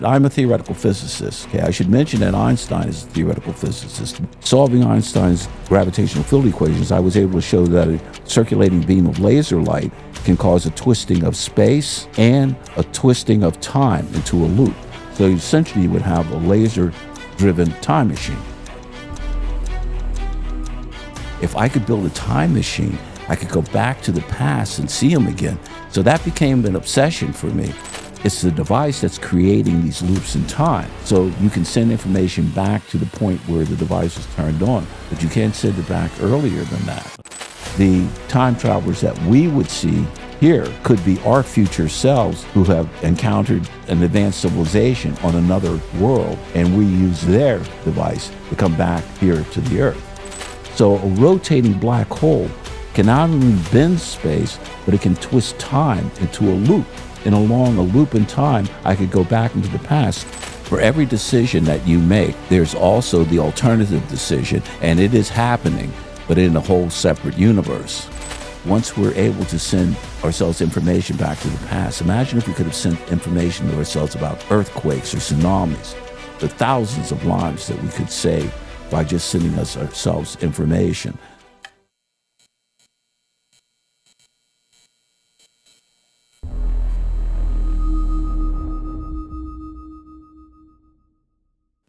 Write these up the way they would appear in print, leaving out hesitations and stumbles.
I'm a theoretical physicist. Okay, I should mention that Einstein is a theoretical physicist. Solving Einstein's gravitational field equations, I was able to show that a circulating beam of laser light can cause a twisting of space and a twisting of time into a loop. So essentially you would have a laser-driven time machine. If I could build a time machine, I could go back to the past and see them again. So that became an obsession for me. It's the device that's creating these loops in time. So you can send information back to the point where the device is turned on, but you can't send it back earlier than that. The time travelers that we would see here could be our future selves who have encountered an advanced civilization on another world, and we use their device to come back here to the Earth. So a rotating black hole can not only bend space, but it can twist time into a loop. And along a loop in time, I could go back into the past. For every decision that you make, there's also the alternative decision, and it is happening, but in a whole separate universe. Once we're able to send ourselves information back to the past, imagine if we could have sent information to ourselves about earthquakes or tsunamis, the thousands of lives that we could save by just sending us ourselves information.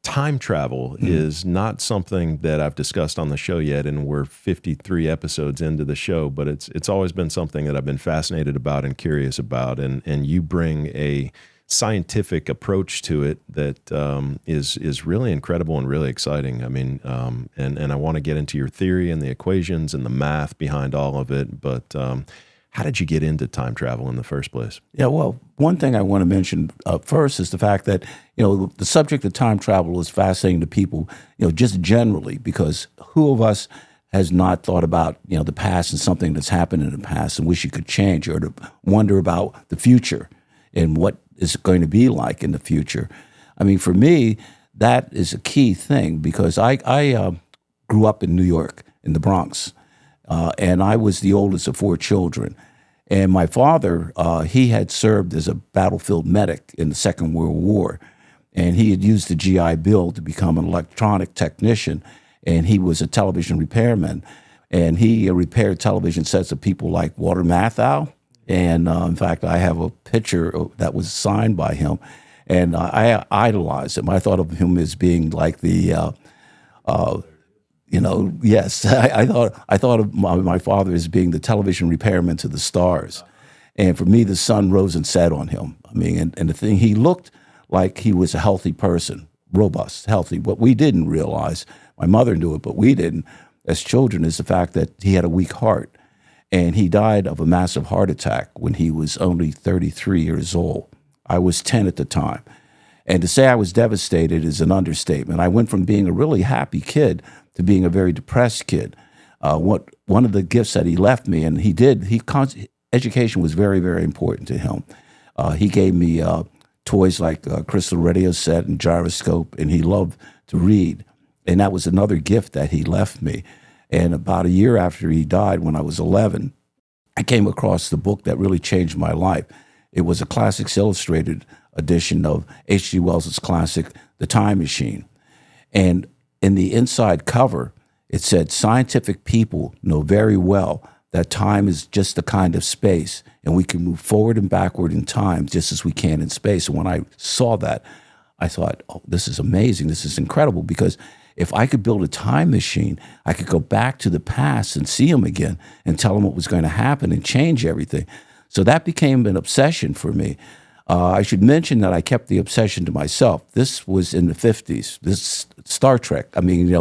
Time travel is not something that I've discussed on the show yet, and we're 53 episodes into the show, but it's always been something that I've been fascinated about and curious about, and you bring a scientific approach to it that is really incredible and really exciting. I mean, and I want to get into your theory and the equations and the math behind all of it, but how did you get into time travel in the first place? Yeah, well, one thing I want to mention first is the fact that, the subject of time travel is fascinating to people, just generally, because who of us has not thought about, the past and something that's happened in the past and wish you could change, or to wonder about the future and what is it going to be like in the future. I mean, for me, that is a key thing, because I grew up in New York, in the Bronx, and I was the oldest of 4 children. And my father, he had served as a battlefield medic in the Second World War, and he had used the GI Bill to become an electronic technician, and he was a television repairman, and he repaired television sets of people like Walter Matthau, and in fact, I have a picture that was signed by him, and I idolized him. I thought of him as being like the yes, I thought of my father as being the television repairman to the stars. And for me, the sun rose and set on him. I mean, and the thing, he looked like he was a healthy person, robust, healthy. What we didn't realize, my mother knew it, but we didn't, as children, is the fact that he had a weak heart. And he died of a massive heart attack when he was only 33 years old. I was 10 at the time. And to say I was devastated is an understatement. I went from being a really happy kid to being a very depressed kid. One of the gifts that he left me, and education was very, very important to him. He gave me toys like a crystal radio set and gyroscope, and he loved to read. And that was another gift that he left me. And about a year after he died, when I was 11, I came across the book that really changed my life. It was a Classics Illustrated edition of H.G. Wells' classic, The Time Machine. And in the inside cover, it said, "Scientific people know very well that time is just a kind of space, and we can move forward and backward in time just as we can in space." And when I saw that, I thought, oh, this is amazing. This is incredible, because if I could build a time machine, I could go back to the past and see them again and tell them what was going to happen and change everything. So that became an obsession for me. I should mention that I kept the obsession to myself. This was in the 50s. This Star Trek, I mean,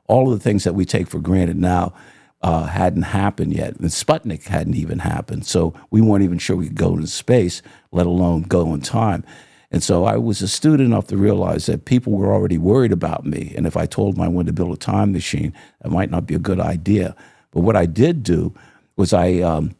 all of the things that we take for granted now hadn't happened yet. And Sputnik hadn't even happened. So we weren't even sure we could go into space, let alone go in time. And so I was astute enough to realize that people were already worried about me. And if I told them I wanted to build a time machine, that might not be a good idea. But what I did do was on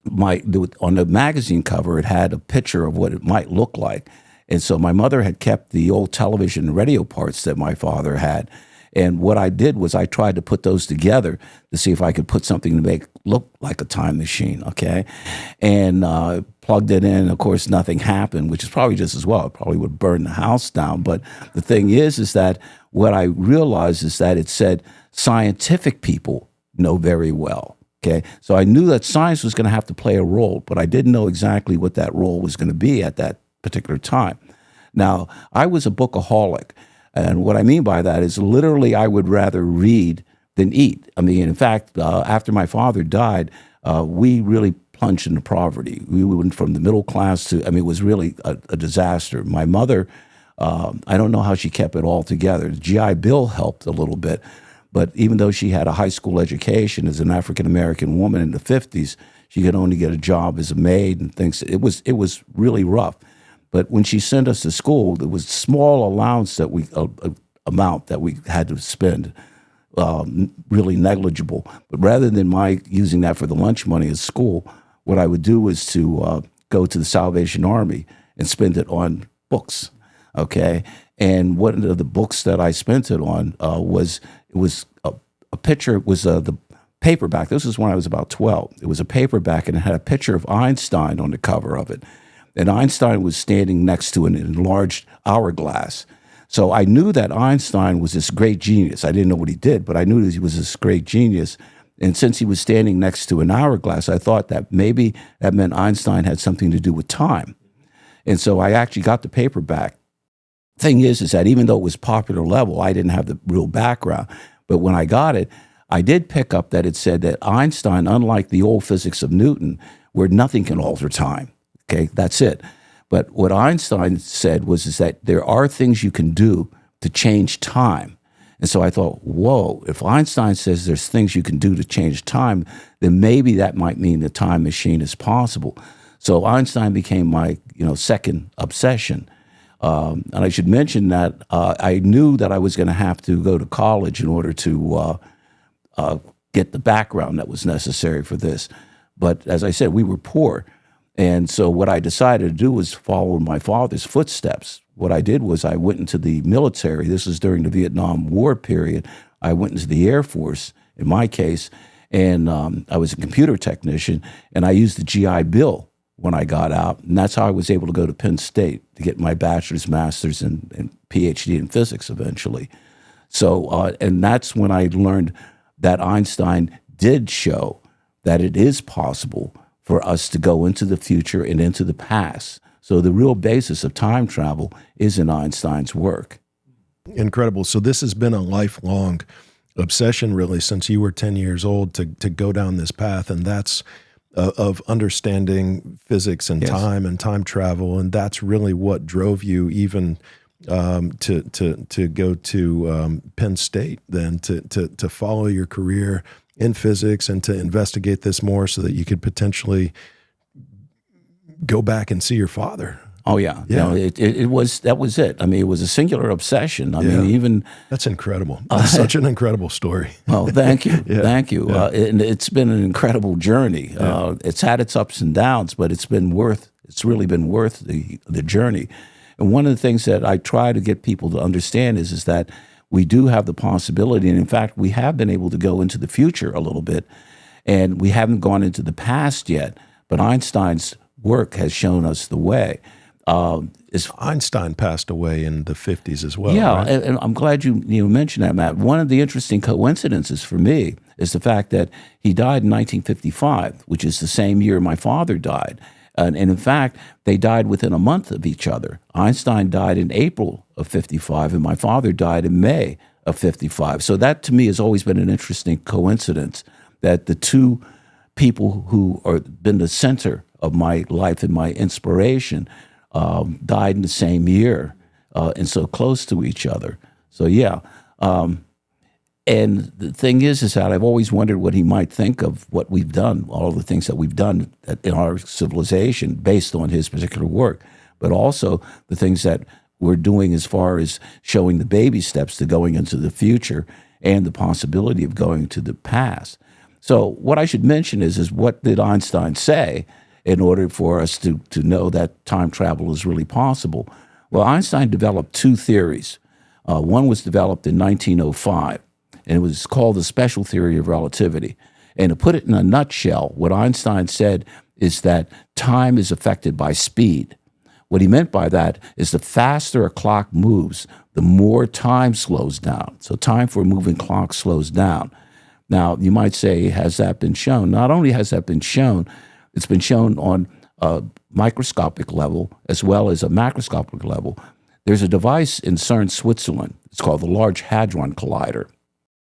the magazine cover, it had a picture of what it might look like. And so my mother had kept the old television and radio parts that my father had. And what I did was I tried to put those together to see if I could put something to make look like a time machine, okay? And plugged it in. Of course, nothing happened, which is probably just as well. It probably would burn the house down. But the thing is that what I realized is that it said scientific people know very well. Okay, so I knew that science was going to have to play a role, but I didn't know exactly what that role was going to be at that particular time. Now, I was a bookaholic, and what I mean by that is literally I would rather read than eat. I mean, in fact, after my father died, we really plunged into poverty. We went from the middle class to, I mean, it was really a disaster. My mother, I don't know how she kept it all together. The GI Bill helped a little bit, but even though she had a high school education as an African-American woman in the 50s, she could only get a job as a maid and things. It was really rough. But when she sent us to school, there was a small allowance that amount that we had to spend, really negligible. But rather than my using that for the lunch money at school, what I would do was to go to the Salvation Army and spend it on books. Okay, and one of the books that I spent it on was a picture. It was the paperback. This was when I was about 12. It was a paperback, and it had a picture of Einstein on the cover of it. And Einstein was standing next to an enlarged hourglass. So I knew that Einstein was this great genius. I didn't know what he did, but I knew that he was this great genius. And since he was standing next to an hourglass, I thought that maybe that meant Einstein had something to do with time. And so I actually got the paperback. Thing is that even though it was popular level, I didn't have the real background. But when I got it, I did pick up that it said that Einstein, unlike the old physics of Newton, where nothing can alter time. Okay, that's it. But what Einstein said is that there are things you can do to change time. And so I thought, whoa, if Einstein says there's things you can do to change time, then maybe that might mean the time machine is possible. So Einstein became my second obsession. And I should mention that I knew that I was going to have to go to college in order to get the background that was necessary for this. But as I said, we were poor. And so what I decided to do was follow my father's footsteps. What I did was I went into the military. This was during the Vietnam War period. I went into the Air Force, in my case, and I was a computer technician, and I used the GI Bill when I got out. And that's how I was able to go to Penn State to get my bachelor's, master's, and PhD in physics eventually. So, and that's when I learned that Einstein did show that it is possible for us to go into the future and into the past. So the real basis of time travel is in Einstein's work. Incredible. So this has been a lifelong obsession, really, since you were 10 years old to go down this path, and that's of understanding physics and time travel, and that's really what drove you even to go to Penn State, then to follow your career in physics and to investigate this more so that you could potentially go back and see your father. Oh yeah. That was it. I mean, it was a singular obsession. I mean, even that's incredible. That's such an incredible story. Well, thank you, thank you. And it's been an incredible journey. It's had its ups and downs, but it's really been worth the journey. And one of the things that I try to get people to understand is that we do have the possibility, and in fact, we have been able to go into the future a little bit, and we haven't gone into the past yet. But Einstein's work has shown us the way. Einstein passed away in the 50s as well. Yeah, right? and I'm glad you mentioned that, Matt. One of the interesting coincidences for me is the fact that he died in 1955, which is the same year my father died. And in fact, they died within a month of each other. Einstein died in April of 55, and my father died in May of 55. So that, to me, has always been an interesting coincidence, that the two people who have been the center of my life and my inspiration died in the same year and so close to each other. So, yeah. And the thing is that I've always wondered what he might think of what we've done, all the things that we've done in our civilization based on his particular work, but also the things that we're doing as far as showing the baby steps to going into the future and the possibility of going to the past. So what I should mention is what did Einstein say in order for us to know that time travel is really possible? Well, Einstein developed two theories. One was developed in 1905. And it was called the special theory of relativity. And to put it in a nutshell, what Einstein said is that time is affected by speed. What he meant by that is the faster a clock moves, the more time slows down. So time for a moving clock slows down. Now, you might say, has that been shown? Not only has that been shown, it's been shown on a microscopic level as well as a macroscopic level. There's a device in CERN, Switzerland. It's called the Large Hadron Collider.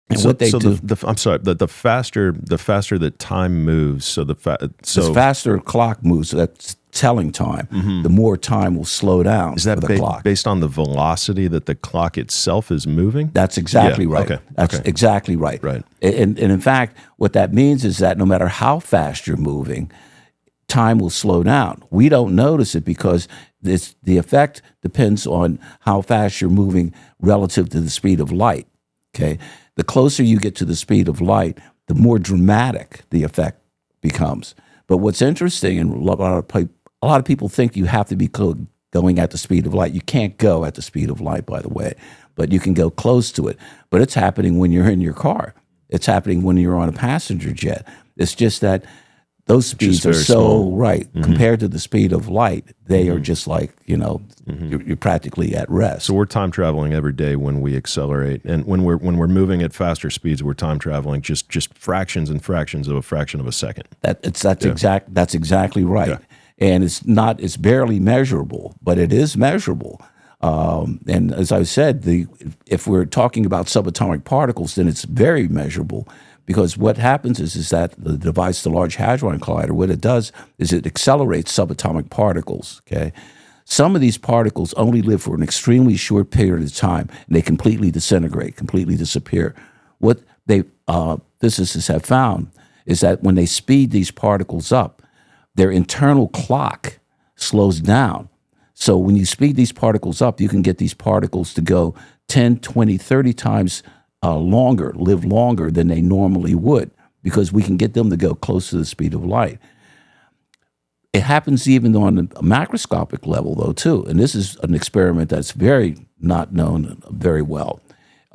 And what they do, I'm sorry, the faster that time moves, the faster a clock moves, that's telling time, the more time will slow down. Is that for the clock. Based on the velocity that the clock itself is moving? That's exactly right. Okay. That's exactly right. Right. And in fact, what that means is that no matter how fast you're moving, time will slow down. We don't notice it because the effect depends on how fast you're moving relative to the speed of light. Okay. The closer you get to the speed of light, the more dramatic the effect becomes. But what's interesting, and a lot of people think you have to be going at the speed of light. You can't go at the speed of light, by the way, but you can go close to it. But it's happening when you're in your car. It's happening when you're on a passenger jet. It's just that those speeds are so small. Right compared to the speed of light. They are just like, you're practically at rest. So we're time traveling every day when we accelerate, and when we're moving at faster speeds, we're time traveling just fractions and fractions of a fraction of a second. That's exactly right. Yeah. And it's barely measurable, but it is measurable. And as I said, if we're talking about subatomic particles, then it's very measurable. Because what happens is that the device, the Large Hadron Collider, what it does is it accelerates subatomic particles, okay? Some of these particles only live for an extremely short period of time, and they completely disintegrate, completely disappear. What physicists have found is that when they speed these particles up, their internal clock slows down. So when you speed these particles up, you can get these particles to go 10, 20, 30 times live longer than they normally would, because we can get them to go close to the speed of light. It happens even on a macroscopic level, though, too. And this is an experiment that's very not known very well.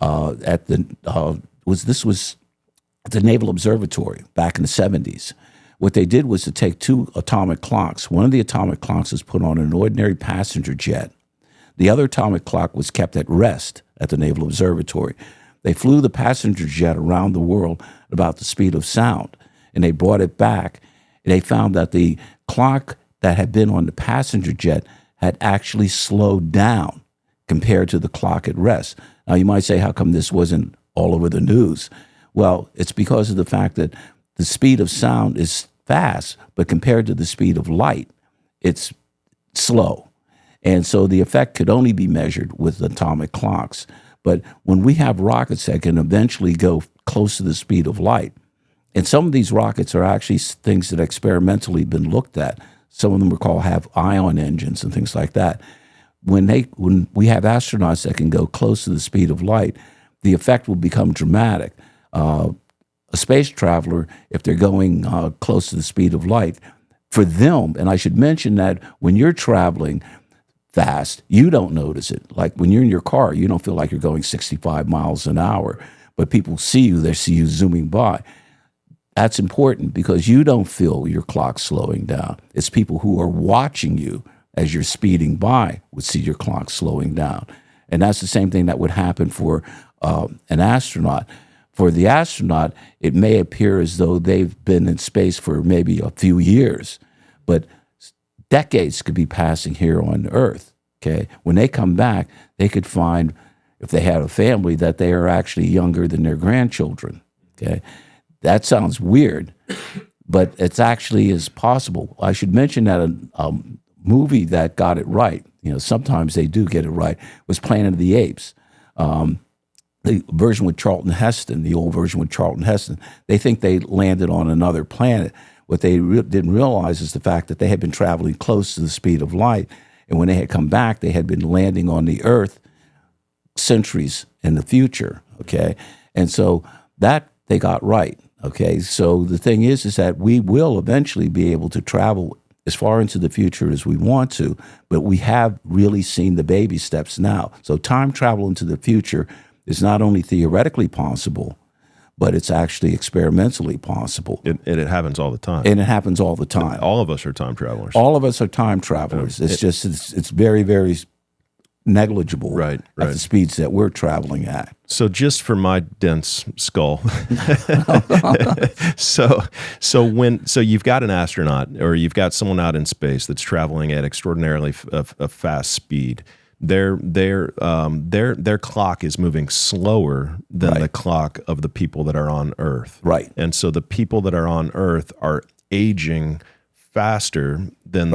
This was at the Naval Observatory back in the 70s. What they did was to take two atomic clocks. One of the atomic clocks was put on an ordinary passenger jet. The other atomic clock was kept at rest at the Naval Observatory. They flew the passenger jet around the world at about the speed of sound, and they brought it back. And they found that the clock that had been on the passenger jet had actually slowed down compared to the clock at rest. Now, you might say, how come this wasn't all over the news? Well, it's because of the fact that the speed of sound is fast, but compared to the speed of light, it's slow. And so the effect could only be measured with atomic clocks. But when we have rockets that can eventually go close to the speed of light, and some of these rockets are actually things that experimentally been looked at. Some of them have ion engines and things like that. When we have astronauts that can go close to the speed of light, the effect will become dramatic. A space traveler, if they're going close to the speed of light, for them, and I should mention that when you're traveling fast, you don't notice it. Like when you're in your car, you don't feel like you're going 65 miles an hour, but people see you, they see you zooming by. That's important because you don't feel your clock slowing down. It's people who are watching you as you're speeding by would see your clock slowing down. And that's the same thing that would happen for an astronaut. For the astronaut, it may appear as though they've been in space for maybe a few years, but decades could be passing here on Earth, okay? When they come back, they could find, if they had a family, that they are actually younger than their grandchildren, okay? That sounds weird, but it's actually is possible. I should mention that a movie that got it right, sometimes they do get it right, was Planet of the Apes. The version with Charlton Heston, the old version with Charlton Heston, they think they landed on another planet. What they didn't realize is the fact that they had been traveling close to the speed of light, and when they had come back, they had been landing on the Earth centuries in the future, okay? And so that they got right, okay? So the thing is that we will eventually be able to travel as far into the future as we want to, but we have really seen the baby steps now. So time travel into the future is not only theoretically possible, but it's actually experimentally possible. It happens all the time. And it happens all the time. All of us are time travelers. All of us are time travelers. It's very, very negligible Right. at the speeds that we're traveling at. So just for my dense skull, so you've got an astronaut or you've got someone out in space that's traveling at extraordinarily a fast speed. Their clock is moving slower than the clock of the people that are on Earth. Right. And so the people that are on Earth are aging faster than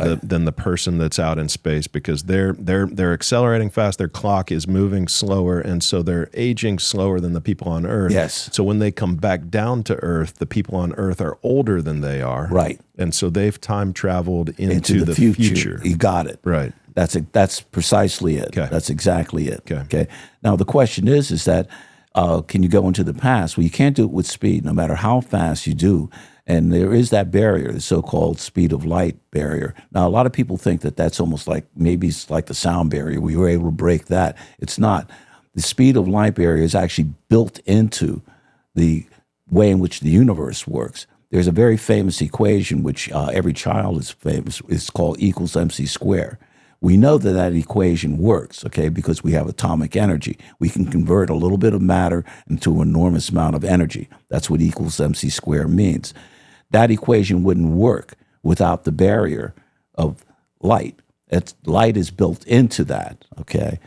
the person that's out in space because they're accelerating fast. Their clock is moving slower, and so they're aging slower than the people on Earth. Yes. So when they come back down to Earth, the people on Earth are older than they are. Right. And so they've time traveled into the future. You got it. Right. That's precisely it. Okay. That's exactly it. Okay. Now the question is that can you go into the past? Well, you can't do it with speed, no matter how fast you do. And there is that barrier, the so-called speed of light barrier. Now, a lot of people think that that's almost like, maybe it's like the sound barrier. We were able to break that. It's not. The speed of light barrier is actually built into the way in which the universe works. There's a very famous equation, which every child is famous. It's called equals MC squared. We know that that equation works, okay, because we have atomic energy. We can convert a little bit of matter into an enormous amount of energy. That's what equals MC squared means. That equation wouldn't work without the barrier of light. Light is built into that, okay?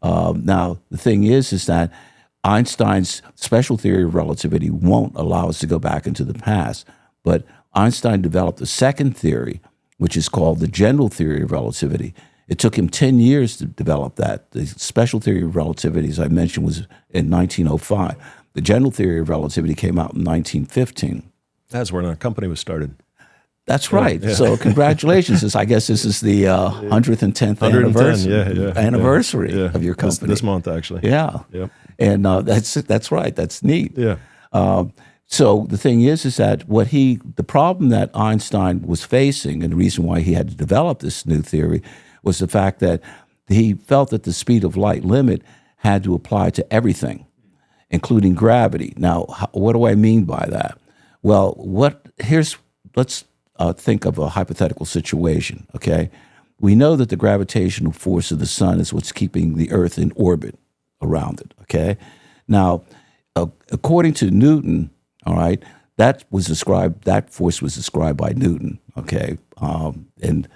Now, the thing is that Einstein's special theory of relativity won't allow us to go back into the past, but Einstein developed a second theory, which is called the general theory of relativity. It took him 10 years to develop that. The special theory of relativity, as I mentioned, was in 1905. The general theory of relativity came out in 1915. That's where our company was started. That's right. Yeah. So congratulations. I guess this is the 100th and 10th anniversary of your company. This month, actually. Yeah. Yep. And that's right. That's neat. Yeah. So the thing is that the problem that Einstein was facing, and the reason why he had to develop this new theory, was the fact that he felt that the speed of light limit had to apply to everything, including gravity. Now, what do I mean by that? Well, let's think of a hypothetical situation, okay? We know that the gravitational force of the sun is what's keeping the Earth in orbit around it, okay? Now, according to Newton, all right, that force was described by Newton, okay? And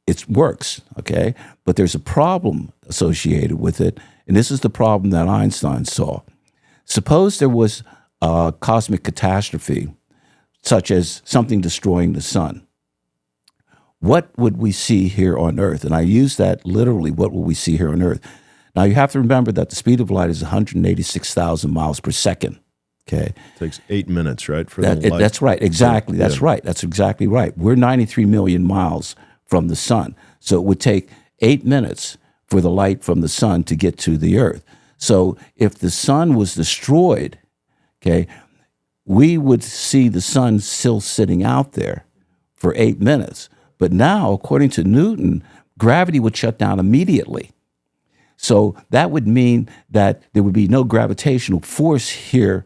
it works, okay? But there's a problem associated with it, and this is the problem that Einstein saw. Suppose there was a cosmic catastrophe, such as something destroying the sun. What would we see here on Earth? And I use that literally, what will we see here on Earth? Now, you have to remember that the speed of light is 186,000 miles per second, okay? It takes 8 minutes, right, for the light? That's right, exactly. That's right. That's exactly right. We're 93 million miles from the sun. So it would take 8 minutes for the light from the sun to get to the Earth. So if the sun was destroyed, okay, we would see the sun still sitting out there for 8 minutes. But now, according to Newton, gravity would shut down immediately. So that would mean that there would be no gravitational force here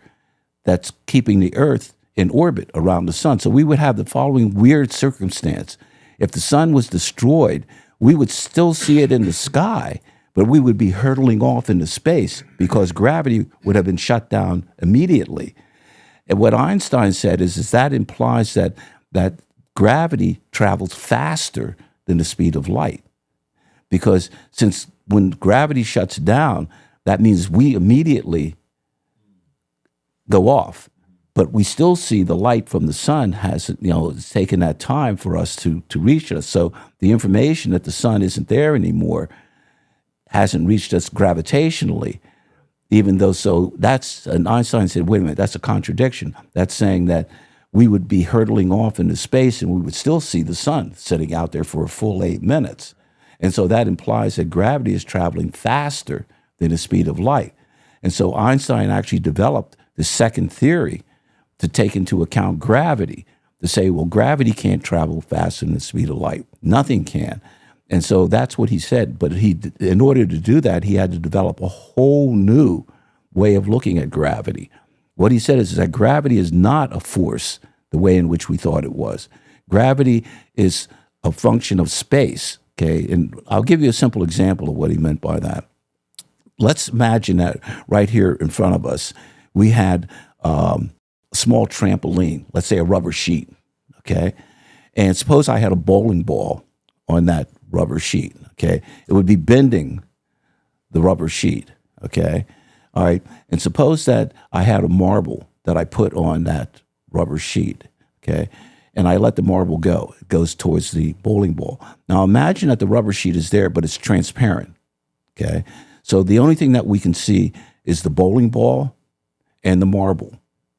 that's keeping the Earth in orbit around the sun. So we would have the following weird circumstance. If the sun was destroyed, we would still see it in the sky, but we would be hurtling off into space because gravity would have been shut down immediately. And what Einstein said is that implies that gravity travels faster than the speed of light. Because since when gravity shuts down, that means we immediately go off. But we still see the light from the sun it's taken that time for us to reach us. So the information that the sun isn't there anymore hasn't reached us gravitationally. Even though, and Einstein said, wait a minute, that's a contradiction. That's saying that we would be hurtling off into space and we would still see the sun sitting out there for a full 8 minutes. And so that implies that gravity is traveling faster than the speed of light. And so Einstein actually developed the second theory to take into account gravity, to say, well, gravity can't travel faster than the speed of light. Nothing can. And so that's what he said. But in order to do that, he had to develop a whole new way of looking at gravity. What he said is that gravity is not a force the way in which we thought it was. Gravity is a function of space, okay? And I'll give you a simple example of what he meant by that. Let's imagine that right here in front of us, we had a small trampoline, let's say a rubber sheet, okay? And suppose I had a bowling ball on that rubber sheet, okay? It would be bending the rubber sheet, okay? All right, and suppose that I had a marble that I put on that rubber sheet, okay? And I let the marble go. It goes towards the bowling ball. Now imagine that the rubber sheet is there, but it's transparent, okay? So the only thing that we can see is the bowling ball and the marble,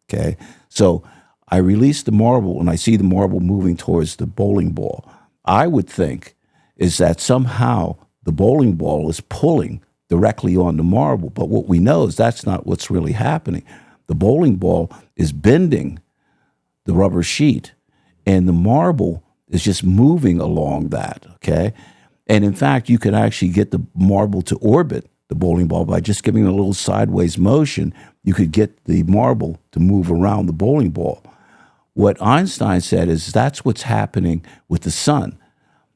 okay? So I release the marble and I see the marble moving towards the bowling ball. I would think is that somehow the bowling ball is pulling directly on the marble, but what we know is that's not what's really happening. The bowling ball is bending the rubber sheet, and the marble is just moving along that, okay? And in fact, you could actually get the marble to orbit the bowling ball by just giving it a little sideways motion. You could get the marble to move around the bowling ball. What Einstein said is that's what's happening with the sun.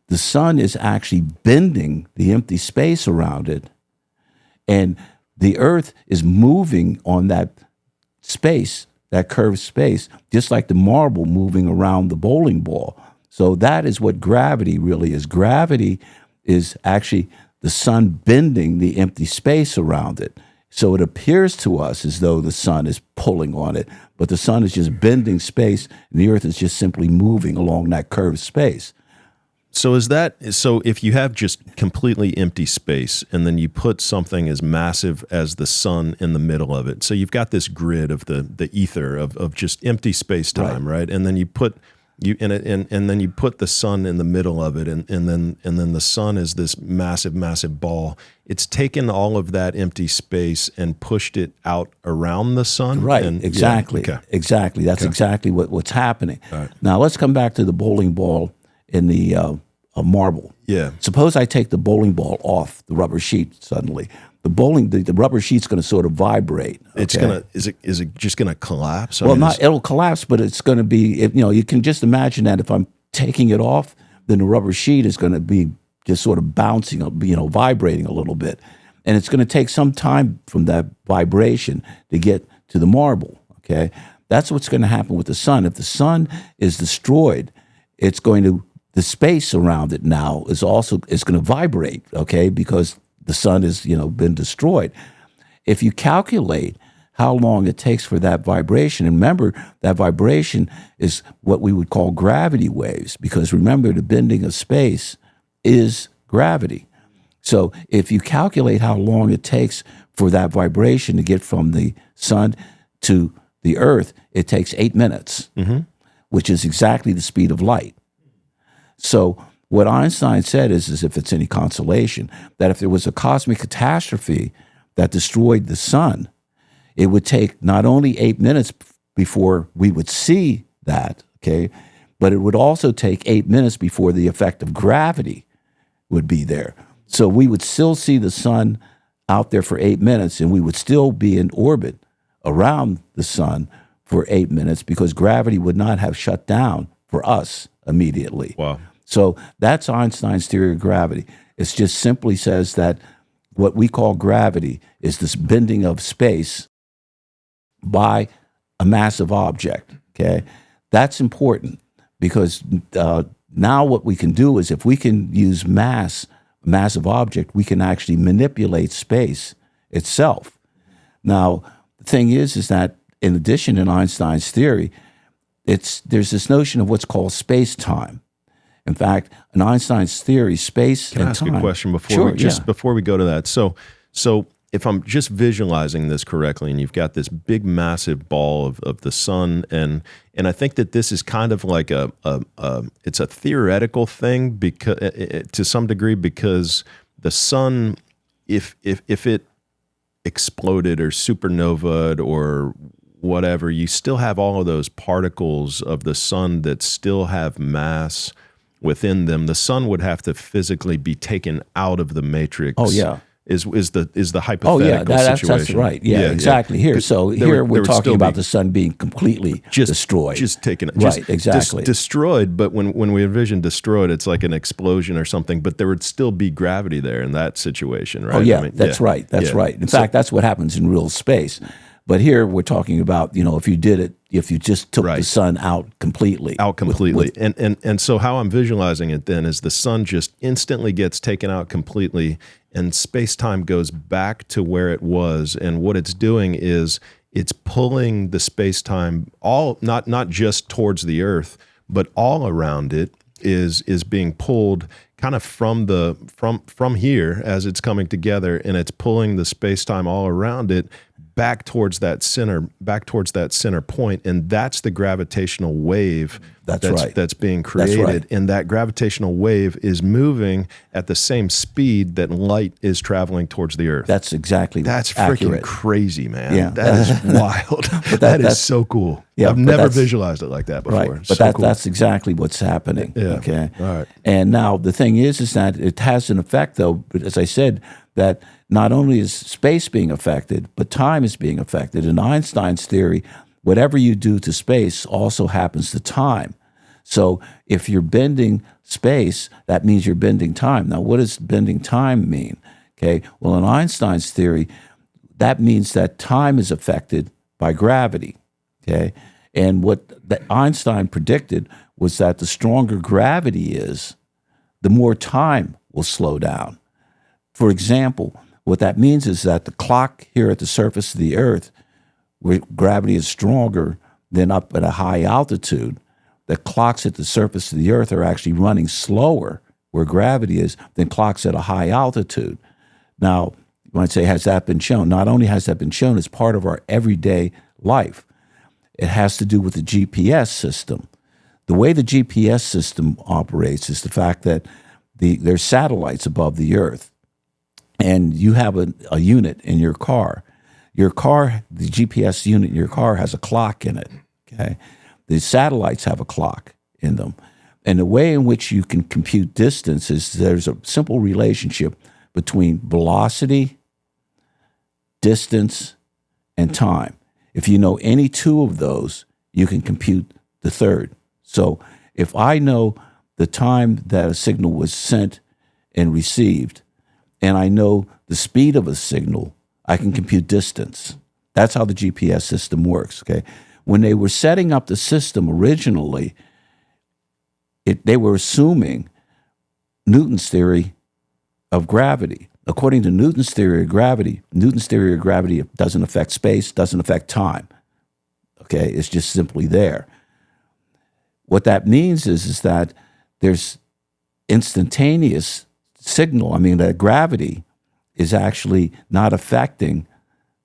The sun is actually bending the empty space around it, and the Earth is moving on that space, that curved space, just like the marble moving around the bowling ball. So that is what gravity really is. Gravity is actually the sun bending the empty space around it. So it appears to us as though the sun is pulling on it, but the sun is just bending space, and the Earth is just simply moving along that curved space. So if you have just completely empty space and then you put something as massive as the sun in the middle of it, so you've got this grid of the ether of just empty space time, right? And then you put and then you put the sun in the middle of it, and then the sun is this massive ball. It's taken all of that empty space and pushed it out around the sun. Right, and, exactly. Yeah, okay. Exactly. That's exactly what's happening. Right. Now let's come back to the bowling ball in the marble. Yeah. Suppose I take the bowling ball off the rubber sheet suddenly. The rubber sheet's going to sort of vibrate. Okay? It's gonna is it just gonna collapse? It'll collapse, but it's going to be. You can just imagine that if I'm taking it off, then the rubber sheet is going to be just sort of bouncing, vibrating a little bit, and it's going to take some time from that vibration to get to the marble. Okay, that's what's going to happen with the sun. If the sun is destroyed, the space around it now is going to vibrate, okay, because the sun has, been destroyed. If you calculate how long it takes for that vibration, and remember that vibration is what we would call gravity waves, because remember the bending of space is gravity. So if you calculate how long it takes for that vibration to get from the sun to the earth, it takes 8 minutes, which is exactly the speed of light. So what Einstein said is if it's any consolation, that if there was a cosmic catastrophe that destroyed the sun, it would take not only 8 minutes before we would see that, okay, but it would also take 8 minutes before the effect of gravity would be there. So we would still see the sun out there for 8 minutes, and we would still be in orbit around the sun for 8 minutes because gravity would not have shut down for us immediately. Wow. So that's Einstein's theory of gravity. It just simply says that what we call gravity is this bending of space by a massive object, okay? That's important because now what we can do is if we can use massive object, we can actually manipulate space itself. Now, the thing is that in addition in Einstein's theory, there's this notion of what's called space-time. In fact, in Einstein's theory, space and time. Can I ask a question before we go to that? So if I'm just visualizing this correctly, and you've got this big, massive ball of the sun, and I think that this is kind of like it's a theoretical thing because to some degree because the sun, if it exploded or supernovaed or whatever, you still have all of those particles of the sun that still have mass within them. The sun would have to physically be taken out of the matrix. Oh, yeah. is the Oh hypothetical yeah, that's situation. right. Yeah, exactly. Here, so here we're talking about the sun being completely destroyed, just taken, right? Exactly, destroyed. But when we envision destroyed, it's like an explosion or something. But there would still be gravity there in that situation, right? Oh yeah, that's right. That's right. In fact, that's what happens in real space. But here we're talking about, if you just took the sun out completely. And so how I'm visualizing it then is the sun just instantly gets taken out completely, and space-time goes back to where it was. And what it's doing is it's pulling the space-time not just towards the Earth, but all around it is being pulled kind of from here as it's coming together, and it's pulling the space-time all around it back towards that center point, and that's the gravitational wave that's being created. That's right. And that gravitational wave is moving at the same speed that light is traveling towards the Earth. That's exactly freaking crazy, man. Yeah. That is wild. That is so cool. Yeah, I've never visualized it like that before. Right. But that's exactly what's happening. Yeah. Okay. All right. And now the thing is that it has an effect, though, as I said, that not only is space being affected, but time is being affected. In Einstein's theory, whatever you do to space also happens to time. So if you're bending space, that means you're bending time. Now, what does bending time mean? Okay. Well, in Einstein's theory, that means that time is affected by gravity. Okay. And what Einstein predicted was that the stronger gravity is, the more time will slow down. For example, what that means is that the clock here at the surface of the Earth, where gravity is stronger than up at a high altitude, the clocks at the surface of the Earth are actually running slower where gravity is than clocks at a high altitude. Now, you might say, has that been shown? Not only has that been shown, it's part of our everyday life. It has to do with the GPS system. The way the GPS system operates is the fact that there's satellites above the Earth, and you have a unit in your car. Your car, the GPS unit in your car has a clock in it, okay? The satellites have a clock in them. And the way in which you can compute distance is there's a simple relationship between velocity, distance, and time. If you know any two of those, you can compute the third. So if I know the time that a signal was sent and received, and I know the speed of a signal, I can compute distance. That's how the GPS system works, okay? When they were setting up the system originally, they were assuming Newton's theory of gravity. According to Newton's theory of gravity doesn't affect space, doesn't affect time, okay? It's just simply there. What that means is that there's instantaneous signal. I mean, that gravity is actually not affecting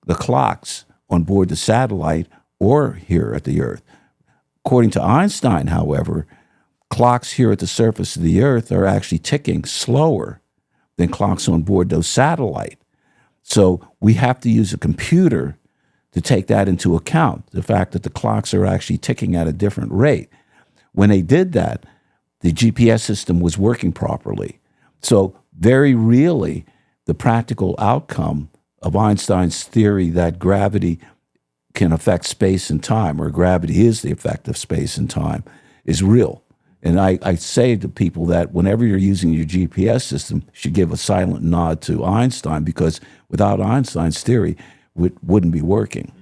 the clocks on board the satellite or here at the Earth. According to Einstein, however, clocks here at the surface of the Earth are actually ticking slower than clocks on board those satellites. So we have to use a computer to take that into account, the fact that the clocks are actually ticking at a different rate. When they did that, the GPS system was working properly. So very really, the practical outcome of Einstein's theory that gravity can affect space and time, or gravity is the effect of space and time, is real. And I say to people that whenever you're using your GPS system, you should give a silent nod to Einstein, because without Einstein's theory, it wouldn't be working.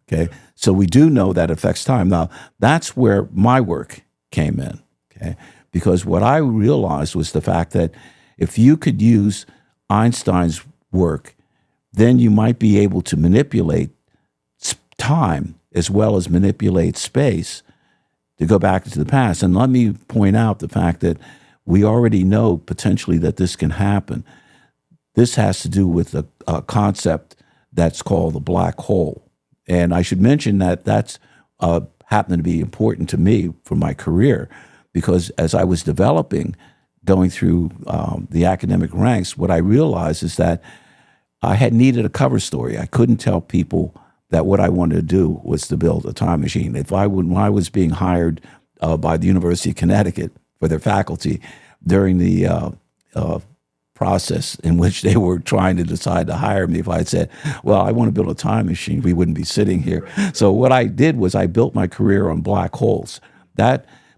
Okay, so we do know that affects time. Now, that's where my work came in, okay? Because what I realized was the fact that if you could use Einstein's work, then you might be able to manipulate time as well as manipulate space to go back into the past. And let me point out the fact that we already know potentially that this can happen. This has to do with a concept that's called the black hole. And I should mention that that's happened to be important to me for my career, because as I was developing, going through the academic ranks, what I realized is that I had needed a cover story. I couldn't tell people that what I wanted to do was to build a time machine. When I was being hired by the University of Connecticut for their faculty during the process in which they were trying to decide to hire me. If I had said, well, I want to build a time machine, we wouldn't be sitting here. So what I did was I built my career on black holes.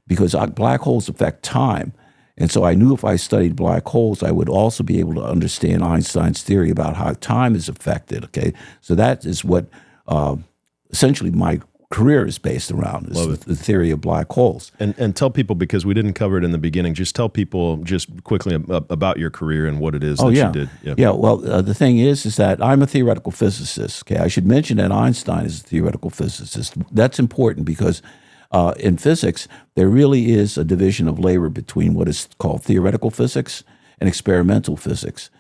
Because black holes affect time. And so I knew if I studied black holes, I would also be able to understand Einstein's theory about how time is affected, okay? So that is what essentially my career is based around, is the theory of black holes. And tell people, because we didn't cover it in the beginning, just tell people just quickly about your career and what it is that you did. Yeah, well, the thing is that I'm a theoretical physicist, okay? I should mention that Einstein is a theoretical physicist. That's important because in physics, there really is a division of labor between what is called theoretical physics and experimental physics.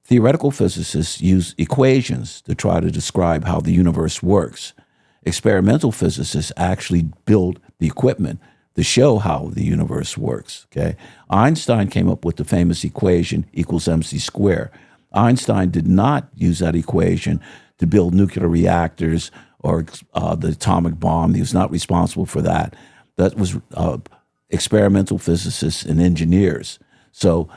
Theoretical physicists use equations to try to describe how the universe works. Experimental physicists actually build the equipment to show how the universe works, okay? Einstein came up with the famous equation equals mc squared. Einstein did not use that equation to build nuclear reactors or the atomic bomb. He was not responsible for that. That was experimental physicists and engineers. So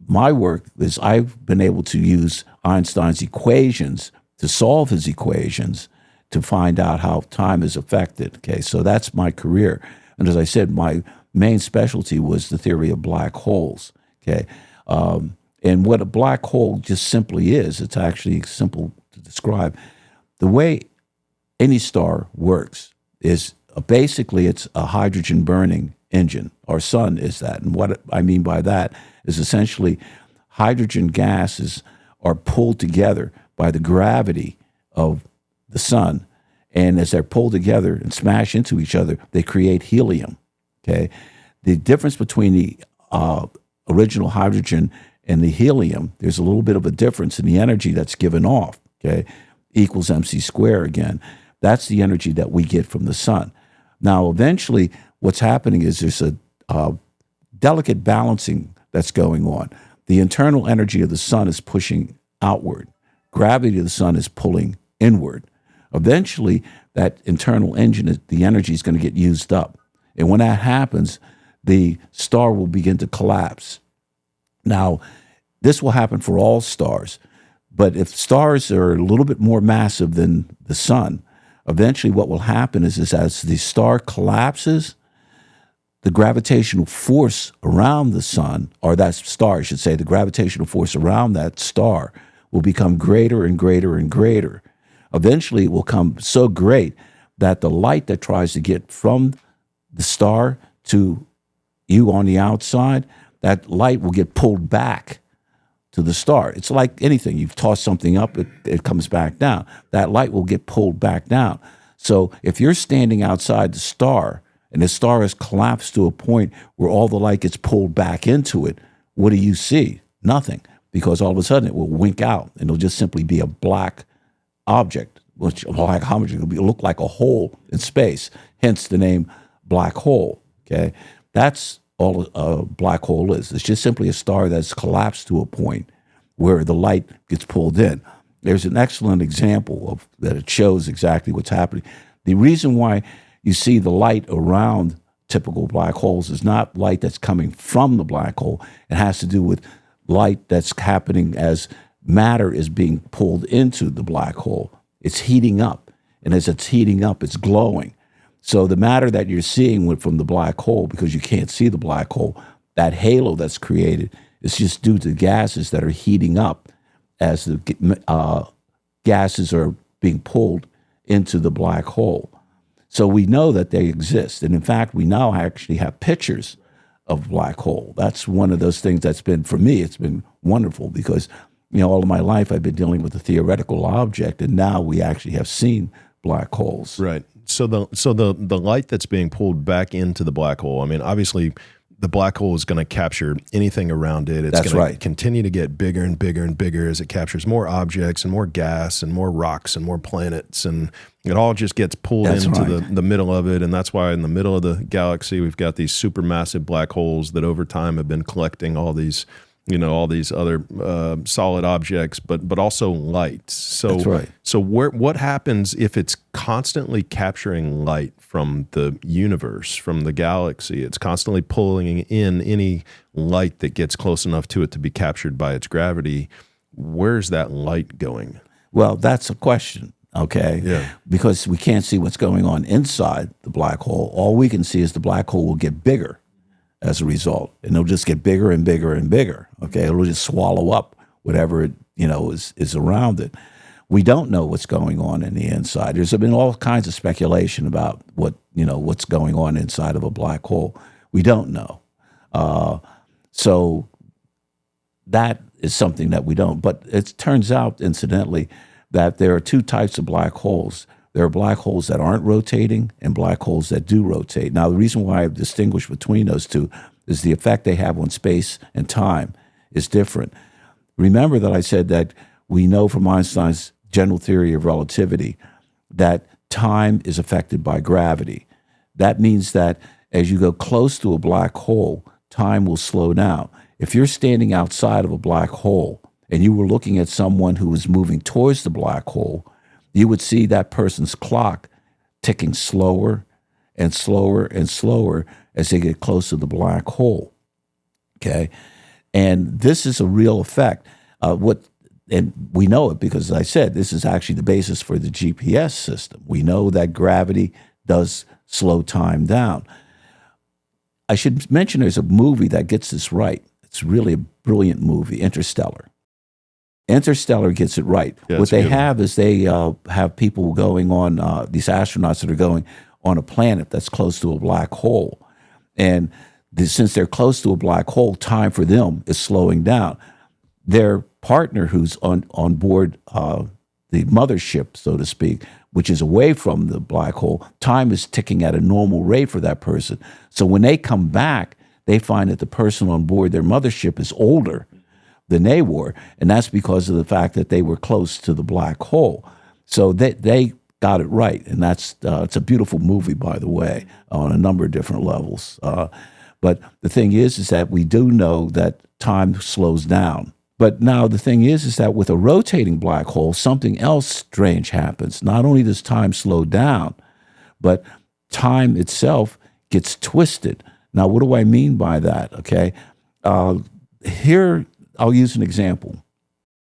my work is I've been able to use Einstein's equations to solve his equations to find out how time is affected. Okay, so that's my career. And as I said, my main specialty was the theory of black holes. Okay, and what a black hole just simply is, it's actually simple to describe. The way any star works is basically it's a hydrogen burning engine. Our sun is that. And what I mean by that is essentially hydrogen gases are pulled together by the gravity of the sun. And as they're pulled together and smash into each other, they create helium. Okay, the difference between the original hydrogen and the helium, there's a little bit of a difference in the energy that's given off. Okay, equals mc squared again. That's the energy that we get from the sun. Now, eventually, what's happening is there's a delicate balancing that's going on. The internal energy of the sun is pushing outward. Gravity of the sun is pulling inward. Eventually, that internal engine, the energy is going to get used up. And when that happens, the star will begin to collapse. Now, this will happen for all stars. But if stars are a little bit more massive than the sun, eventually what will happen is as the star collapses, the gravitational force around the sun, or that star, I should say, the gravitational force around that star will become greater and greater and greater. Eventually, it will come so great that the light that tries to get from the star to you on the outside, that light will get pulled back to the star. It's like anything. You've tossed something up, it comes back down. That light will get pulled back down. So if you're standing outside the star and the star has collapsed to a point where all the light gets pulled back into it, what do you see? Nothing, because all of a sudden it will wink out and it'll just simply be a black object, which a black object will look like a hole in space, hence the name black hole, okay? That's all a black hole is. It's just simply a star that's collapsed to a point where the light gets pulled in. There's an excellent example of that. It shows exactly what's happening. The reason why you see the light around typical black holes is not light that's coming from the black hole. It has to do with light that's happening as matter is being pulled into the black hole. It's heating up, and as it's heating up, it's glowing. So the matter that you're seeing from the black hole, because you can't see the black hole, that halo that's created is just due to gases that are heating up as the gases are being pulled into the black hole. So we know that they exist. And in fact, we now actually have pictures of black hole. That's one of those things that's been, for me, it's been wonderful because, all of my life I've been dealing with a theoretical object, and now we actually have seen black holes. Right. So the light that's being pulled back into the black hole, I mean, obviously the black hole is going to capture anything around it. It's going to continue to get bigger and bigger and bigger as it captures more objects and more gas and more rocks and more planets, and it all just gets pulled into the middle of it. And that's why in the middle of the galaxy we've got these supermassive black holes that over time have been collecting all these all these other solid objects, but also light. So That's right. So what happens if it's constantly capturing light from the universe, from the galaxy? It's constantly pulling in any light that gets close enough to it to be captured by its gravity. Where's that light going? Well, that's a question, okay? Yeah. Because we can't see what's going on inside the black hole. All we can see is the black hole will get bigger as a result, and it'll just get bigger and bigger and bigger, okay? It'll just swallow up whatever it, is around it. We don't know what's going on in the inside. There's been all kinds of speculation about what's going on inside of a black hole. We don't know. So that is something that we don't. But it turns out, incidentally, that there are two types of black holes. There are black holes that aren't rotating and black holes that do rotate. Now, the reason why I've distinguished between those two is the effect they have on space and time is different. Remember that I said that we know from Einstein's general theory of relativity that time is affected by gravity. That means that as you go close to a black hole, time will slow down. If you're standing outside of a black hole and you were looking at someone who was moving towards the black hole, you would see that person's clock ticking slower and slower and slower as they get close to the black hole, okay? And this is a real effect. And we know it because, as I said, this is actually the basis for the GPS system. We know that gravity does slow time down. I should mention there's a movie that gets this right. It's really a brilliant movie, Interstellar. Interstellar gets it right. Yeah, what they have is they have people going on, these astronauts that are going on a planet that's close to a black hole. And since they're close to a black hole, time for them is slowing down. Their partner who's on board the mothership, so to speak, which is away from the black hole, time is ticking at a normal rate for that person. So when they come back, they find that the person on board their mothership is older than they were, and that's because of the fact that they were close to the black hole. So they got it right, and that's it's a beautiful movie, by the way, on a number of different levels. But the thing is that we do know that time slows down. But now the thing is that with a rotating black hole, something else strange happens. Not only does time slow down, but time itself gets twisted. Now, what do I mean by that? Okay, here I'll use an example.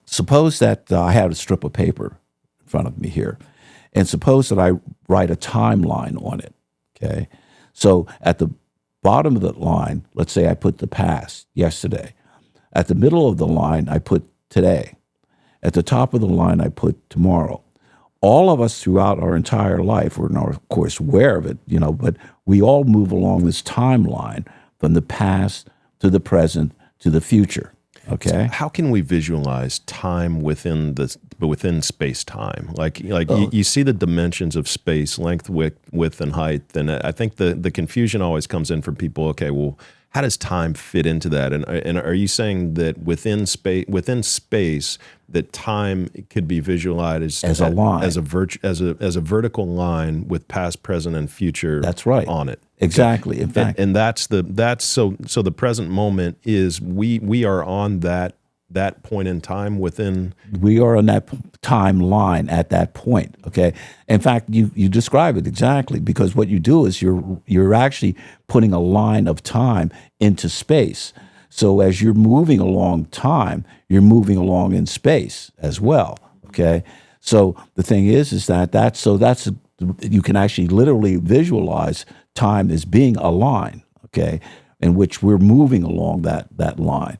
Suppose that I have a strip of paper in front of me here, and suppose that I write a timeline on it, okay? So at the bottom of the line, let's say I put the past, yesterday. At the middle of the line, I put today. At the top of the line, I put tomorrow. All of us throughout our entire life, we're not, of course, aware of it, but we all move along this timeline from the past to the present to the future. Okay. So how can we visualize time within space-time? Like you see the dimensions of space, length, width, and height, and I think the confusion always comes in from people. Okay, well, how does time fit into that? And are you saying that within space, that time could be visualized as a line, as a vertical line with past, present, and future? That's right. On it. Exactly. In fact, and that's so the present moment is we are on that point in time within. We are on that timeline at that point. Okay. In fact, you describe it exactly, because what you do is you're actually putting a line of time into space. So as you're moving along time, you're moving along in space as well. Okay. So the thing is that's you can actually literally visualize time as being a line, okay, in which we're moving along that line.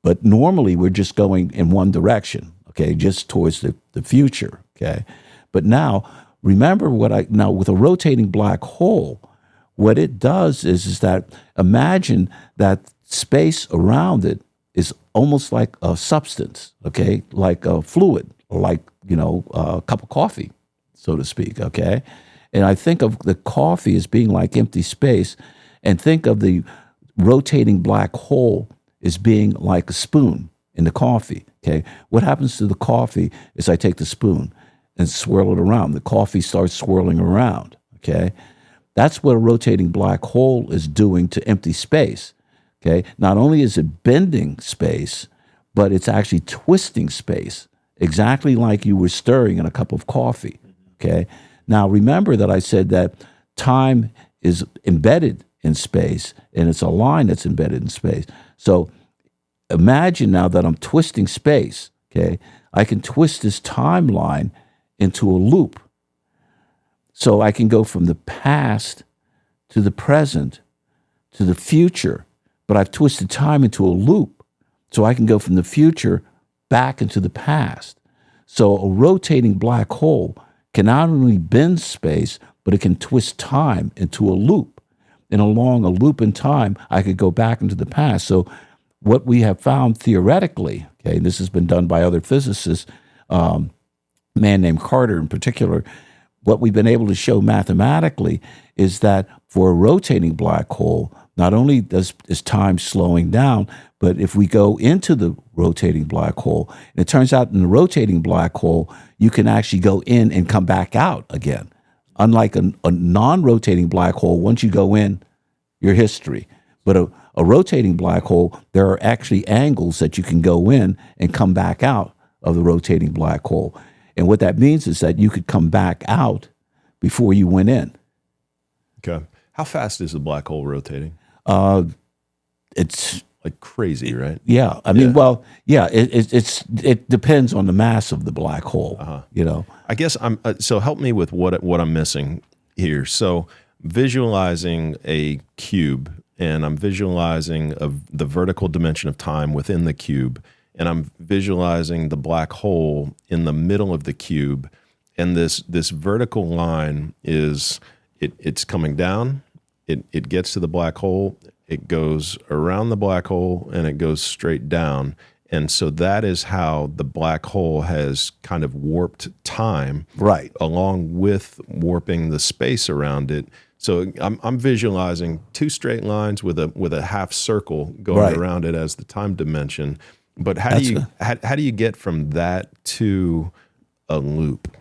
But normally we're just going in one direction, just towards the future, But now, remember with a rotating black hole, what it does is that imagine that space around it is almost like a substance, like a fluid, or like, a cup of coffee, so to speak, And I think of the coffee as being like empty space, and think of the rotating black hole as being like a spoon in the coffee, What happens to the coffee is I take the spoon and swirl it around. The coffee starts swirling around, That's what a rotating black hole is doing to empty space. Okay, not only is it bending space, but it's actually twisting space, exactly like you were stirring in a cup of coffee. Okay, now remember that I said that time is embedded in space, and it's a line that's embedded in space. So imagine now that I'm twisting space. Okay, I can twist this timeline into a loop. So I can go from the past to the present to the future, but I've twisted time into a loop. So I can go from the future back into the past. So a rotating black hole can not only bend space, but it can twist time into a loop. And along a loop in time, I could go back into the past. So what we have found theoretically, okay, and this has been done by other physicists, a man named Carter in particular, what we've been able to show mathematically is that for a rotating black hole, not only is time slowing down, but if we go into the rotating black hole, and it turns out in the rotating black hole, you can actually go in and come back out again. Unlike a non-rotating black hole, once you go in, your history. But a rotating black hole, there are actually angles that you can go in and come back out of the rotating black hole. And what that means is that you could come back out before you went in. Okay. How fast is the black hole rotating? It's like crazy, right? Yeah. I mean, well, yeah. It depends on the mass of the black hole. You know. I guess so. Help me with what I'm missing here. So visualizing a cube, and I'm visualizing the vertical dimension of time within the cube, and I'm visualizing the black hole in the middle of the cube, and this vertical line is it's coming down. It gets to the black hole. It goes around the black hole, and it goes straight down. And so that is how the black hole has kind of warped time, right, along with warping the space around it. So I'm visualizing two straight lines with a half circle going around it as the time dimension. But how do you get from that to a loop?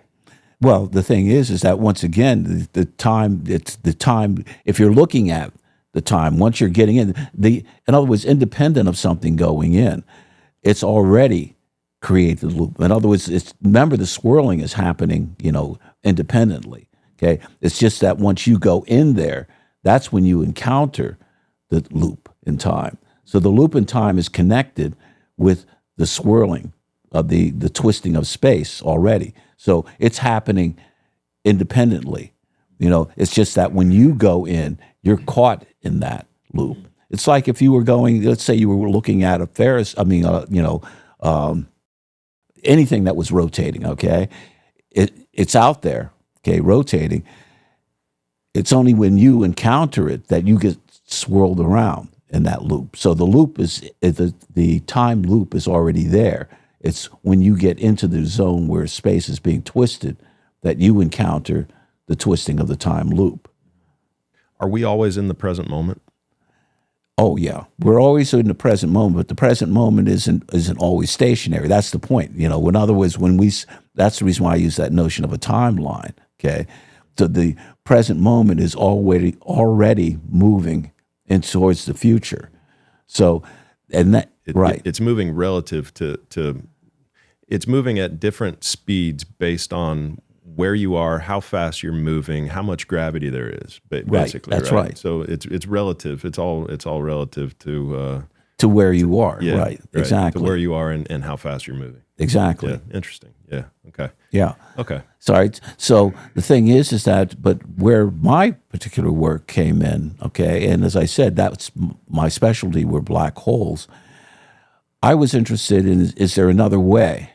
Well, the thing is that once again, the time, it's the time, if you're looking at the time, once you're getting in other words, independent of something going in, it's already created the loop. In other words, remember the swirling is happening, independently. Okay. It's just that once you go in there, that's when you encounter the loop in time. So the loop in time is connected with the swirling of the twisting of space already. So it's happening independently. It's just that when you go in, you're caught in that loop. It's like if you were going, let's say you were looking at anything that was rotating, okay? It's out there, okay, rotating. It's only when you encounter it that you get swirled around in that loop. So the loop the time loop is already there. It's when you get into the zone where space is being twisted that you encounter the twisting of the time loop. Are we always in the present moment? Oh yeah, we're always in the present moment, but the present moment isn't always stationary. That's the point. In other words, that's the reason why I use that notion of a timeline. Okay, so the present moment is already moving in towards the future. So, and that it's moving relative to it's moving at different speeds based on where you are, how fast you're moving, how much gravity there is, basically. That's right. So it's relative. It's all relative to where you are. Yeah, right. Exactly. To where you are and how fast you're moving. Exactly. Yeah. Interesting. Yeah. Okay. Yeah. Okay. Sorry. So the thing is that, but where my particular work came in, okay, and as I said, that's my specialty were black holes. I was interested in, is there another way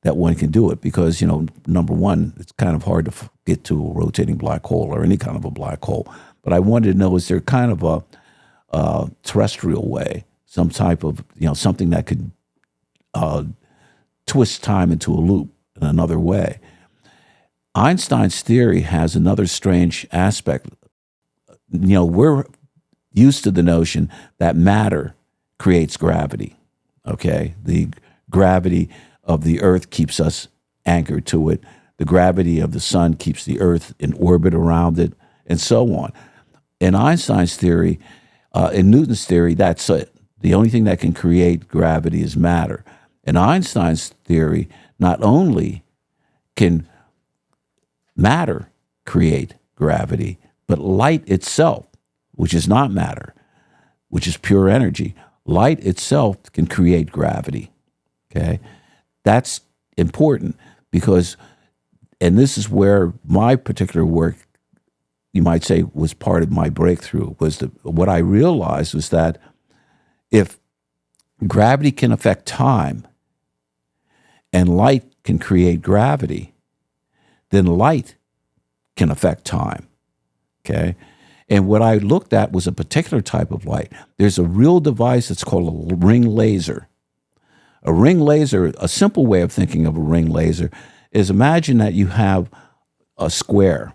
that one can do it? Because, number one, it's kind of hard to get to a rotating black hole or any kind of a black hole. But I wanted to know, is there kind of a terrestrial way, some type of, something that could twist time into a loop in another way? Einstein's theory has another strange aspect. We're used to the notion that matter creates gravity, okay? The gravity of the earth keeps us anchored to it. The gravity of the sun keeps the earth in orbit around it, and so on. In Einstein's theory, In Newton's theory, that's it. The only thing that can create gravity is matter. In Einstein's theory, not only can matter create gravity, but light itself, which is not matter, which is pure energy, light itself can create gravity. Okay? That's important because, and this is where my particular work, you might say, was part of my breakthrough, was what I realized was that if gravity can affect time and light can create gravity, then light can affect time, okay? And what I looked at was a particular type of light. There's a real device that's called a ring laser. A ring laser, a simple way of thinking of a ring laser is imagine that you have a square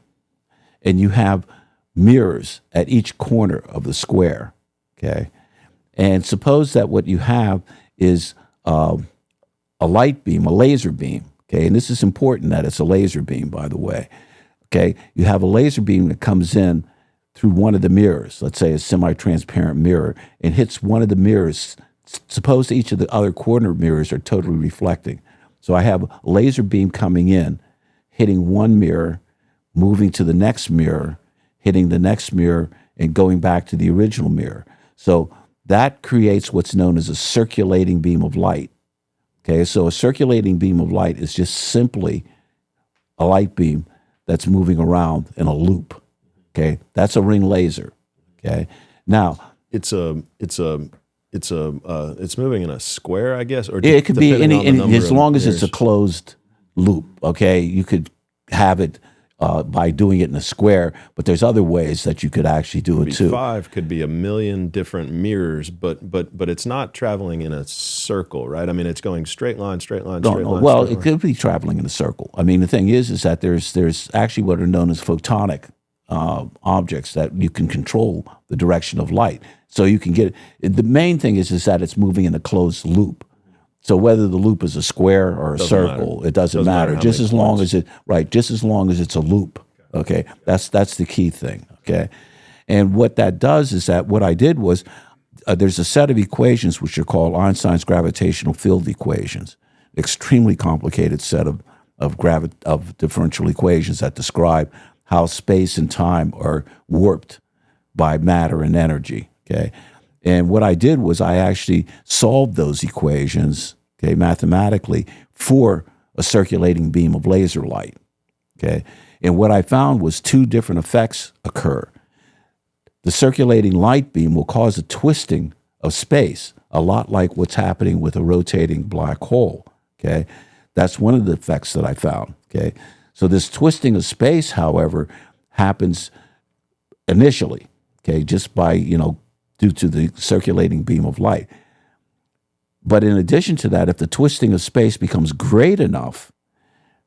and you have mirrors at each corner of the square, okay? And suppose that what you have is a light beam, a laser beam, okay? And this is important that it's a laser beam, by the way, okay? You have a laser beam that comes in through one of the mirrors, let's say a semi-transparent mirror, and hits one of the mirrors. Suppose each of the other corner mirrors are totally reflecting. So I have a laser beam coming in, hitting one mirror, moving to the next mirror, hitting the next mirror, and going back to the original mirror. So that creates what's known as a circulating beam of light. Okay, so a circulating beam of light is just simply a light beam that's moving around in a loop. Okay, that's a ring laser. Okay, now it's moving in a square, I guess, or it could be any as long as mirrors. it's a closed loop. Okay, you could have it by doing it in a square, but there's other ways that you could actually do it too. 5 could be a million different mirrors, but it's not traveling in a circle, right? I mean, it's going straight line. Well, it could be traveling in a circle. I mean, the thing is that there's actually what are known as photonic objects that you can control the direction of light. So you can get it. The main thing is that it's moving in a closed loop. So whether the loop is a square or a circle, it doesn't matter. Just as long as it's a loop. Okay, that's the key thing. Okay, and what that does is that what I did was there's a set of equations which are called Einstein's gravitational field equations. Extremely complicated set of differential equations that describe how space and time are warped by matter and energy. Okay. And what I did was I actually solved those equations, okay, mathematically for a circulating beam of laser light, okay? And what I found was two different effects occur. The circulating light beam will cause a twisting of space, a lot like what's happening with a rotating black hole, okay? That's one of the effects that I found, okay? So this twisting of space, however, happens initially, okay, just by, due to the circulating beam of light. But in addition to that, if the twisting of space becomes great enough,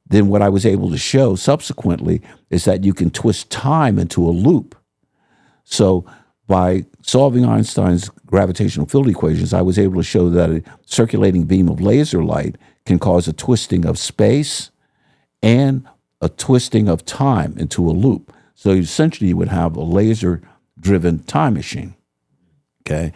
then what I was able to show subsequently is that you can twist time into a loop. So by solving Einstein's gravitational field equations, I was able to show that a circulating beam of laser light can cause a twisting of space and a twisting of time into a loop. So essentially you would have a laser-driven time machine. Okay,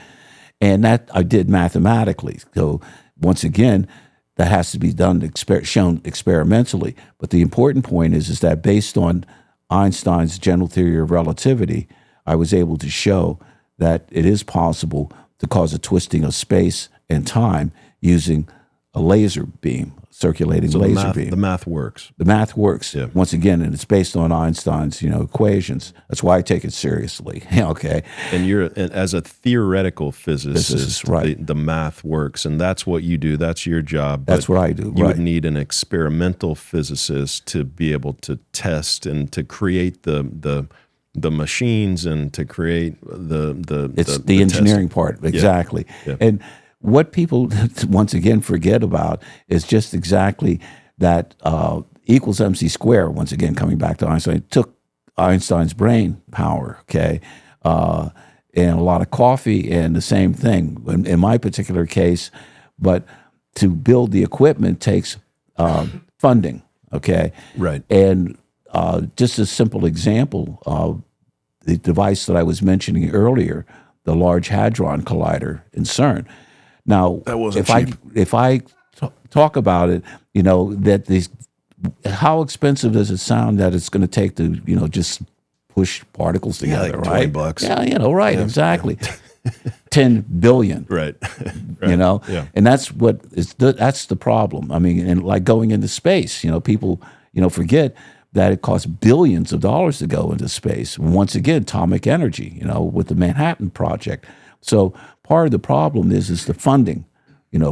and that I did mathematically. So once again, that has to be done, shown experimentally. But the important point is that based on Einstein's general theory of relativity, I was able to show that it is possible to cause a twisting of space and time using a laser beam, circulating laser beam. The math works. The math works, yeah. Once again, and it's based on Einstein's, equations. That's why I take it seriously, okay? And as a theoretical physicist, right. the math works, and that's what you do. That's your job. That's what I do, You would need an experimental physicist to be able to test and to create the machines and to create the engineering part, exactly. Yeah. And what people, once again, forget about is just exactly that equals MC squared, once again, coming back to Einstein, took Einstein's brain power, okay, and a lot of coffee and the same thing in my particular case. But to build the equipment takes funding, okay? Right. And just a simple example of the device that I was mentioning earlier, the Large Hadron Collider in CERN. Now, That wasn't if I talk about it, that these, how expensive does it sound that it's going to take to, just push particles together, like right? $20. Yeah, right, exactly. 10 billion. Right. Yeah. And that's that's the problem. I mean, and like going into space, people, forget that it costs billions of dollars to go into space. Once again, atomic energy, with the Manhattan Project. So part of the problem is the funding,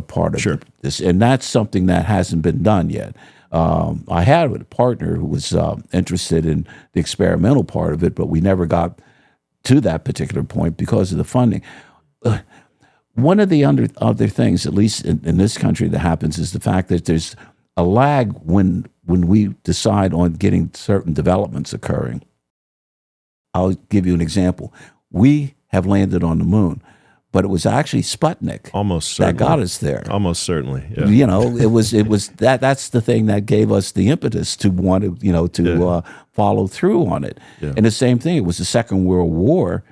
part of this. And that's something that hasn't been done yet. I had a partner who was interested in the experimental part of it, but we never got to that particular point because of the funding. One of the other things, at least in this country, that happens is the fact that there's a lag when we decide on getting certain developments occurring. I'll give you an example. We have landed on the moon, but it was actually Sputnik that got us there. Almost certainly, yeah. It was that's the thing that gave us the impetus to want to follow through on it. Yeah. And the same thing, it was the Second World War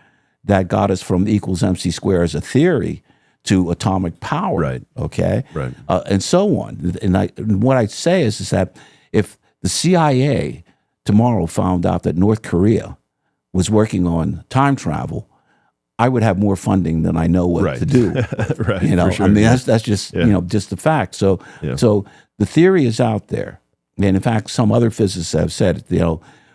that got us from E = MC² as a theory to atomic power. Right. Okay. Right. And so on. And what I'd say is that if the CIA tomorrow found out that North Korea was working on time travel, I would have more funding than I know what to do. Right. For sure, I mean, that's just just the fact. So so the theory is out there, and in fact, some other physicists have said,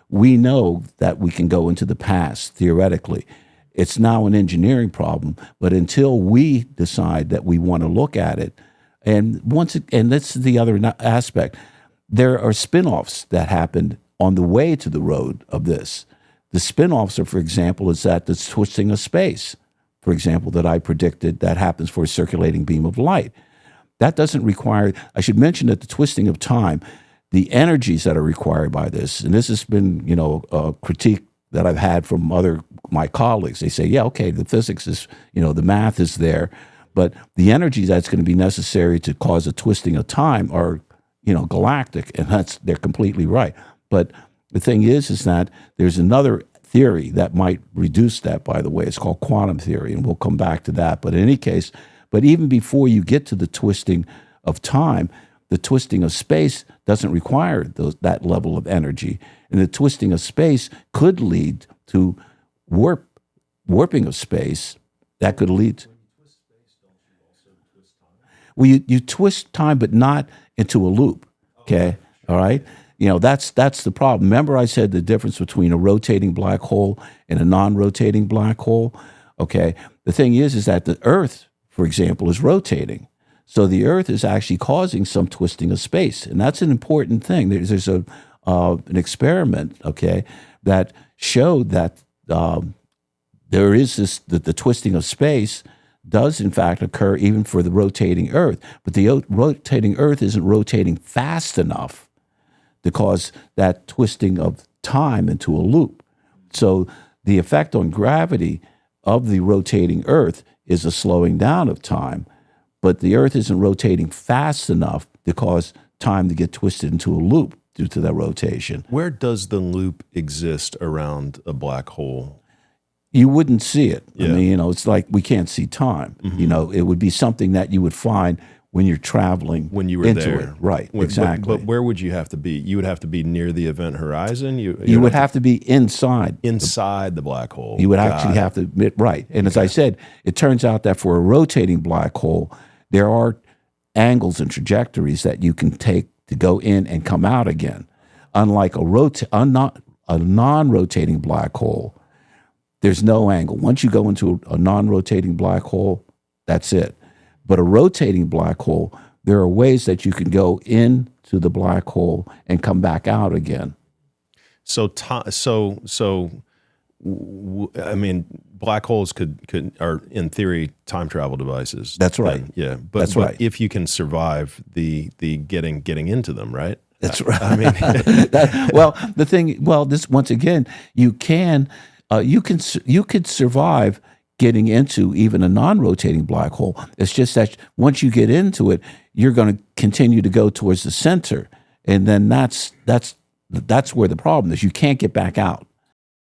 we know that we can go into the past theoretically. It's now an engineering problem, but until we decide that we want to look at it, and that's the other aspect. There are spin-offs that happened on the way to the road of this. The spin-offs are, for example, is that the twisting of space, for example, that I predicted that happens for a circulating beam of light. That doesn't require, I should mention that the twisting of time, the energies that are required by this, and this has been, a critique that I've had from my colleagues. They say, yeah, okay, the physics is, the math is there, but the energies that's going to be necessary to cause a twisting of time are, galactic, and they're completely right. But the thing is that there's another theory that might reduce that, by the way. It's called quantum theory, and we'll come back to that. But in any case, even before you get to the twisting of time, the twisting of space doesn't require that level of energy. And the twisting of space could lead to warping of space that could lead to... Well, you twist time, but not into a loop, okay? All right? That's the problem. Remember I said the difference between a rotating black hole and a non-rotating black hole? Okay. The thing is that the Earth, for example, is rotating. So the Earth is actually causing some twisting of space. And that's an important thing. There's an experiment, okay, that showed that there is the twisting of space does in fact occur even for the rotating Earth. But the rotating Earth isn't rotating fast enough to cause that twisting of time into a loop. So the effect on gravity of the rotating Earth is a slowing down of time, but the Earth isn't rotating fast enough to cause time to get twisted into a loop due to that rotation. Where does the loop exist around a black hole? You wouldn't see it. Yeah. I mean, it's like we can't see time. Mm-hmm. It would be something that you would find when you're traveling when you were into there. It. Right, exactly. But where would you have to be? You would have to be near the event horizon? You would have to be inside. Inside the black hole. You would actually have to admit, right. And as I said, it turns out that for a rotating black hole, there are angles and trajectories that you can take to go in and come out again. Unlike a non-rotating black hole, there's no angle. Once you go into a non-rotating black hole, that's it. But a rotating black hole, there are ways that you can go into the black hole and come back out again. I mean, black holes are in theory time travel devices. That's right. Yeah, but if you can survive the getting into them, right? That's right. I mean, this once again, you could survive getting into even a non-rotating black hole. It's just that once you get into it, you're going to continue to go towards the center, and then that's where the problem is. You can't get back out.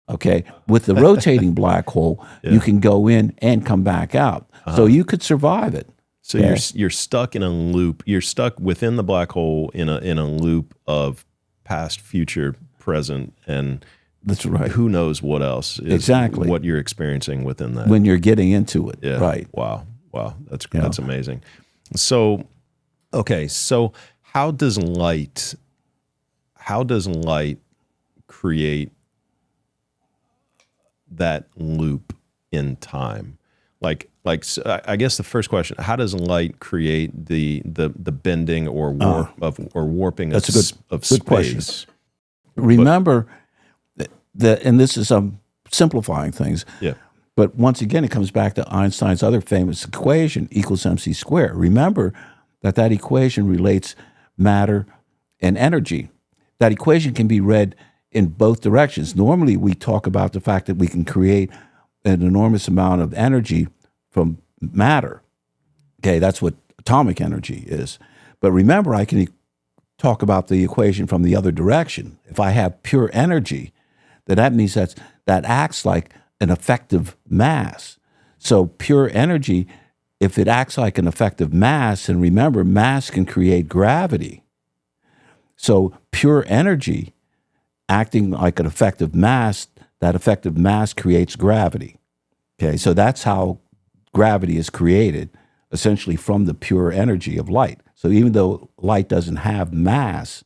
Okay, with the rotating black hole, you can go in and come back out, so you could survive it. So you're stuck in a loop. You're stuck within the black hole in a loop of past, future, present, and That's right. who knows what else is Exactly what you're experiencing within that. when you're getting into it. Yeah. Right. Wow. That's amazing. So, okay. So how does light create that loop in time? So I guess the first question: how does light create the bending or warping of good space? question. Remember that, and this is simplifying things. Yeah. But once again, it comes back to Einstein's other famous equation, equals mc squared. Remember that equation relates matter and energy. That equation can be read in both directions. Normally, we talk about the fact that we can create an enormous amount of energy from matter. Okay, that's what atomic energy is. But remember, I can talk about the equation from the other direction. If I have pure energy, that means that acts like an effective mass. So pure energy, if it acts like an effective mass, and remember, mass can create gravity. So pure energy acting like an effective mass, that effective mass creates gravity. Okay, so that's how gravity is created, essentially from the pure energy of light. So even though light doesn't have mass,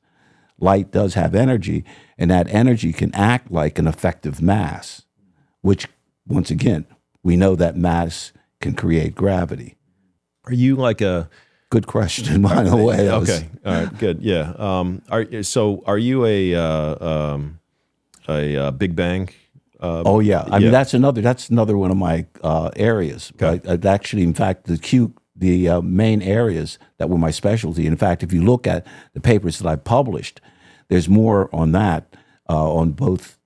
light does have energy, and that energy can act like an effective mass, which, once again, we know that mass can create gravity. Are you like a Good question, by the way. Okay, all right, good, yeah. Are you a Big Bang? Oh yeah, I mean that's another one of my areas. Okay. Right? Actually, in fact, the main areas that were my specialty. In fact, if you look at the papers that I published, there's more on that, on both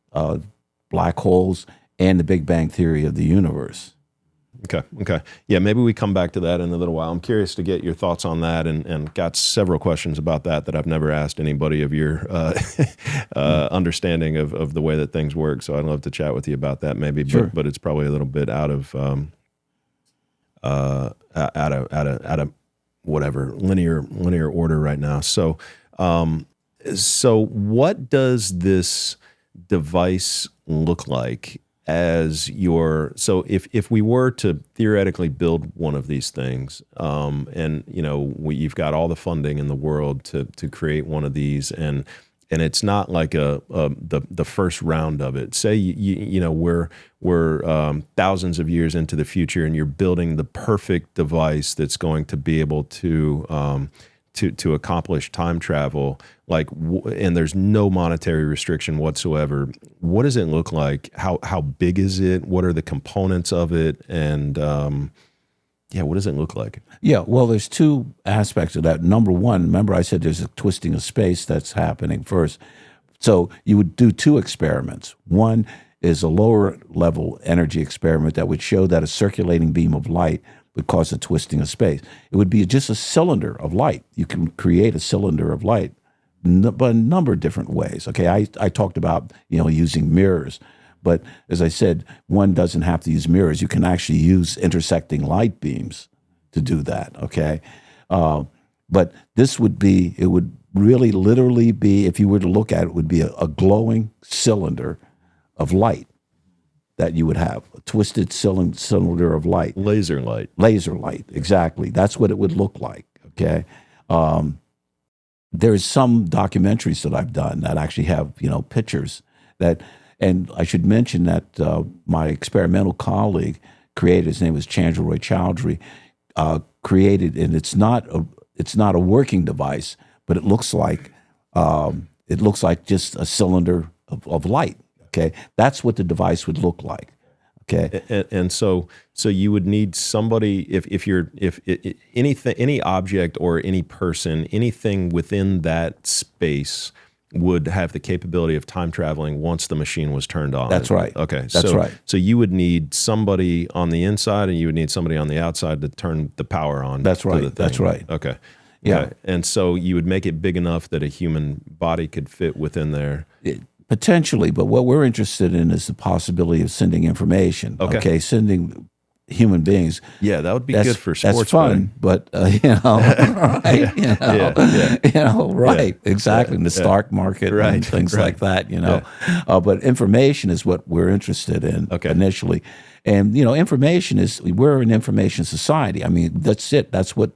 black holes and the Big Bang theory of the universe. Okay. Yeah, maybe we come back to that in a little while. I'm curious to get your thoughts on that, and got several questions about that I've never asked anybody of your understanding of the way that things work. So I'd love to chat with you about that maybe, Sure. but it's probably a little bit out of whatever linear order right now. So what does this device look like as so if we were to theoretically build one of these things, and you've got all the funding in the world to create one of these, and it's not like the first round of it. Say we're thousands of years into the future, and you're building the perfect device that's going to be able to accomplish time travel, and there's no monetary restriction whatsoever. What does it look like? How big is it? What are the components of it? And what does it look like? Yeah, well, there's two aspects of that. Number one, remember I said there's a twisting of space that's happening first. So you would do two experiments. One is a lower level energy experiment that would show that a circulating beam of light would cause a twisting of space. It would be just a cylinder of light. You can create a cylinder of light, but a number of different ways. Okay, I talked about using mirrors, but as I said, one doesn't have to use mirrors. You can actually use intersecting light beams to do that. Okay, but it would really literally be, if you were to look at it, would be a glowing cylinder of light that you would have, a twisted cylinder of light. Laser light. Laser light, exactly. That's what it would look like, okay? There's some documentaries that I've done that actually have, pictures that, and I should mention that my experimental colleague created, his name was Chandra Roy Chowdhury, created, and it's not a working device, but it looks like just a cylinder of light. Okay, that's what the device would look like. Okay, and so you would need somebody, if anything, any object or any person, anything within that space would have the capability of time traveling once the machine was turned on. That's right. Okay, that's right. So you would need somebody on the inside, and you would need somebody on the outside to turn the power on. That's right. To the thing. That's right. Okay. Yeah. Okay. And so you would make it big enough that a human body could fit within there. Potentially, but what we're interested in is the possibility of sending information. Okay, sending human beings. Yeah, that would be good for sports. That's fun, but right? Right? Exactly. In the stock market and things like that. But information is what we're interested in initially, and information is we're an information society. I mean, that's it. That's what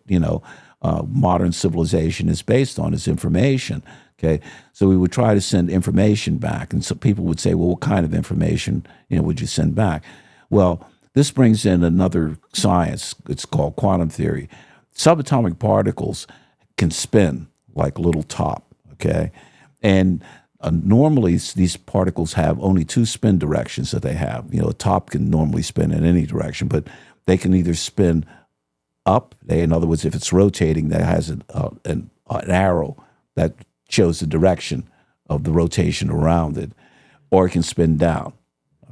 modern civilization is based on is information. Okay, so we would try to send information back, and so people would say, "Well, what kind of information would you send back?" Well, this brings in another science. It's called quantum theory. Subatomic particles can spin like a little top. Okay, and normally these particles have only two spin directions that they have. A top can normally spin in any direction, but they can either spin up. In other words, if it's rotating, that has an arrow that shows the direction of the rotation around it, or it can spin down.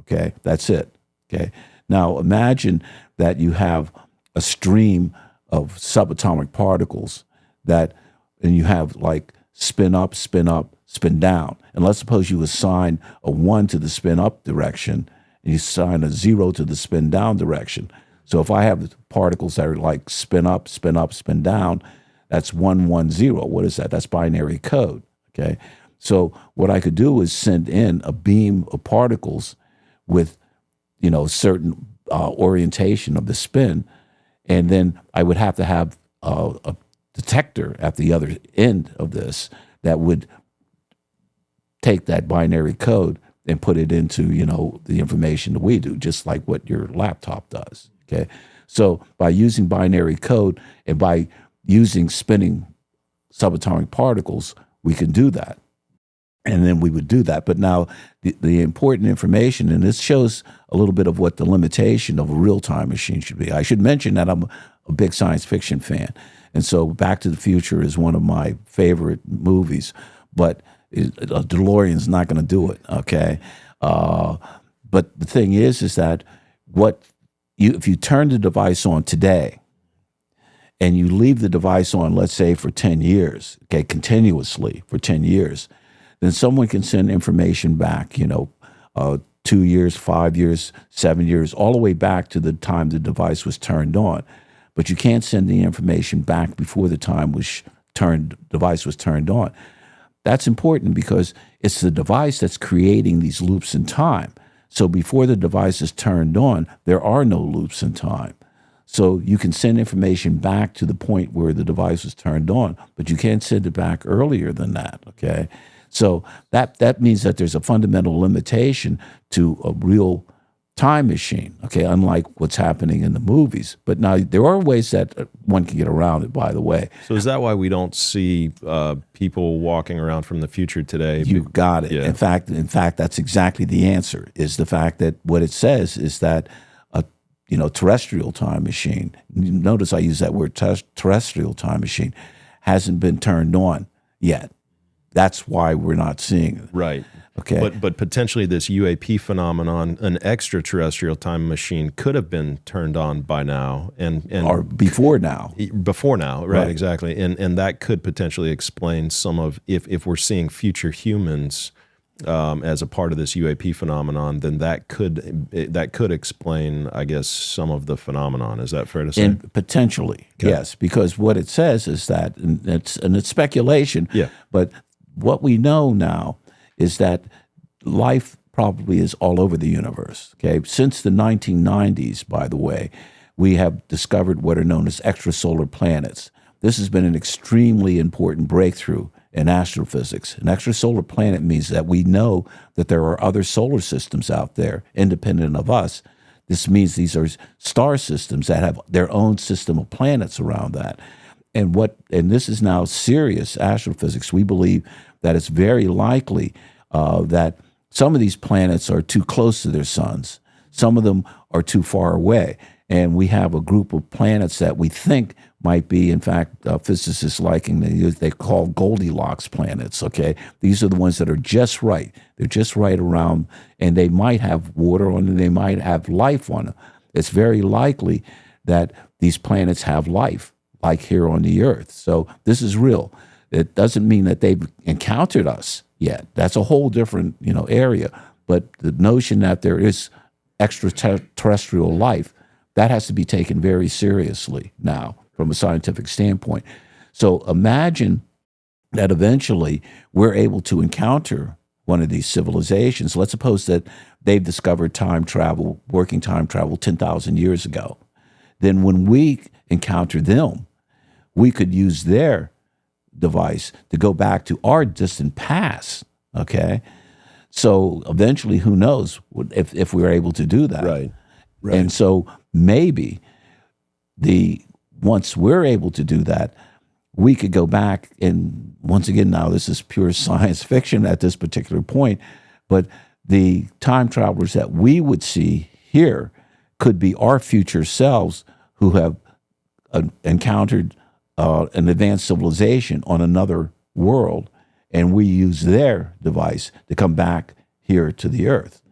Okay, that's it. Okay, now imagine that you have a stream of subatomic particles and you have like spin up, spin down. And let's suppose you assign a 1 to the spin up direction and you assign a 0 to the spin down direction. So if I have particles that are like spin up, spin down, that's 1, 1, 0. What is that? That's binary code. Okay. So what I could do is send in a beam of particles with, certain orientation of the spin, and then I would have to have a detector at the other end of this that would take that binary code and put it into, the information that we do, just like what your laptop does. Okay. So by using binary code and by using spinning subatomic particles, we can do that. And then we would do that. But now the important information, and this shows a little bit of what the limitation of a real-time machine should be. I should mention that I'm a big science fiction fan. And so Back to the Future is one of my favorite movies, but a DeLorean's not going to do it, okay? But the thing is that if you turn the device on today, and you leave the device on, let's say, for 10 years, okay, continuously for 10 years, then someone can send information back, 2 years, 5 years, 7 years, all the way back to the time the device was turned on. But you can't send the information back before the device was turned on. That's important because it's the device that's creating these loops in time. So before the device is turned on, there are no loops in time. So you can send information back to the point where the device was turned on, but you can't send it back earlier than that, okay? So that means that there's a fundamental limitation to a real time machine, okay, unlike what's happening in the movies. But now there are ways that one can get around it, by the way. So is that why we don't see people walking around from the future today? You got it. Yeah. In fact, that's exactly the answer, is the fact that what it says is that terrestrial time machine, notice I use that word, terrestrial time machine, hasn't been turned on yet. That's why we're not seeing it. Right. Okay. But potentially this UAP phenomenon, an extraterrestrial time machine could have been turned on by now. Or before now. Before now, right, exactly. And that could potentially explain some of, if we're seeing future humans as a part of this UAP phenomenon, then that could explain, I guess, some of the phenomenon. Is that fair to say? And potentially, yes, because what it says is that, and it's speculation, but what we know now is that life probably is all over the universe. Okay, since the 1990s, by the way, we have discovered what are known as extrasolar planets. This has been an extremely important breakthrough in astrophysics. An extrasolar planet means that we know that there are other solar systems out there independent of us. This means these are star systems that have their own system of planets around that. And this is now serious astrophysics. We believe that it's very likely that some of these planets are too close to their suns. Some of them are too far away. And we have a group of planets that we think might be, in fact, physicists liking, they call Goldilocks planets, okay? These are the ones that are just right. They're just right around, and they might have water on them, they might have life on them. It's very likely that these planets have life, like here on the Earth. So this is real. It doesn't mean that they've encountered us yet. That's a whole different, area. But the notion that there is extraterrestrial life, that has to be taken very seriously now from a scientific standpoint. So imagine that eventually we're able to encounter one of these civilizations. Let's suppose that they've discovered time travel, working time travel 10,000 years ago. Then when we encounter them, we could use their device to go back to our distant past, okay? So eventually, who knows if we're able to do that. Right. And so maybe once we're able to do that, we could go back and once again, now this is pure science fiction at this particular point, but the time travelers that we would see here could be our future selves who have encountered an advanced civilization on another world, and we use their device to come back here to the Earth.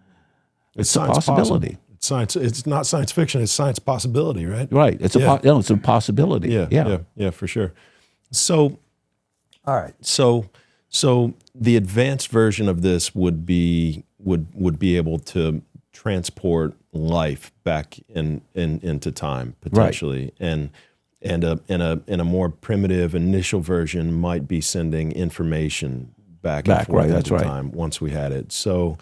It's a possibility. It's science. It's not science fiction. It's science possibility, right? Right. It's it's a possibility. Yeah, for sure. So, all right. So the advanced version of this would be able to transport life back into time potentially, right. And a more primitive initial version might be sending information back and forth into time once we had it. So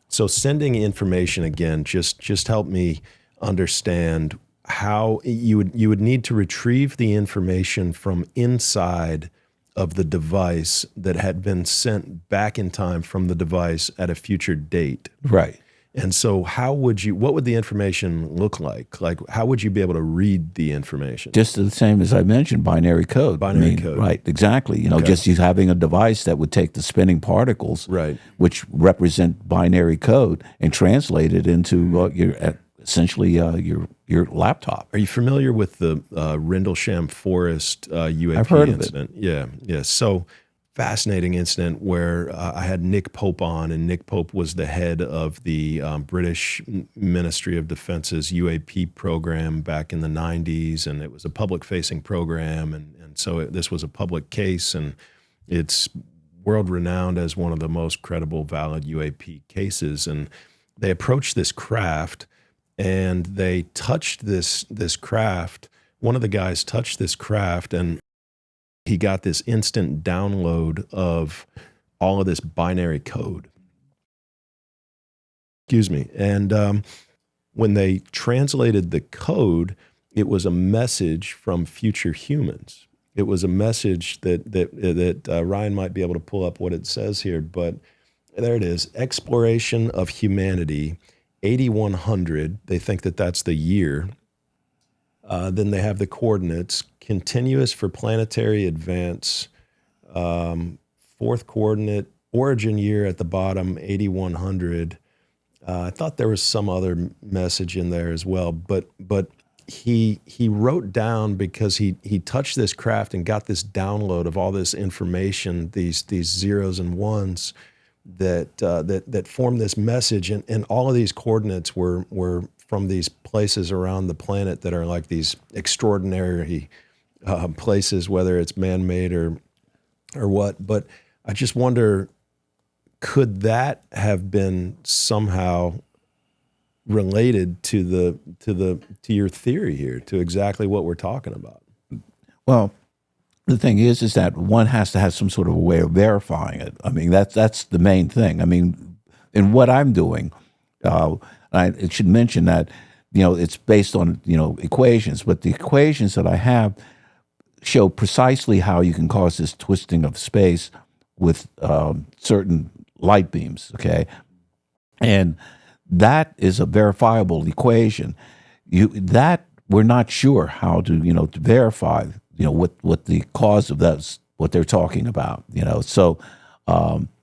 sending information again, just help me understand how you would need to retrieve the information from inside of the device that had been sent back in time from the device at a future date. Right. And so what would the information look like? Like, how would you be able to read the information? Just the same as I mentioned, binary code. Binary code. Right, exactly. Just you having a device that would take the spinning particles, right, which represent binary code, and translate it into essentially your laptop. Are you familiar with the Rendlesham Forest UAP I've heard incident? Of it. Yeah. So fascinating incident where I had Nick Pope on, and Nick Pope was the head of the British Ministry of Defense's UAP program back in the 90s, and it was a public-facing program, and so this was a public case, and it's world-renowned as one of the most credible, valid UAP cases. And they approached this craft, and they touched this craft. One of the guys touched this craft, and he got this instant download of all of this binary code. Excuse me. And when they translated the code, it was a message from future humans. It was a message that Ryan might be able to pull up what it says here, but there it is. Exploration of humanity, 8100. They think that that's the year. Then they have the coordinates. Continuous for planetary advance, fourth coordinate, origin year at the bottom, 8100. I thought there was some other message in there as well, but he wrote down, because he touched this craft and got this download of all this information, these zeros and ones that formed this message, and all of these coordinates were from these places around the planet that are like these extraordinary places, whether it's man-made or what. But I just wonder, could that have been somehow related to your theory here, to exactly what we're talking about? Well, the thing is that one has to have some sort of a way of verifying it. I mean, that's the main thing. I mean, in what I'm doing, I should mention that it's based on equations, but the equations that I have show precisely how you can cause this twisting of space with certain light beams, okay? And that is a verifiable equation. That we're not sure how to, to verify, what the cause of that's what they're talking about, So,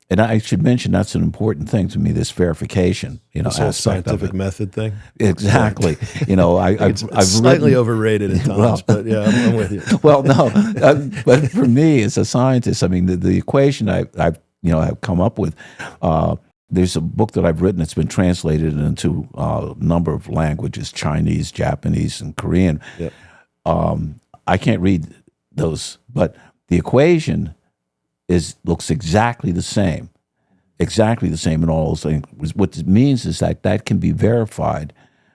and I should mention that's an important thing to me, this verification, this whole scientific method thing. Exactly. I've slightly overrated at times, but yeah, I'm with you. Well, no, but for me as a scientist, I mean, the equation I've come up with. There's a book that I've written that's been translated into a number of languages: Chinese, Japanese, and Korean. Yep. I can't read those, but the equation looks exactly the same exactly the same in all those things. What it means is that that can be verified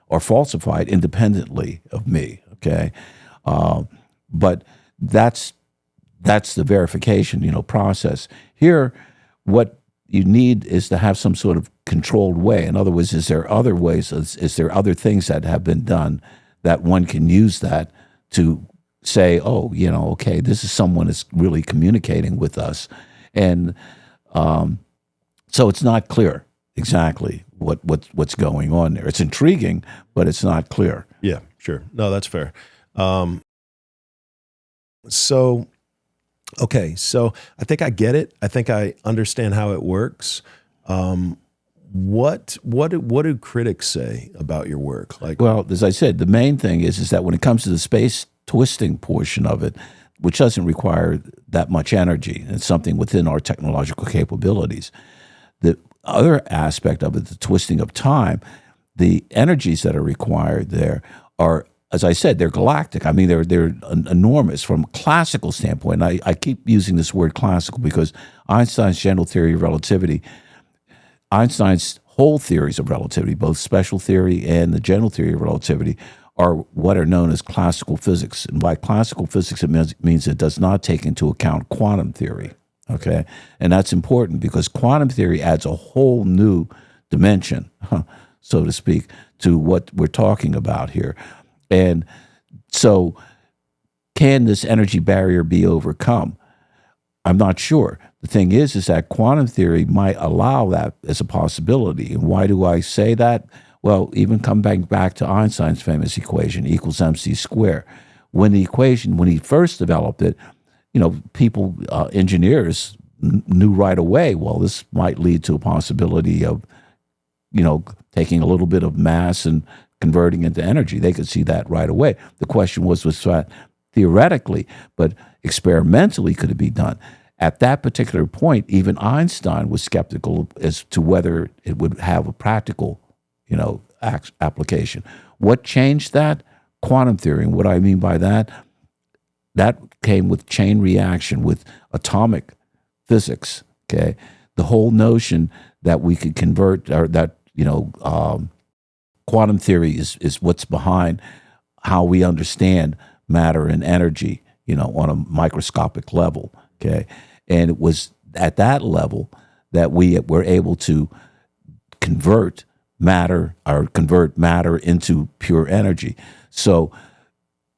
or falsified independently of me. Okay, but that's the verification, process. Here, what you need is to have some sort of controlled way. In other words, is there other ways? Is there other things that have been done that one can use that to say, oh, okay, this is someone that's really communicating with us, and so it's not clear exactly what's going on there. It's intriguing, but it's not clear. Yeah, sure. No, that's fair. So I think I get it. I think I understand how it works. What do critics say about your work? Well, as I said, the main thing is that when it comes to the space twisting portion of it, which doesn't require that much energy, it's something within our technological capabilities. The other aspect of it, the twisting of time, the energies that are required there are, as I said, they're galactic. I mean, they're enormous from a classical standpoint. I keep using this word classical because Einstein's general theory of relativity, Einstein's whole theories of relativity, both special theory and the general theory of relativity, are what are known as classical physics. And by classical physics, it means it does not take into account quantum theory. Okay, and that's important because quantum theory adds a whole new dimension, so to speak, to what we're talking about here. And so, can this energy barrier be overcome? I'm not sure. The thing is that quantum theory might allow that as a possibility. And why do I say that? Well, even come back to Einstein's famous equation, E equals mc squared. When he first developed it, people, engineers knew right away, well, this might lead to a possibility of, taking a little bit of mass and converting into energy. They could see that right away. The question was that theoretically, but experimentally could it be done? At that particular point, even Einstein was skeptical as to whether it would have a practical, application. What changed that? Quantum theory. And what I mean by that came with chain reaction, with atomic physics. Okay, the whole notion that we could convert, or that quantum theory is what's behind how we understand matter and energy, on a microscopic level. Okay, and it was at that level that we were able to convert matter into pure energy. So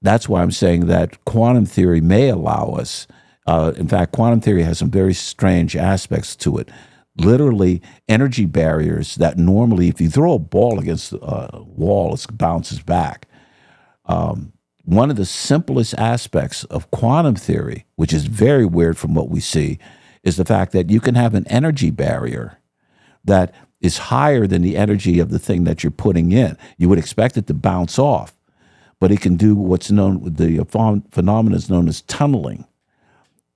that's why I'm saying that quantum theory may allow us. In fact, quantum theory has some very strange aspects to it. Literally, energy barriers that normally, if you throw a ball against a wall, it bounces back. One of the simplest aspects of quantum theory, which is very weird from what we see, is the fact that you can have an energy barrier that is higher than the energy of the thing that you're putting in. You would expect it to bounce off, but it can do what's known, the phenomenon is known as tunneling.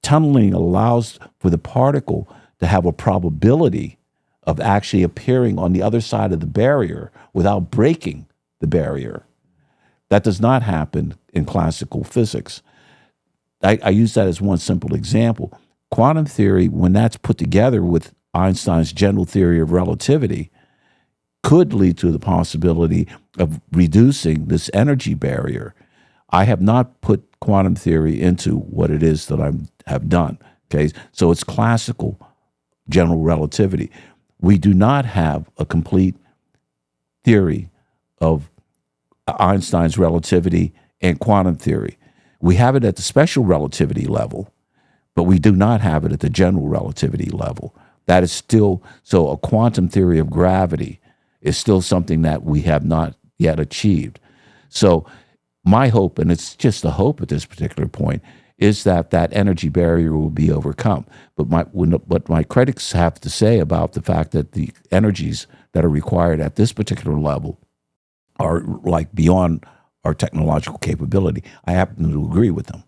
Tunneling allows for the particle to have a probability of actually appearing on the other side of the barrier without breaking the barrier. That does not happen in classical physics. I use that as one simple example. Quantum theory, when that's put together with Einstein's general theory of relativity, could lead to the possibility of reducing this energy barrier. I have not put quantum theory into what it is that I have done. Okay, so it's classical general relativity. We do not have a complete theory of Einstein's relativity and quantum theory. We have it at the special relativity level, but we do not have it at the general relativity level. That is still, so a quantum theory of gravity is still something that we have not yet achieved. So my hope, and it's just a hope at this particular point, is that that energy barrier will be overcome. But what my critics have to say about the fact that the energies that are required at this particular level are like beyond our technological capability, I happen to agree with them.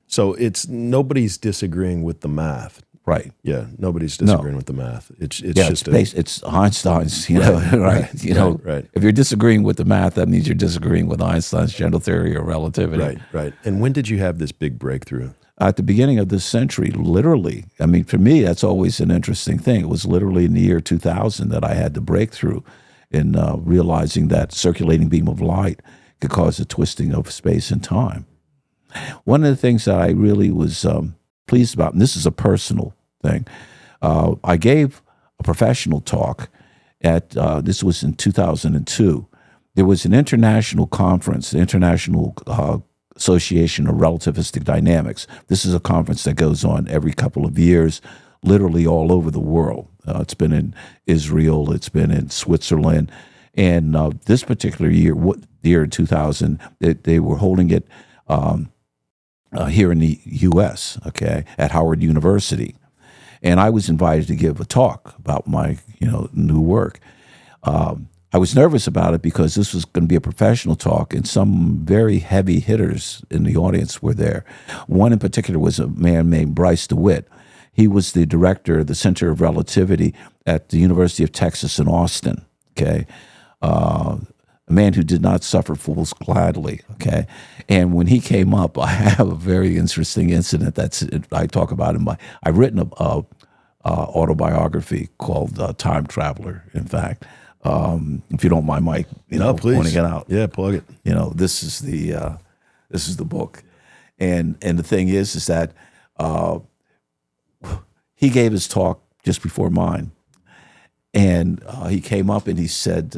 So it's nobody's disagreeing with the math. Right. Yeah, nobody's disagreeing with the math. It's it's Einstein's, right? Right. If you're disagreeing with the math, that means you're disagreeing with Einstein's general theory of relativity. Right. And when did you have this big breakthrough? at the beginning of this century, literally. I mean, for me, that's always an interesting thing. It was literally in the year 2000 that I had the breakthrough in realizing that circulating beam of light could cause a twisting of space and time. One of the things that I really was pleased about, and this is a personal thing, I gave a professional talk at, this was in 2002. There was an international conference, the International Association of Relativistic Dynamics. This is a conference that goes on every couple of years, literally all over the world. It's been in Israel, it's been in Switzerland, and this particular year, the year 2000, they were holding it here in the U.S., okay, at Howard University. And I was invited to give a talk about my, new work. I was nervous about it because this was going to be a professional talk, and some very heavy hitters in the audience were there. One in particular was a man named Bryce DeWitt. He was the director of the Center of Relativity at the University of Texas in Austin, okay? A man who did not suffer fools gladly, okay? And when he came up, I have a very interesting incident I talk about I've written a autobiography called Time Traveler, in fact. If you don't mind, Mike, please. Pointing it out. Yeah, plug it. This is the book, and the thing is that he gave his talk just before mine, and he came up and he said,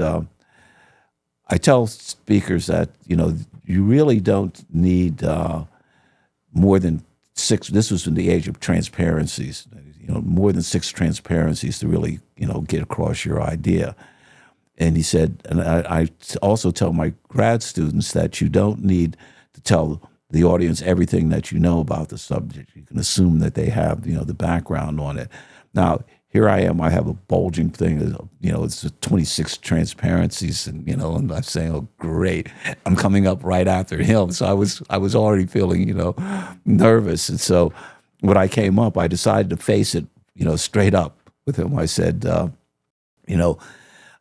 "I tell speakers that you really don't need more than 6." This was in the age of transparencies. More than 6 transparencies to really get across your idea. And he said, and I also tell my grad students that you don't need to tell the audience everything that you know about the subject. You can assume that they have, the background on it. Now, here I am. I have a bulging thing. It's 26 transparencies, and and I'm saying, "Oh, great! I'm coming up right after him." So I was already feeling, nervous. And so when I came up, I decided to face it, straight up with him. I said,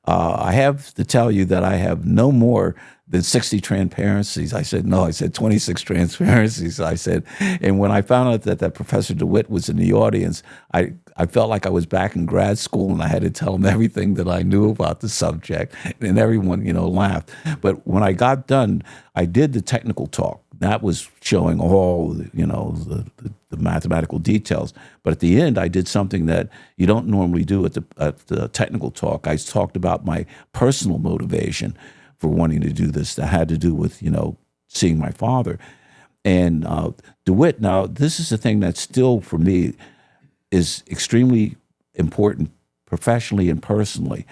I have to tell you that I have no more than 60 transparencies. I said, no, I said 26 transparencies. I said, and when I found out that Professor DeWitt was in the audience, I felt like I was back in grad school, and I had to tell him everything that I knew about the subject, and everyone, laughed. But when I got done, I did the technical talk. That was showing all, the mathematical details. But at the end, I did something that you don't normally do at the technical talk. I talked about my personal motivation for wanting to do this that had to do with, seeing my father. And DeWitt, now, this is the thing that still, for me, is extremely important professionally and personally.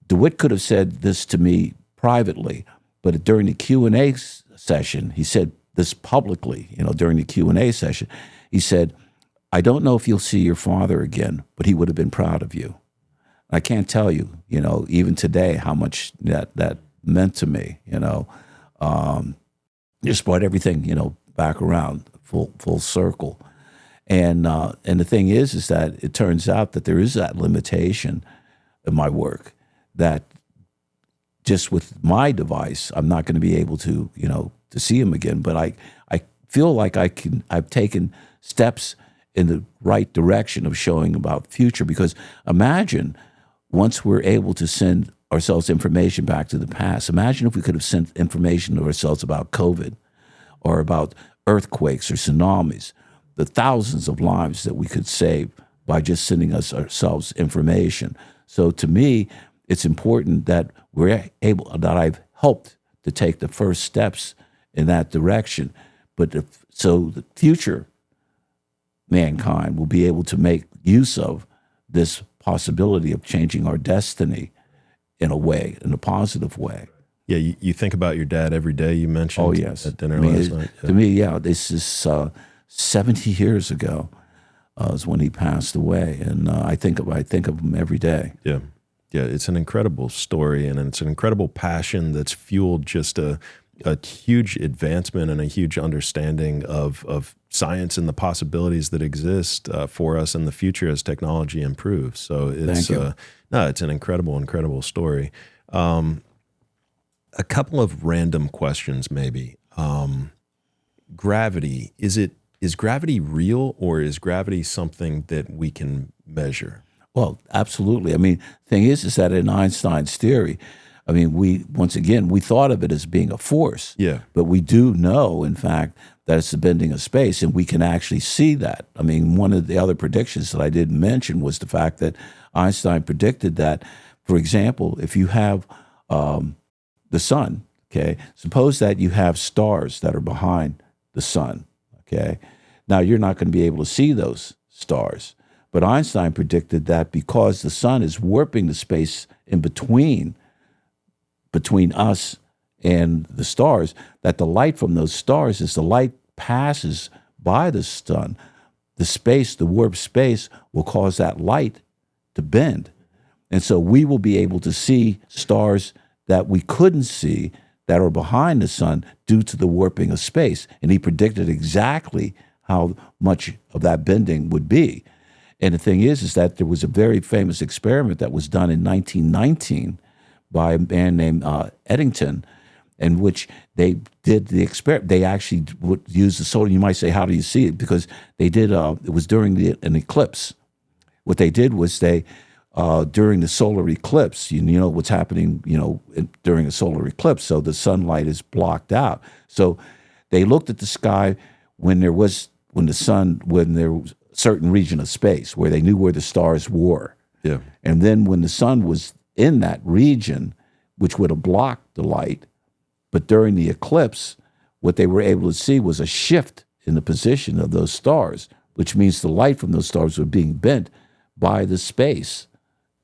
DeWitt could have said this to me privately, but during the Q&A session, he said this publicly, during the Q&A session. He said, "I don't know if you'll see your father again, but he would have been proud of you." I can't tell you, even today, how much that meant to me, just brought everything, back around, full circle. And the thing is that it turns out that there is that limitation in my work, that just with my device, I'm not going to be able to, to see him again. But I feel like I've taken steps in the right direction of showing about the future. Because imagine once we're able to send ourselves information back to the past, imagine if we could have sent information to ourselves about COVID or about earthquakes or tsunamis, the thousands of lives that we could save by just sending ourselves information. So to me, it's important that that I've helped to take the first steps in that direction. But so the future mankind will be able to make use of this possibility of changing our destiny in a positive way. Yeah, you think about your dad every day. You mentioned oh, yes. at dinner last night. Yeah. To me, this is 70 years ago is when he passed away, and I think of him every day. Yeah. Yeah, it's an incredible story, and it's an incredible passion that's fueled just a huge advancement and a huge understanding of science and the possibilities that exist for us in the future as technology improves. So it's it's an incredible story. A couple of random questions, maybe. Gravity, is it is gravity real, or is gravity something that we can measure? Well, absolutely. I mean, the thing is that in Einstein's theory, I mean, we thought of it as being a force. Yeah. But we do know, in fact, that it's the bending of space, and we can actually see that. I mean, one of the other predictions that I didn't mention was the fact that Einstein predicted that, for example, if you have the sun, okay, suppose that you have stars that are behind the sun, okay? Now, you're not going to be able to see those stars. But Einstein predicted that because the sun is warping the space in between us and the stars, that the light from those stars, as the light passes by the sun, the warped space will cause that light to bend. And so we will be able to see stars that we couldn't see that are behind the sun due to the warping of space. And he predicted exactly how much of that bending would be. And the thing is that there was a very famous experiment that was done in 1919 by a man named Eddington, in which they did the experiment. They actually would use the solar. You might say, how do you see it? Because they did, it was during an eclipse. What they did was during the solar eclipse, you know what's happening, during a solar eclipse, so the sunlight is blocked out. So they looked at the sky when there was a certain region of space where they knew where the stars were. Yeah. And then when the sun was in that region, which would have blocked the light, but during the eclipse, what they were able to see was a shift in the position of those stars, which means the light from those stars were being bent by the space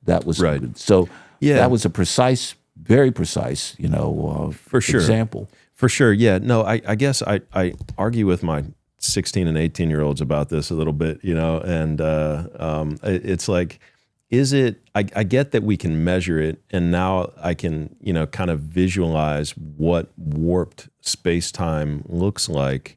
that was right. So yeah. That was a precise, very precise, for sure. example. For sure, yeah. No, I guess I argue with my 16 and 18-year-olds about this a little bit, and it's like, is it, I get that we can measure it, and now I can, kind of visualize what warped space-time looks like,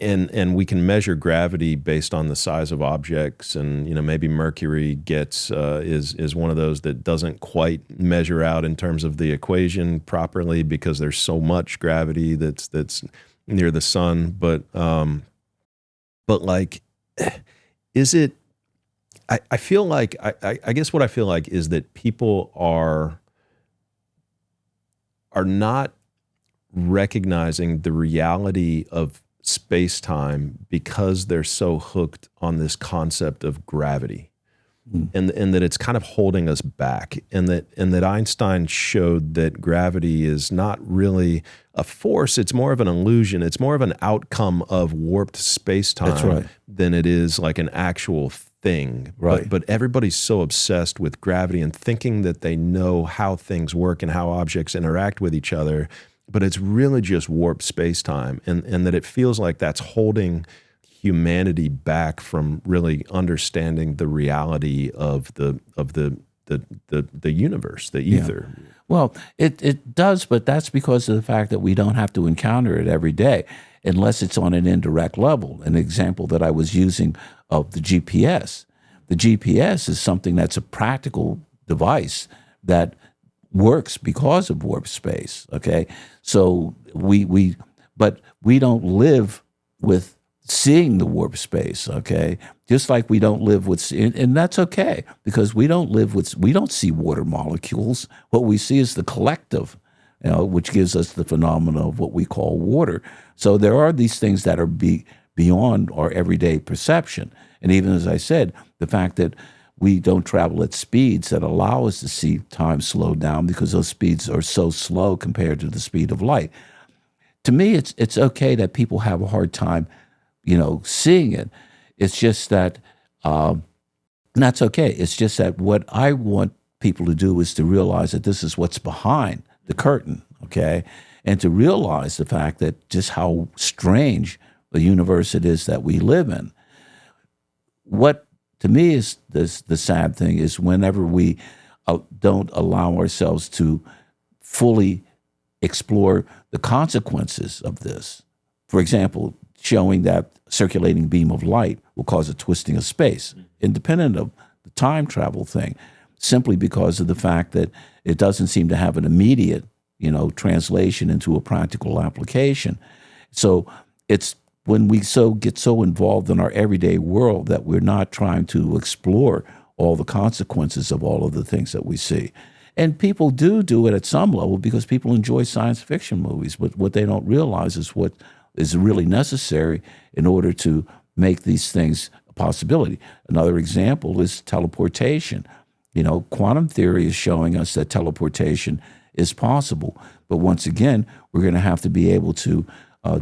and we can measure gravity based on the size of objects, and maybe Mercury is one of those that doesn't quite measure out in terms of the equation properly because there's so much gravity that's near the sun, but like, is it? I feel like I guess what I feel like is that people are not recognizing the reality of space-time because they're so hooked on this concept of gravity, and that it's kind of holding us back, and that Einstein showed that gravity is not really a force, it's more of an illusion, it's more of an outcome of warped space-time. That's right. Than it is like an actual thing. Right. But everybody's so obsessed with gravity and thinking that they know how things work and how objects interact with each other, but it's really just warped space-time, and that it feels like that's holding humanity back from really understanding the reality of the universe, the ether. Yeah. Well, it does, but that's because of the fact that we don't have to encounter it every day unless it's on an indirect level. An example that I was using of the GPS. The GPS is something that's a practical device that works because of warp space, okay? So but we don't live with seeing the warp space, okay? Just like we don't live with, and that's okay, because we don't see water molecules. What we see is the collective, which gives us the phenomena of what we call water. So there are these things that are beyond our everyday perception. And even as I said, the fact that we don't travel at speeds that allow us to see time slow down because those speeds are so slow compared to the speed of light. To me, it's okay that people have a hard time, seeing it. It's just that, and that's okay. It's just that what I want people to do is to realize that this is what's behind the curtain, okay? And to realize the fact that just how strange the universe it is that we live in. What to me is the sad thing is whenever we don't allow ourselves to fully explore the consequences of this. For example, showing that circulating beam of light will cause a twisting of space, independent of the time travel thing, simply because of the fact that it doesn't seem to have an immediate, translation into a practical application. So it's when we get so involved in our everyday world that we're not trying to explore all the consequences of all of the things that we see. And people do it at some level because people enjoy science fiction movies, but what they don't realize is what is really necessary in order to make these things a possibility. Another example is teleportation. Quantum theory is showing us that teleportation is possible. But once again, we're going to have to be able to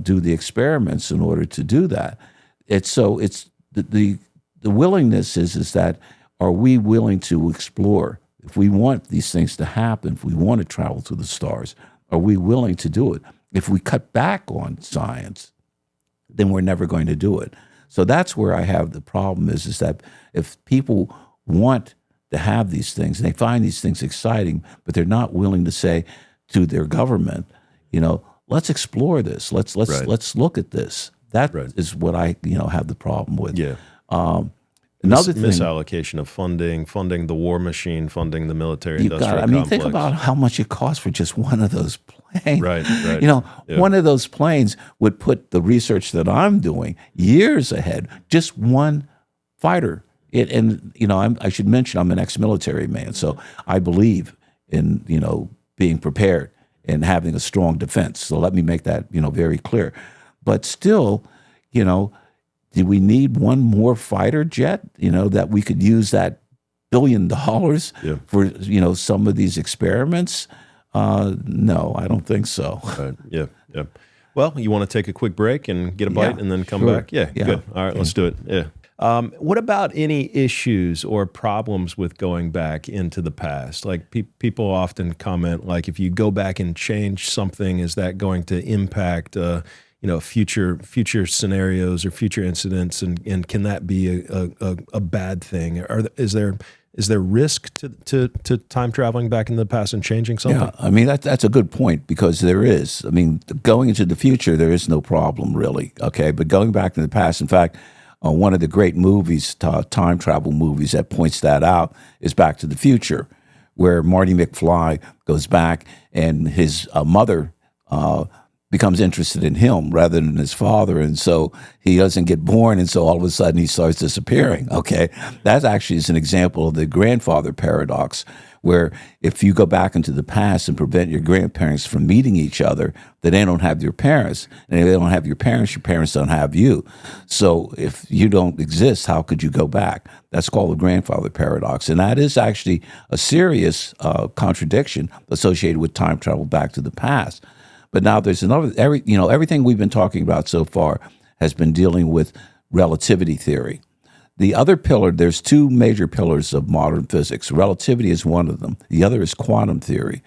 do the experiments in order to do that. It's the willingness is that, are we willing to explore? If we want these things to happen, if we want to travel to the stars, are we willing to do it? If we cut back on science, then we're never going to do it. So that's where I have the problem is that if people want to have these things and they find these things exciting, but they're not willing to say to their government, let's explore this. Let's look at this. That is what I have the problem with. Yeah. Another thing, misallocation of funding the war machine, funding the military-industrial complex. Think about how much it costs for just one of those planes. Right. One of those planes would put the research that I'm doing years ahead. Just one fighter. I should mention I'm an ex-military man, so I believe in being prepared and having a strong defense. So let me make that very clear. But still, do we need one more fighter jet? That we could use that $1 billion for some of these experiments? No, I don't think so. Right. Yeah. Well, you want to take a quick break and get a bite and then come back? Yeah. Good. All right, let's do it. Yeah. What about any issues or problems with going back into the past? Like people often comment, like if you go back and change something, is that going to impact future scenarios or future incidents, and can that be a bad thing? Is there risk to time traveling back into the past and changing something? Yeah, that's a good point, because there is. Going into the future, there is no problem really. Okay, but going back into the past, in fact, one of the great movies, time travel movies, that points that out is Back to the Future, where Marty McFly goes back and his mother becomes interested in him rather than his father, and so he doesn't get born, and so all of a sudden he starts disappearing. Okay, that actually is an example of the grandfather paradox, where if you go back into the past and prevent your grandparents from meeting each other, then they don't have your parents, and if they don't have your parents don't have you. So if you don't exist, how could you go back? That's called the grandfather paradox, and that is actually a serious contradiction associated with time travel back to the past. But now there's everything we've been talking about so far has been dealing with relativity theory. The other pillar, there's two major pillars of modern physics. Relativity is one of them. The other is quantum theory.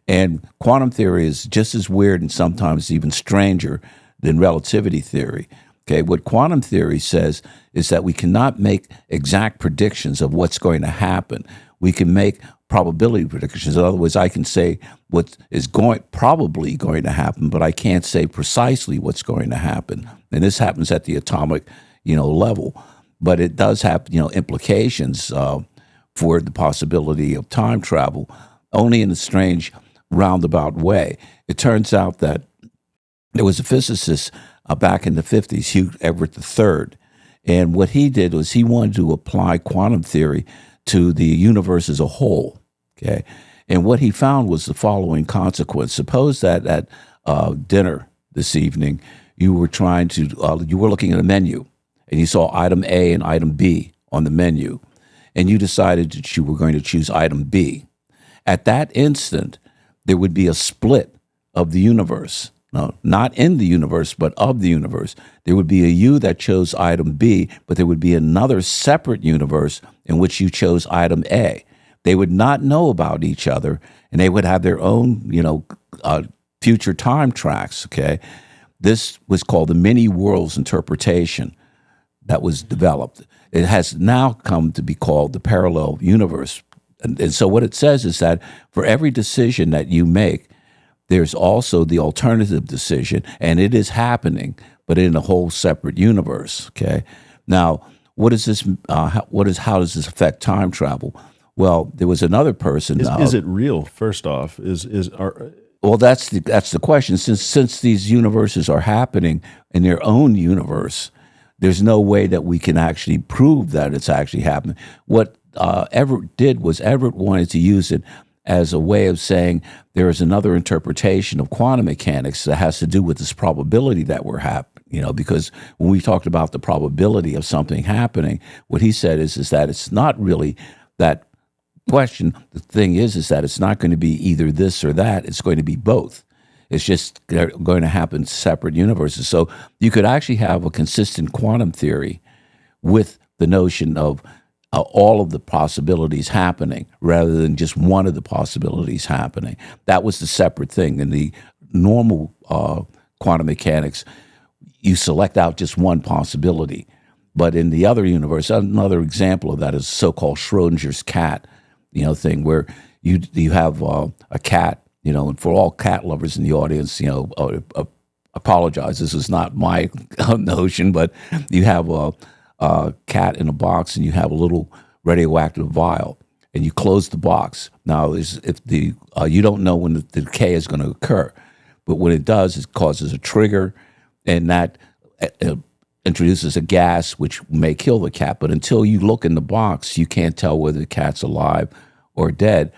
And quantum theory is just as weird and sometimes even stranger than relativity theory. Okay, what quantum theory says is that we cannot make exact predictions of what's going to happen. We can make probability predictions. In other words, I can say what is probably going to happen, but I can't say precisely what's going to happen. And this happens at the atomic, level. But it does have, implications for the possibility of time travel, only in a strange roundabout way. It turns out that there was a physicist back in the 50s, Hugh Everett III, and what he did was he wanted to apply quantum theory to the universe as a whole. Okay, and what he found was the following consequence. Suppose that at dinner this evening, you were looking at a menu, and you saw item A and item B on the menu, and you decided that you were going to choose item B. At that instant, there would be a split of the universe. No, not in the universe, but of the universe. There would be a you that chose item B, but there would be another separate universe in which you chose item A. They would not know about each other, and they would have their own, future time tracks, okay? This was called the many worlds interpretation that was developed. It has now come to be called the parallel universe. And so what it says is that for every decision that you make, there's also the alternative decision, and it is happening, but in a whole separate universe, okay? Now, how does this affect time travel? Well, there was another person. Is it real? First off, Well, that's the question. Since these universes are happening in their own universe, there's no way that we can actually prove that it's actually happening. What Everett did was Everett wanted to use it as a way of saying there is another interpretation of quantum mechanics that has to do with this probability that we're because when we talked about the probability of something happening, what he said is that it's not really that question. The thing is that it's not going to be either this or that. It's going to be both. It's just going to happen separate universes. So you could actually have a consistent quantum theory with the notion of all of the possibilities happening rather than just one of the possibilities happening. That was the separate thing. In the normal quantum mechanics, you select out just one possibility. But in the other universe, another example of that is so-called Schrodinger's cat, thing where you have a cat, and for all cat lovers in the audience, apologize. This is not my notion, but you have a cat in a box and you have a little radioactive vial and you close the box. Now, you don't know when the decay is going to occur, but when it does, it causes a trigger, and that introduces a gas which may kill the cat. But until you look in the box, you can't tell whether the cat's alive or dead.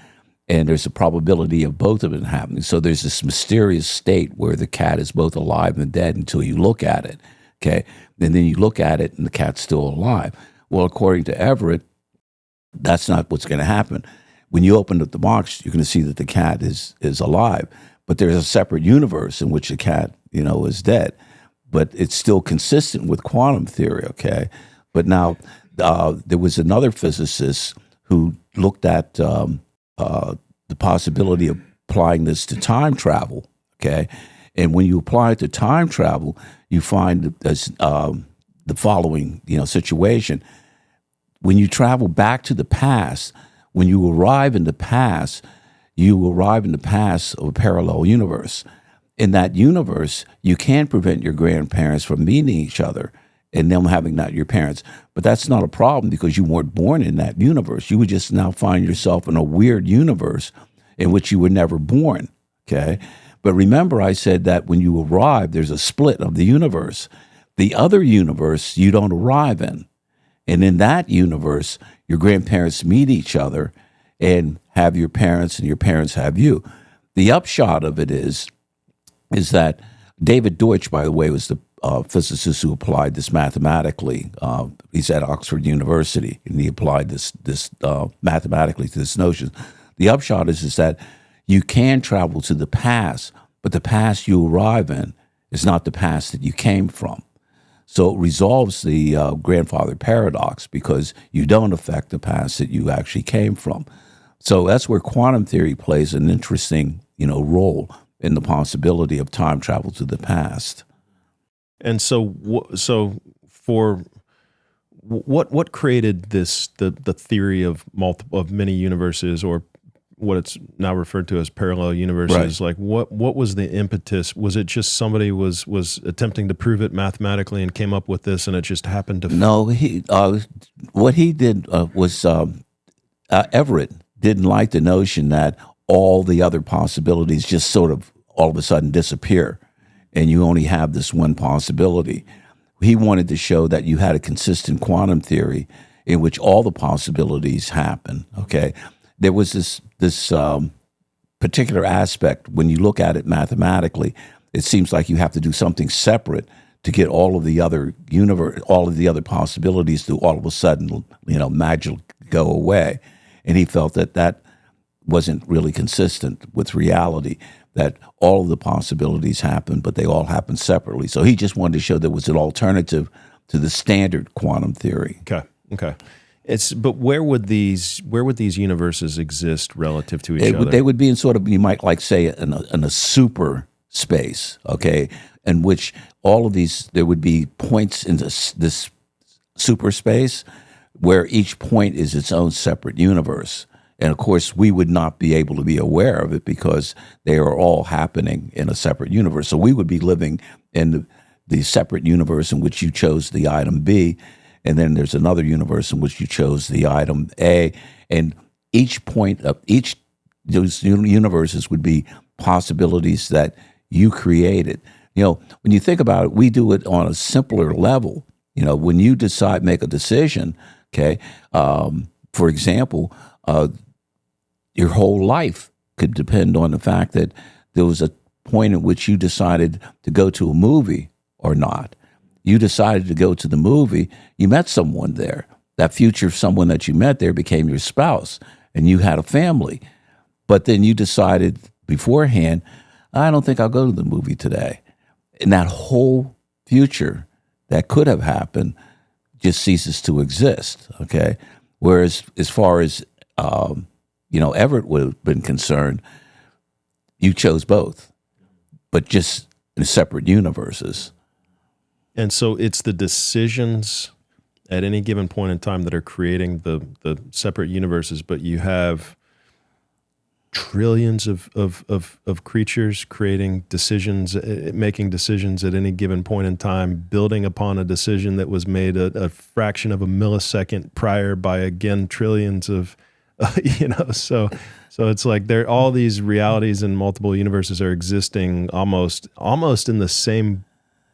And there's a probability of both of them happening. So there's this mysterious state where the cat is both alive and dead until you look at it, okay? And then you look at it and the cat's still alive. Well, according to Everett, that's not what's going to happen. When you open up the box, you're going to see that the cat is alive. But there's a separate universe in which the cat, is dead. But it's still consistent with quantum theory, okay? But now there was another physicist who looked at the possibility of applying this to time travel, okay? And when you apply it to time travel, you find the following, situation. When you travel back to the past, when you arrive in the past, you arrive in the past of a parallel universe. In that universe, you can prevent your grandparents from meeting each other and them having not your parents. But that's not a problem because you weren't born in that universe. You would just now find yourself in a weird universe in which you were never born, okay? But remember, I said that when you arrive, there's a split of the universe. The other universe you don't arrive in. And in that universe, your grandparents meet each other and have your parents, and your parents have you. The upshot of it is that David Deutsch, by the way, was the physicist who applied this mathematically. He's at Oxford University, and he applied this mathematically to this notion. The upshot is that you can travel to the past, but the past you arrive in is not the past that you came from. So it resolves the grandfather paradox because you don't affect the past that you actually came from. So that's where quantum theory plays an interesting, role in the possibility of time travel to the past. And so for what created this the theory of many universes, or what it's now referred to as parallel universes? Right. Like what was the impetus? Was it just somebody was attempting to prove it mathematically and came up with this, and it just happened to? No, what he did was Everett didn't like the notion that all the other possibilities just sort of all of a sudden disappear, and you only have this one possibility. He wanted to show that you had a consistent quantum theory in which all the possibilities happen. Okay, there was this particular aspect when you look at it mathematically. It seems like you have to do something separate to get all of the other all of the other possibilities to all of a sudden, magically go away. And he felt that wasn't really consistent with reality, that all of the possibilities happen, but they all happen separately. So he just wanted to show there was an alternative to the standard quantum theory. Okay. But where would these universes exist relative to each other? They would be in sort of, you might like say, in a super space, okay, in which all of these, there would be points in this super space where each point is its own separate universe. And of course, we would not be able to be aware of it because they are all happening in a separate universe. So we would be living in the separate universe in which you chose the item B, and then there's another universe in which you chose the item A. And each point of those universes would be possibilities that you created. You know, when you think about it, we do it on a simpler level. You know, when you make a decision, okay, for example, your whole life could depend on the fact that there was a point at which you decided to go to a movie or not. You decided to go to the movie, you met someone there. That future someone that you met there became your spouse, and you had a family. But then you decided beforehand, I don't think I'll go to the movie today. And that whole future that could have happened just ceases to exist, okay? Whereas as far as, Everett would have been concerned, you chose both, but just in separate universes. And so it's the decisions at any given point in time that are creating the separate universes, but you have trillions of creatures creating decisions, making decisions at any given point in time, building upon a decision that was made a fraction of a millisecond prior by, again, trillions of, so it's like there all these realities in multiple universes are existing almost in the same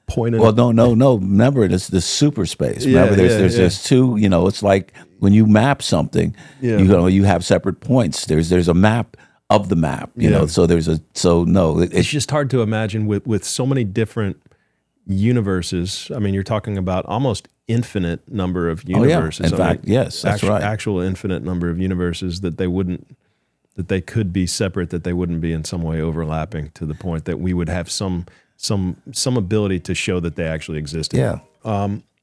point. Well, no. Remember, it's the super space. Remember, there's two. It's like when you map something, you have separate points. There's a map of the map. It's just hard to imagine with so many different universes. I mean, you're talking about almost infinite number of universes. In fact, yes, that's right. Actual infinite number of universes that they could be separate, that they wouldn't be in some way overlapping to the point that we would have some ability to show that they actually existed. Yeah.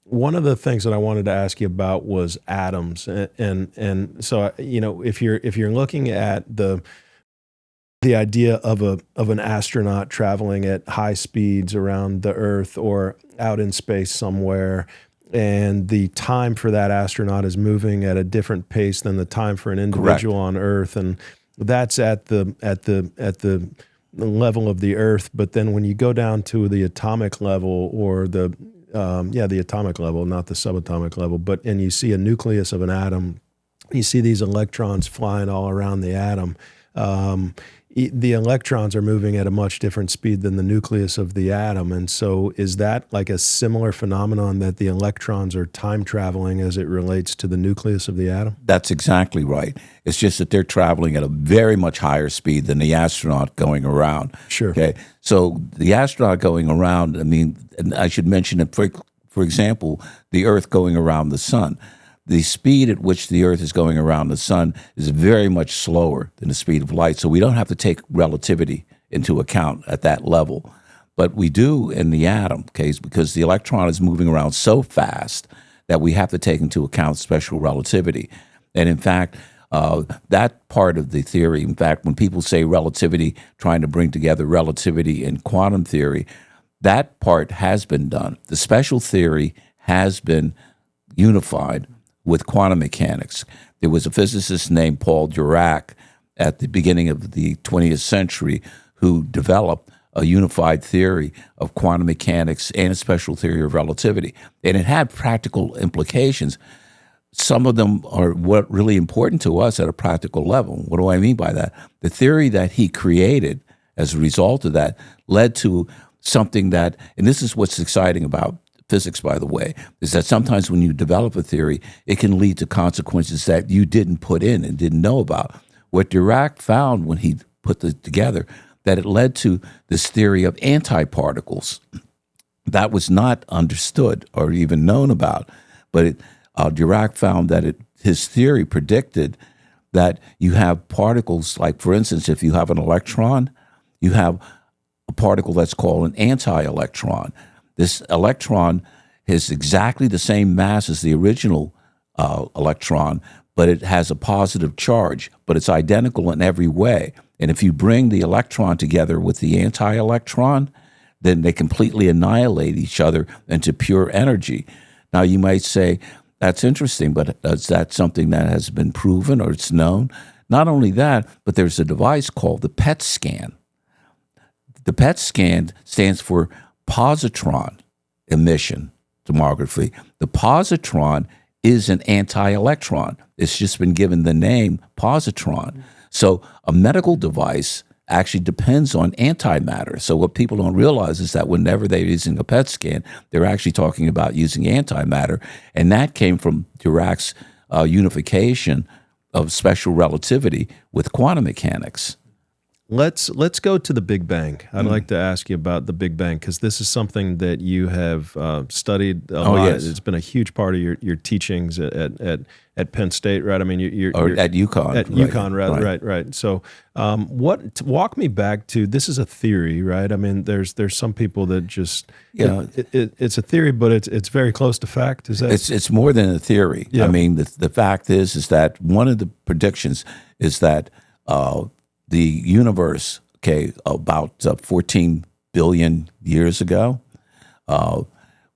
One of the things that I wanted to ask you about was atoms, and so if you're looking at the idea of an astronaut traveling at high speeds around the Earth or out in space somewhere, and the time for that astronaut is moving at a different pace than the time for an individual on Earth, and that's at the level of the Earth. But then when you go down to the atomic level, or the atomic level, not the subatomic level, and you see a nucleus of an atom, you see these electrons flying all around the atom. The electrons are moving at a much different speed than the nucleus of the atom. And so is that like a similar phenomenon, that the electrons are time traveling as it relates to the nucleus of the atom? That's exactly right. It's just that they're traveling at a very much higher speed than the astronaut going around. Sure. Okay. So the astronaut going around, and I should mention that, for example, the Earth going around the sun. The speed at which the Earth is going around the sun is very much slower than the speed of light. So we don't have to take relativity into account at that level. But we do in the atom case, because the electron is moving around so fast that we have to take into account special relativity. And in fact, that part of the theory, in fact, when people say relativity, trying to bring together relativity and quantum theory, that part has been done. The special theory has been unified with quantum mechanics. There was a physicist named Paul Dirac at the beginning of the 20th century who developed a unified theory of quantum mechanics and a special theory of relativity. And it had practical implications. Some of them are what really important to us at a practical level. What do I mean by that? The theory that he created as a result of that led to something that, and this is what's exciting about physics, by the way, is that sometimes when you develop a theory, it can lead to consequences that you didn't put in and didn't know about. What Dirac found when he put it together, that it led to this theory of antiparticles. That was not understood or even known about, but Dirac found that his theory predicted that you have particles, like, for instance, if you have an electron, you have a particle that's called an anti-electron. This electron has exactly the same mass as the original electron, but it has a positive charge, but it's identical in every way. And if you bring the electron together with the anti-electron, then they completely annihilate each other into pure energy. Now, you might say, that's interesting, but is that something that has been proven or it's known? Not only that, but there's a device called the PET scan. The PET scan stands for positron emission tomography. The positron is an anti-electron. It's just been given the name positron. So a medical device actually depends on antimatter. So what people don't realize is that whenever they're using a PET scan, they're actually talking about using antimatter, and that came from Dirac's unification of special relativity with quantum mechanics. Let's go to the Big Bang. I'd like to ask you about the Big Bang, because this is something that you have studied a lot. Yes. It's been a huge part of your teachings at Penn State, right? I mean, you're At UConn. At UConn, rather, right. So, walk me back to, this is a theory, right? I mean, there's some people that just it's a theory, but it's very close to fact. Is that it's more than a theory? Yeah. I mean, the fact is that one of the predictions is that the universe, about 14 billion years ago,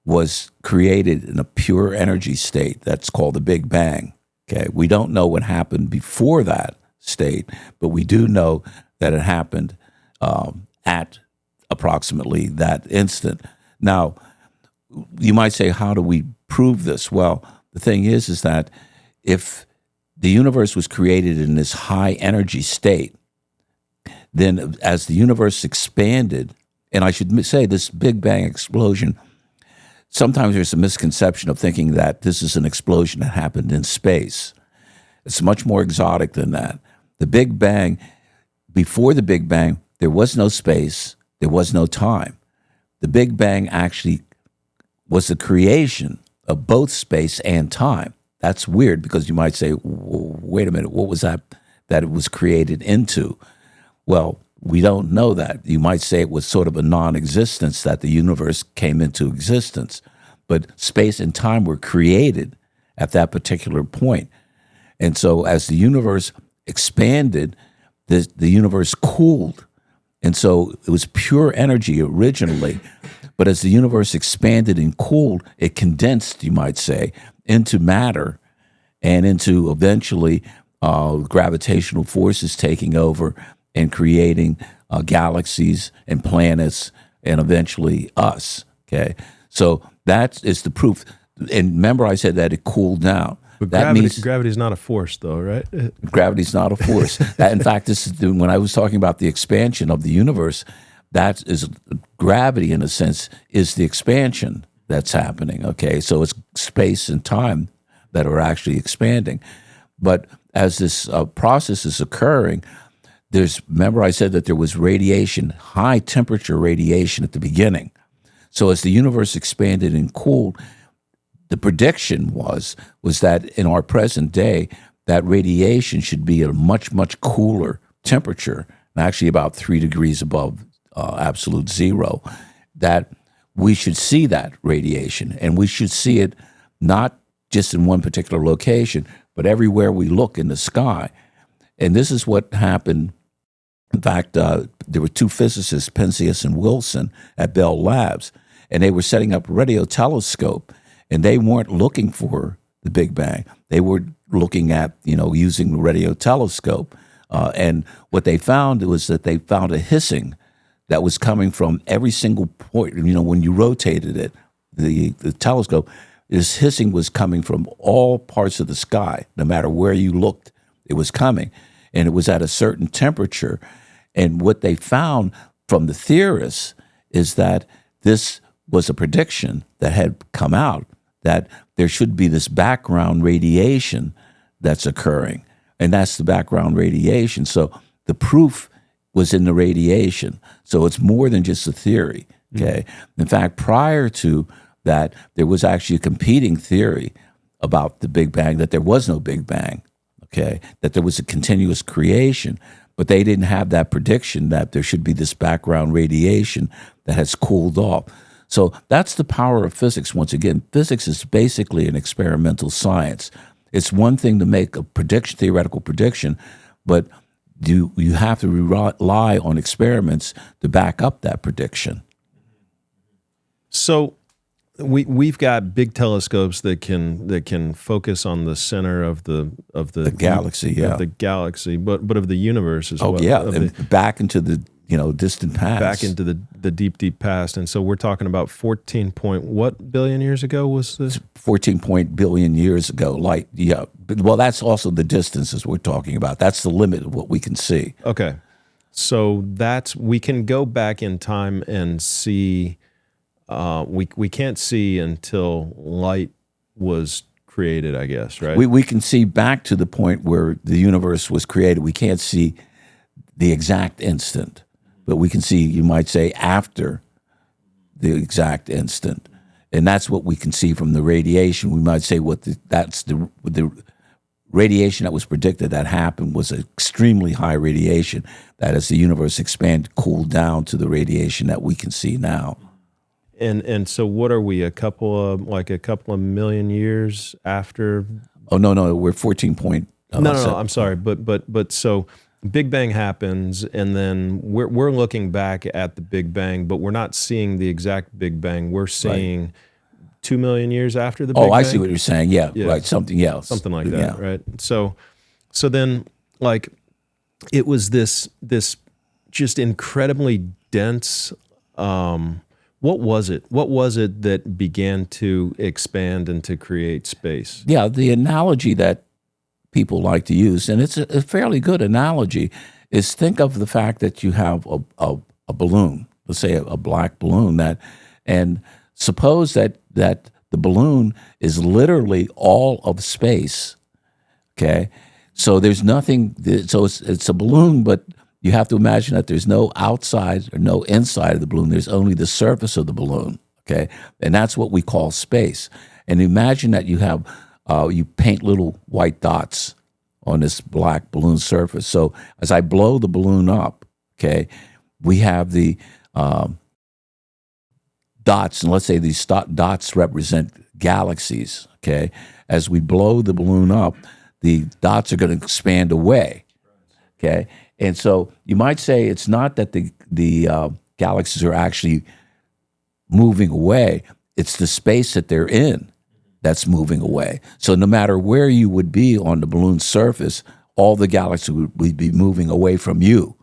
was created in a pure energy state that's called the Big Bang. Okay, we don't know what happened before that state, but we do know that it happened at approximately that instant. Now, you might say, how do we prove this? Well, the thing is that if the universe was created in this high energy state, then as the universe expanded, and I should say this Big Bang explosion, sometimes there's a misconception of thinking that this is an explosion that happened in space. It's much more exotic than that. The Big Bang, before the Big Bang, there was no space, there was no time. The Big Bang actually was the creation of both space and time. That's weird, because you might say, wait a minute, what was that it was created into? Well, we don't know that. You might say it was sort of a non-existence that the universe came into existence, but space and time were created at that particular point. And so as the universe expanded, the universe cooled. And so it was pure energy originally, but as the universe expanded and cooled, it condensed, you might say, into matter and into eventually gravitational forces taking over and creating galaxies and planets and eventually us, okay? So that is the proof. And remember I said that it cooled down. But that means gravity's not a force, though, right? Gravity's not a force. That, in fact, this is when I was talking about the expansion of the universe, that is gravity, in a sense, is the expansion that's happening, okay? So it's space and time that are actually expanding. But as this process is occurring, remember I said that there was radiation, high temperature radiation at the beginning. So as the universe expanded and cooled, the prediction was that in our present day, that radiation should be at a much, much cooler temperature, actually about 3 degrees above absolute zero, that we should see that radiation. And we should see it not just in one particular location, but everywhere we look in the sky. And this is what happened. In fact, there were two physicists, Penzias and Wilson, at Beall Labs, and they were setting up a radio telescope, and they weren't looking for the Big Bang. They were looking at, using the radio telescope. And what they found was that they found a hissing that was coming from every single point. When you rotated it, the telescope, this hissing was coming from all parts of the sky. No matter where you looked, it was coming. And it was at a certain temperature. And what they found from the theorists is that this was a prediction that had come out, that there should be this background radiation that's occurring. And that's the background radiation. So the proof was in the radiation. So it's more than just a theory, okay? In fact, prior to that, there was actually a competing theory about the Big Bang, that there was no Big Bang, okay? That there was a continuous creation, but they didn't have that prediction that there should be this background radiation that has cooled off. So that's the power of physics. Once again, physics is basically an experimental science. It's one thing to make a prediction, theoretical prediction, but you have to rely on experiments to back up that prediction. So we've got big telescopes that can focus on the center of the galaxy, of the galaxy, but of the universe as well. Oh yeah, and back into the distant past, back into the deep past. And so we're talking about 14 point what billion years ago was this? 14 billion years ago. Light, yeah. Well, that's also the distances we're talking about. That's the limit of what we can see. Okay. So we can go back in time and see. We can't see until light was created, I guess, right? We can see back to the point where the universe was created. We can't see the exact instant, but we can see, you might say, after the exact instant. And that's what we can see from the radiation. We might say that's the radiation that was predicted that happened was extremely high radiation that, as the universe expanded, cooled down to the radiation that we can see now. And so what are we, a couple of million years after? Oh, no, we're 14 point. No, I'm sorry. But so Big Bang happens, and then we're looking back at the Big Bang, but we're not seeing the exact Big Bang. We're seeing 2 million years after the Big Bang. Oh, I see what you're saying. Yeah, right. Something else. Something like that, right? So then, like, it was this just incredibly dense. What was it? What was it that began to expand and to create space? Yeah, the analogy that people like to use, and it's a fairly good analogy, is think of the fact that you have a balloon, let's say a black balloon, and suppose that the balloon is literally all of space, okay? So there's nothing, so it's a balloon, but you have to imagine that there's no outside or no inside of the balloon. There's only the surface of the balloon, okay? And that's what we call space. And imagine that you have, you paint little white dots on this black balloon surface. So as I blow the balloon up, okay, we have the dots, and let's say these dots represent galaxies, okay? As we blow the balloon up, the dots are going to expand away, okay? And so you might say it's not that the galaxies are actually moving away, it's the space that they're in that's moving away. So no matter where you would be on the balloon's surface, all the galaxies would be moving away from you.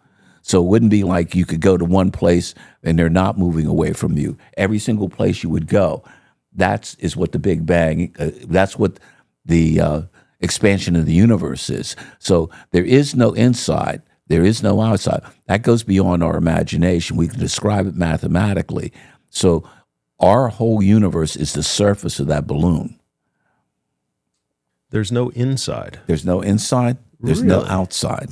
So it wouldn't be like you could go to one place and they're not moving away from you. Every single place you would go, that is what the Big Bang, that's what the expansion of the universe is. So there is no inside. There is no outside. That goes beyond our imagination. We can describe it mathematically. So our whole universe is the surface of that balloon. There's no inside. There's no inside. There's Really? no outside.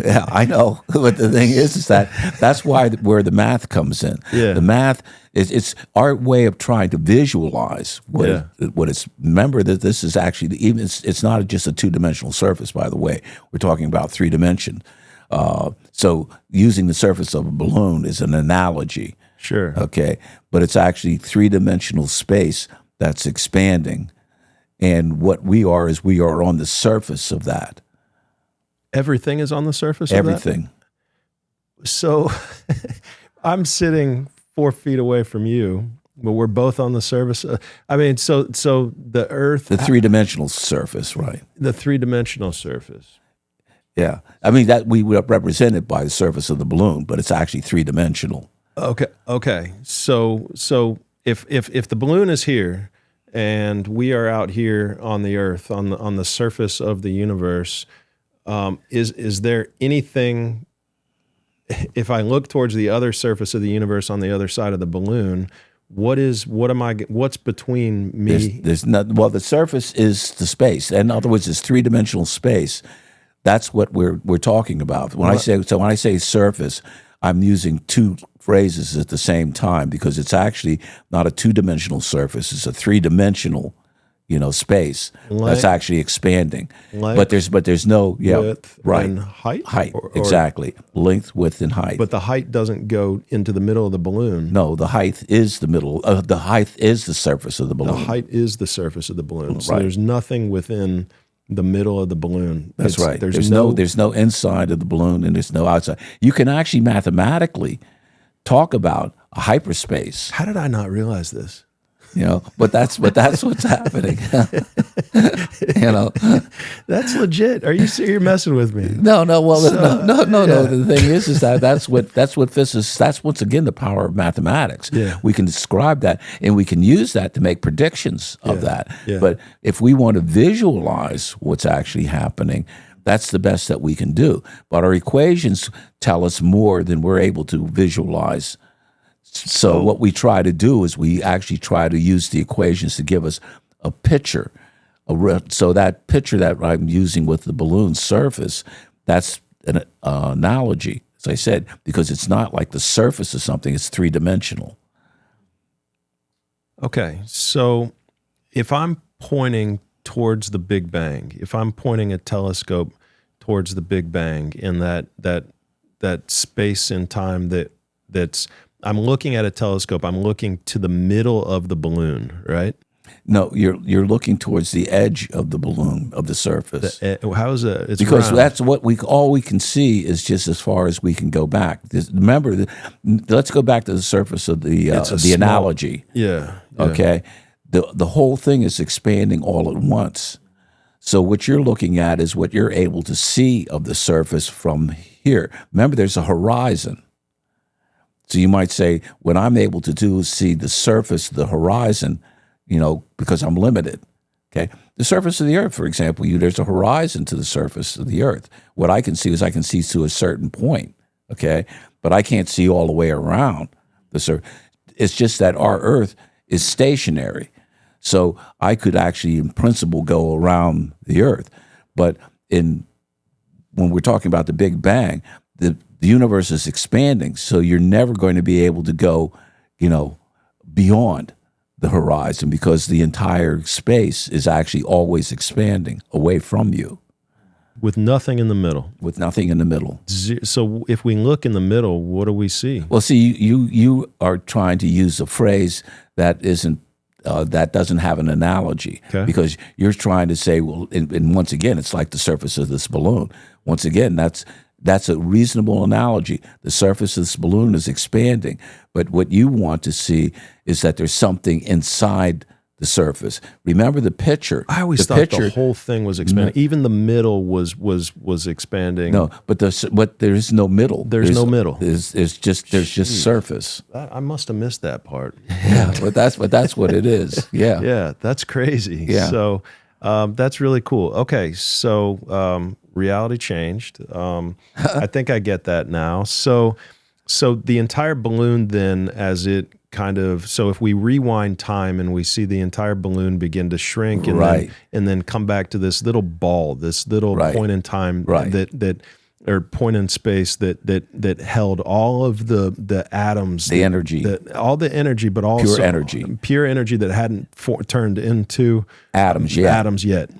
Yeah, I know. But the thing is that's where the math comes in. Yeah. The math it's our way of trying to visualize what it's. Remember that this is actually it's not just a two-dimensional surface. By the way, we're talking about 3 dimension. So using the surface of a balloon is an analogy. Sure. Okay, but it's actually 3-dimensional space that's expanding, and what we are is we are on the surface of that. Everything is on the surface Everything. of that? So I'm sitting 4 feet away from you, but we're both on the surface. I mean, so the Earth... The 3-dimensional surface, right. The 3-dimensional surface. Yeah. I mean, that we represent it by the surface of the balloon, but it's actually 3-dimensional. Okay. So if the balloon is here and we are out here on the Earth, on the surface of the universe... Is there anything, if I look towards the other surface of the universe on the other side of the balloon, what's between me? There's not, well, the surface is the space. In other words, it's 3-dimensional space. That's what we're talking about. When I say surface, I'm using 2 phrases at the same time because it's actually not a 2-dimensional surface. It's a 3-dimensional space that's actually expanding. But there's no width right and height. Exactly. Length, width, and height. But the height doesn't go into the middle of the balloon. No, the height is the middle. The height is the surface of the balloon. The height is the surface of the balloon. So Right. there's nothing within the middle of the balloon. That's right. There's no inside of the balloon and there's no outside. You can actually mathematically talk about a hyperspace. How did I not realize this? But that's what's happening. That's legit. Are you you're messing with me? No. Well, no. The thing is that's what physicists. That's once again the power of mathematics. Yeah. We can describe that, and we can use that to make predictions of that. Yeah. But if we want to visualize what's actually happening, That's the best that we can do. But our equations tell us more than we're able to visualize. So what we try to do is we actually try to use the equations to give us a picture. So that picture that I'm using with the balloon surface, that's an analogy, as I said, because it's not like the surface of something, it's three-dimensional. Okay, so if I'm pointing towards the Big Bang, if I'm pointing a telescope towards the Big Bang in that space and time that's I'm looking at a telescope, I'm looking to the middle of the balloon, right? No, you're looking towards the edge of the balloon, of the surface. How is that? It's because round. that's what all we can see is just as far as we can go back. Remember, let's go back to the surface of the analogy. Yeah. Okay, the whole thing is expanding all at once. So what you're looking at is what you're able to see of the surface from here. Remember, there's a horizon. So you might say, what I'm able to do is see the surface, the horizon, because I'm limited. Okay, the surface of the Earth, for example, there's a horizon to the surface of the Earth. What I can see is I can see to a certain point. Okay, but I can't see all the way around the surface. It's just that our Earth is stationary. So I could actually, in principle, go around the Earth. But when we're talking about the Big Bang, the universe is expanding. So you're never going to be able to go, beyond the horizon because the entire space is actually always expanding away from you. With nothing in the middle. With nothing in the middle. So if we look in the middle, what do we see? Well, see, you are trying to use a phrase that isn't that doesn't have an analogy, because you're trying to say, well, and once again, it's like the surface of this balloon. Once again, that's a reasonable analogy. The surface of this balloon is expanding, but what you want to see is that there's something inside the surface. Remember the picture. I always thought the whole thing was expanding. Even the middle was expanding. No, but there is no middle. There's no middle. There's just surface. I must have missed that part. Yeah, but that's what it is. Yeah. Yeah, that's crazy. Yeah. So that's really cool. Okay, so reality changed. I think I get that now. So the entire balloon then, as it so if we rewind time and we see the entire balloon begin to shrink and then come back to this little ball, this little point in time that or point in space that held all of the atoms, the energy, all the energy, but also pure energy that hadn't turned into atoms yet.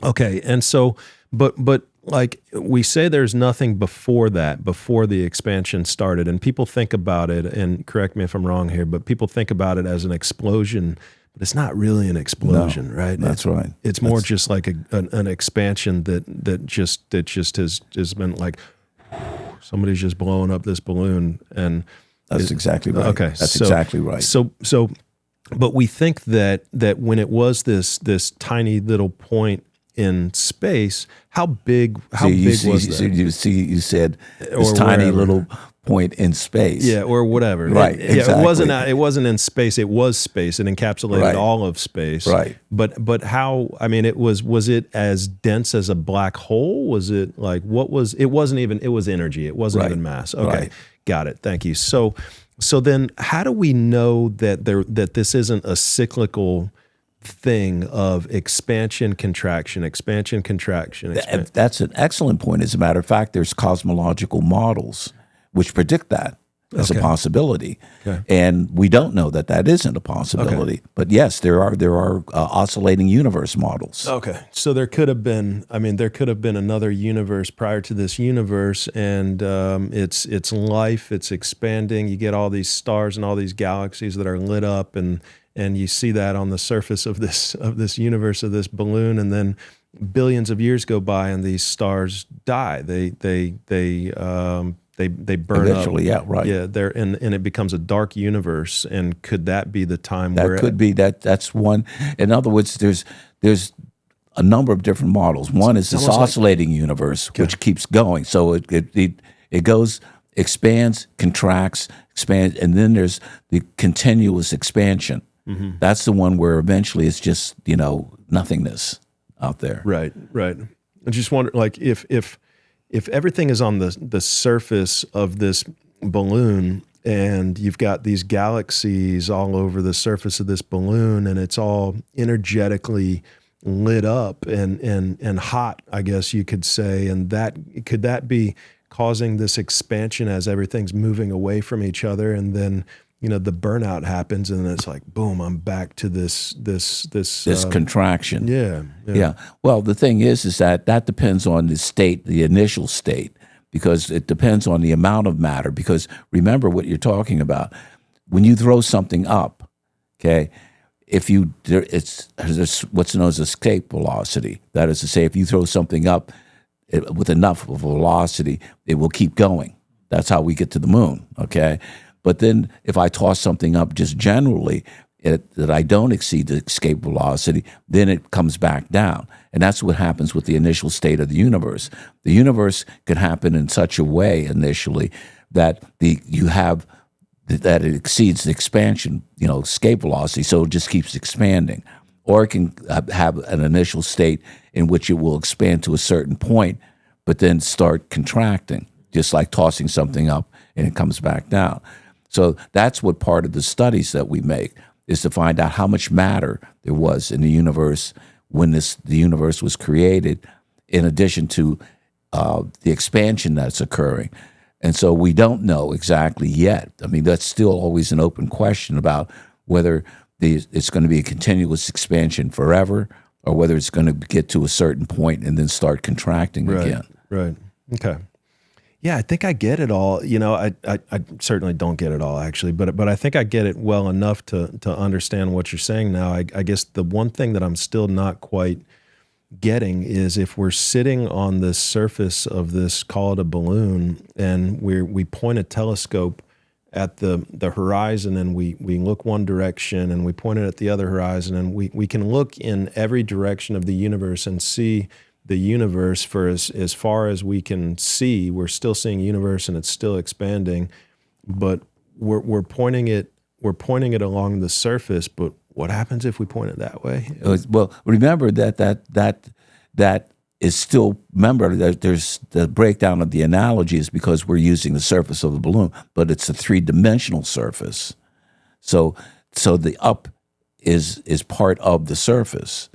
Okay, and so but like we say, there's nothing before the expansion started, and people think about it, and correct me if I'm wrong here, but people think about it as an explosion, but it's not really an explosion, right? That's right. It's more just like an expansion that just has been like somebody's just blowing up this balloon, and that's exactly right. Okay, that's exactly right. So, but we think that when it was this tiny little point in space, how big was that? You said this tiny little point in space. Yeah, or whatever. Right, exactly. It wasn't in space, it was space. It encapsulated all of space. Right. But how, was it as dense as a black hole? Was it like, it was energy. It wasn't even mass. Okay, got it. Thank you. So then how do we know that this isn't a cyclical thing of expansion, contraction? That's an excellent point. As a matter of fact, there's cosmological models which predict that as a possibility, and we don't know that isn't a possibility. Okay. But yes, there are oscillating universe models. Okay, so there could have been another universe prior to this universe, and it's life, it's expanding. You get all these stars and all these galaxies that are lit up, and you see that on the surface of this universe, of this balloon, and then billions of years go by and these stars die. They burn eventually, up. Yeah, right. Yeah, and it becomes a dark universe. And could that be the time that's one. In other words, there's a number of different models. One is this oscillating universe, which keeps going. So it goes, expands, contracts, expands, and then there's the continuous expansion. Mm-hmm. That's the one where eventually it's just, nothingness out there. Right. I just wonder, like, if everything is on the surface of this balloon, and you've got these galaxies all over the surface of this balloon, and it's all energetically lit up and hot, I guess you could say, and could that be causing this expansion as everything's moving away from each other, and then the burnout happens, and it's like, boom, I'm back to this contraction. Yeah. Well, the thing is that depends on the state, the initial state, because it depends on the amount of matter. Because remember what you're talking about. When you throw something up, okay, there's what's known as escape velocity. That is to say, if you throw something up with enough velocity, it will keep going. That's how we get to the moon, okay? But then if I toss something up just generally that I don't exceed the escape velocity, then it comes back down. And that's what happens with the initial state of the universe. The universe can happen in such a way initially that that it exceeds the expansion, escape velocity, so it just keeps expanding. Or it can have an initial state in which it will expand to a certain point, but then start contracting, just like tossing something up and it comes back down. So that's what part of the studies that we make is to find out how much matter there was in the universe when the universe was created, in addition to the expansion that's occurring. And so we don't know exactly yet. I mean, that's still always an open question about whether it's going to be a continuous expansion forever, or whether it's going to get to a certain point and then start contracting again. Right. Okay. Yeah, I think I get it all. I certainly don't get it all, actually, but I think I get it well enough to understand what you're saying now. I guess the one thing that I'm still not quite getting is, if we're sitting on the surface of this, call it a balloon, and we point a telescope at the horizon, and we look one direction, and we point it at the other horizon, and we can look in every direction of the universe and see the universe for as far as we can see. We're still seeing universe, and it's still expanding, but we're pointing it along the surface. But what happens if we point it that way? Well, remember that is still, remember that there's the breakdown of the analogy is because we're using the surface of the balloon, but it's a three-dimensional surface. So the up is part of the surface.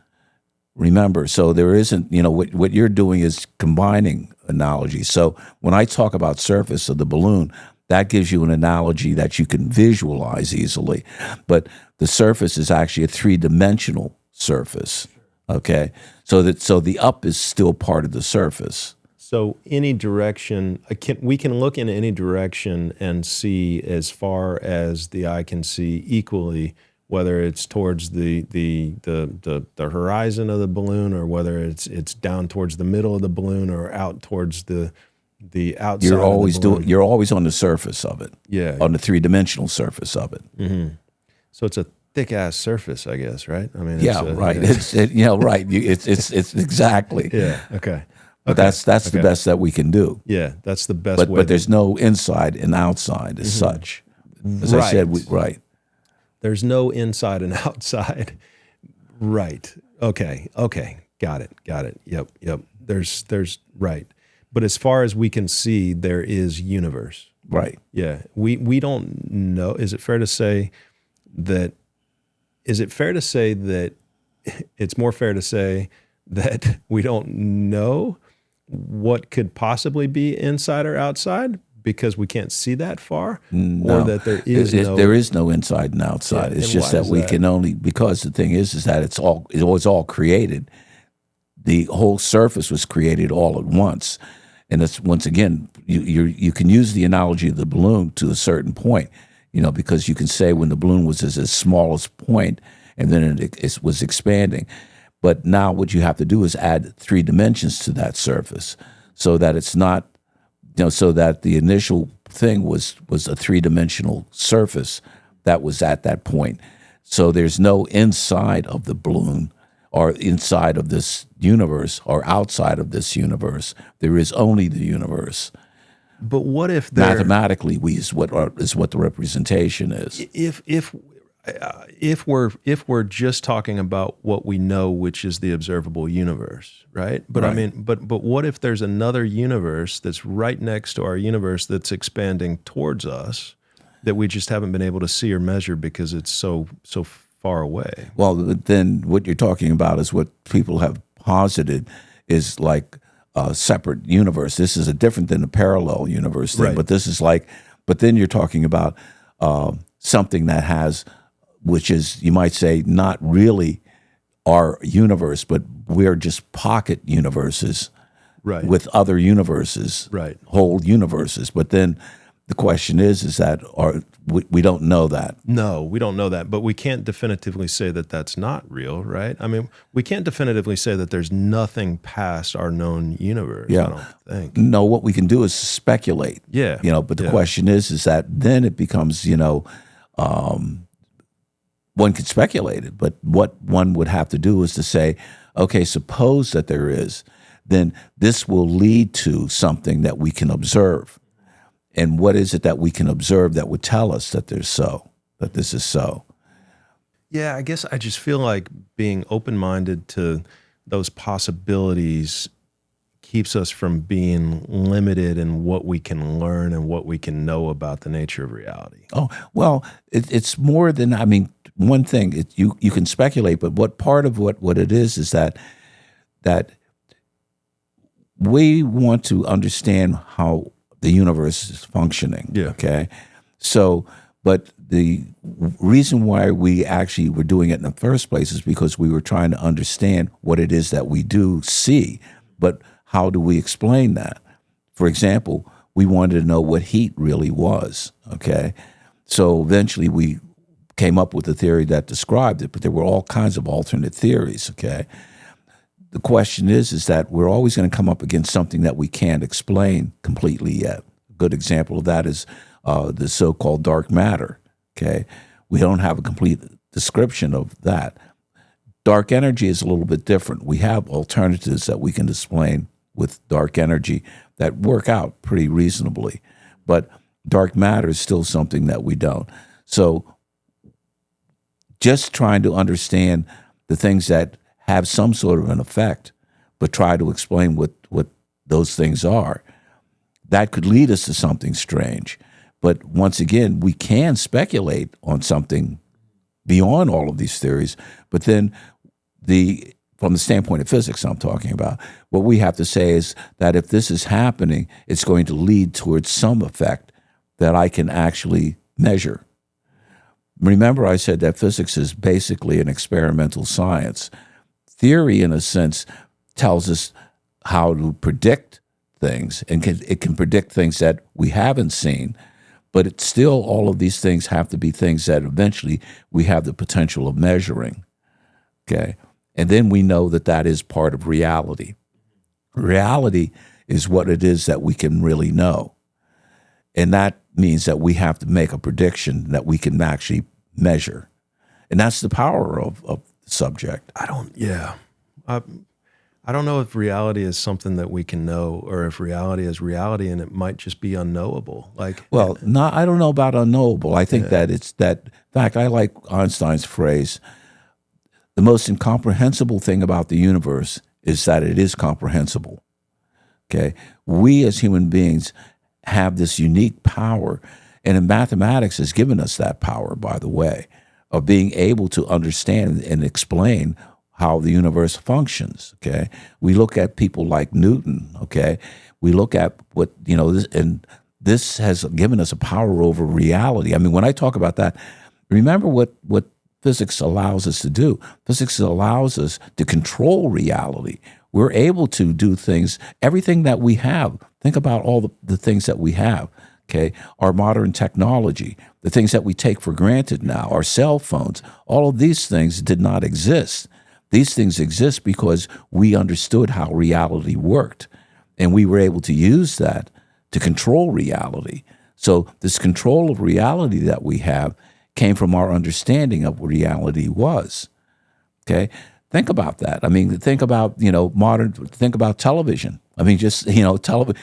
Remember, so there isn't, what you're doing is combining analogies. So when I talk about surface of the balloon, that gives you an analogy that you can visualize easily. But the surface is actually a three-dimensional surface, okay? So the up is still part of the surface. So any direction, we can look in any direction and see as far as the eye can see equally, whether it's towards the horizon of the balloon, or whether it's down towards the middle of the balloon, or out towards the outside. You're always on the surface of it. Yeah, on the three-dimensional surface of it. Mm-hmm. So it's a thick ass surface, I guess, right? I mean, right. Right. It's exactly. Yeah. Okay. But that's the best that we can do. Yeah, that's the best. But there's no inside and outside as such. As I said, right. There's no inside and outside. Right. Okay. Got it. Yep. There's right. But as far as we can see, there is universe. Right. Yeah. We don't know. Is it fair to say that it's more fair to say that we don't know what could possibly be inside or outside because we can't see that far? No. Or that there is no inside and outside. Yeah, it's just that we can only, because the thing is that it was all created. The whole surface was created all at once. And it's, once again, you can use the analogy of the balloon to a certain point, because you can say when the balloon was at its smallest point and then it was expanding. But now what you have to do is add 3 dimensions to that surface so that it's not, so that the initial thing was a 3-dimensional surface that was at that point. So there's no inside of the balloon or inside of this universe or outside of this universe. There is only the universe. But what if mathematically is what the representation is? If if we're just talking about what we know, which is the observable universe, right? But Right. I mean, but what if there's another universe that's right next to our universe that's expanding towards us that we just haven't been able to see or measure because it's so far away? Well, then what you're talking about is what people have posited is like a separate universe. This is a different than a parallel universe thing, Right. but this is like, but then you're talking about something that has, which is, you might say, not really our universe, but we're just pocket universes Right. with other universes, Right. whole universes. But then the question is that we don't know that. No, we don't know that, but we can't definitively say that that's not real, right? I mean, we can't definitively say that there's nothing past our known universe, Yeah. I don't think. No, what we can do is speculate. Yeah. But the Yeah. question is that then it becomes, one could speculate it, but what one would have to do is to say, okay, suppose that there is, then this will lead to something that we can observe. And what is it that we can observe that would tell us that that this is so? Yeah, I guess I just feel like being open-minded to those possibilities keeps us from being limited in what we can learn and what we can know about the nature of reality. Oh, well, it's more than, one thing, you can speculate, but what part of what it is that we want to understand how the universe is functioning. Yeah. Okay. So, but the reason why we actually were doing it in the first place is because we were trying to understand what it is that we do see, but how do we explain that? For example, we wanted to know what heat really was. Okay. So eventually we came up with a theory that described it, but there were all kinds of alternate theories. Okay. The question is that we're always going to come up against something that we can't explain completely yet. A good example of that is the so-called dark matter. Okay, we don't have a complete description of that. Dark energy is a little bit different. We have alternatives that we can explain with dark energy that work out pretty reasonably, but dark matter is still something that we don't. So just trying to understand the things that have some sort of an effect, but try to explain what those things are, that could lead us to something strange. But once again, we can speculate on something beyond all of these theories, but then from the standpoint of physics I'm talking about, what we have to say is that if this is happening, it's going to lead towards some effect that I can actually measure. Remember, I said that physics is basically an experimental science. Theory, in a sense, tells us how to predict things, and it can predict things that we haven't seen, but it's still, all of these things have to be things that eventually we have the potential of measuring, okay? And then we know that that is part of reality. Reality is what it is that we can really know, and that means that we have to make a prediction that we can actually measure, and that's the power of the subject. I don't know if reality is something that we can know, or if reality is reality and it might just be unknowable. I don't know about unknowable. I think that it's that. In fact, I like Einstein's phrase: the most incomprehensible thing about the universe is that it is comprehensible. Okay, we as human beings have this unique power, and mathematics has given us that power, by the way, of being able to understand and explain how the universe functions. Okay, we look at people like Newton. Okay, we look at what and this has given us a power over reality. I mean, when I talk about that, remember what physics allows us to do. Physics allows us to control reality. We're able to do things, everything that we have. Think about all the things that we have. Okay, our modern technology, the things that we take for granted now, our cell phones, all of these things did not exist. These things exist because we understood how reality worked, and we were able to use that to control reality. So this control of reality that we have came from our understanding of what reality was. Okay, think about that. I mean, think about think about television. I mean, just television,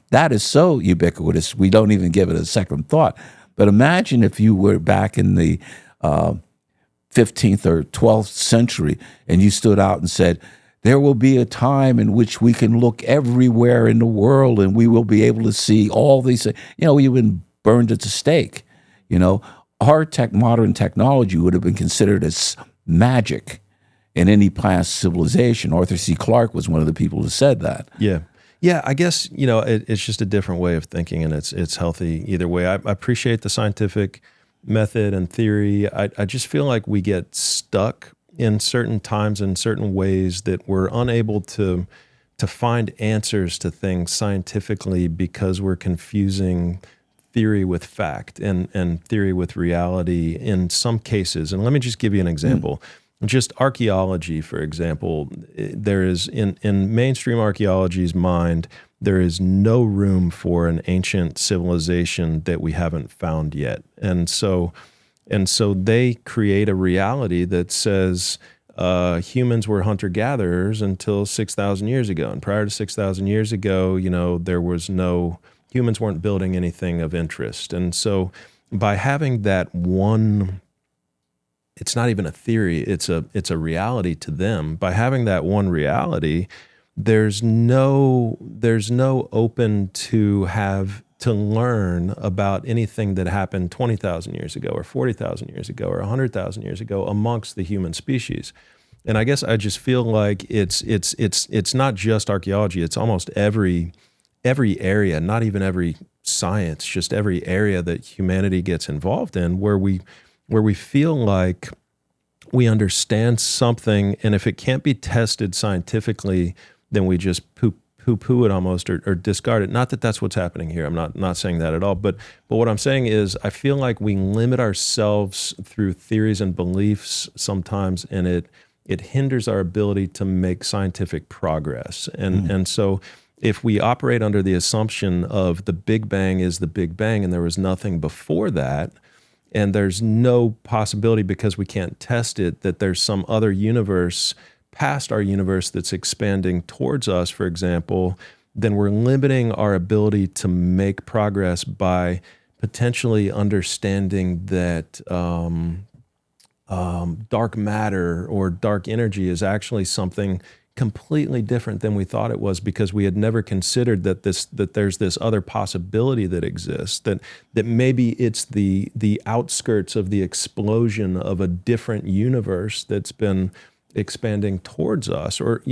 that is so ubiquitous we don't even give it a second thought. But imagine if you were back in the 15th or 12th century, and you stood out and said, there will be a time in which we can look everywhere in the world and we will be able to see all these things. You've been burned at the stake. Our modern technology would have been considered as magic in any past civilization. Arthur C. Clarke was one of the people who said that. Yeah. Yeah, I guess, it's just a different way of thinking, and it's healthy either way. I appreciate the scientific method and theory. I just feel like we get stuck in certain times in certain ways that we're unable to find answers to things scientifically because we're confusing theory with fact and theory with reality in some cases. And let me just give you an example. Just archaeology, for example, there is in mainstream archaeology's mind, there is no room for an ancient civilization that we haven't found yet. And so they create a reality that says humans were hunter-gatherers until 6,000 years ago. And prior to 6,000 years ago, there was humans weren't building anything of interest. And so by having that one, it's not even a theory, it's a reality to them. By having that one reality, there's no open to learn about anything that happened 20,000 years ago or 40,000 years ago or 100,000 years ago amongst the human species. And I guess I just feel like it's not just archaeology, it's almost every area, not even every science, just every area that humanity gets involved in where we feel like we understand something, and if it can't be tested scientifically, then we just poo-poo it almost or discard it. Not that that's what's happening here. I'm not saying that at all. But what I'm saying is I feel like we limit ourselves through theories and beliefs sometimes, and it hinders our ability to make scientific progress. And so if we operate under the assumption of the Big Bang is the Big Bang and there was nothing before that, and there's no possibility because we can't test it that there's some other universe past our universe that's expanding towards us, for example, then we're limiting our ability to make progress by potentially understanding that dark matter or dark energy is actually something completely different than we thought it was, because we had never considered that there's this other possibility that exists, that maybe it's the outskirts of the explosion of a different universe that's been expanding towards us. Or,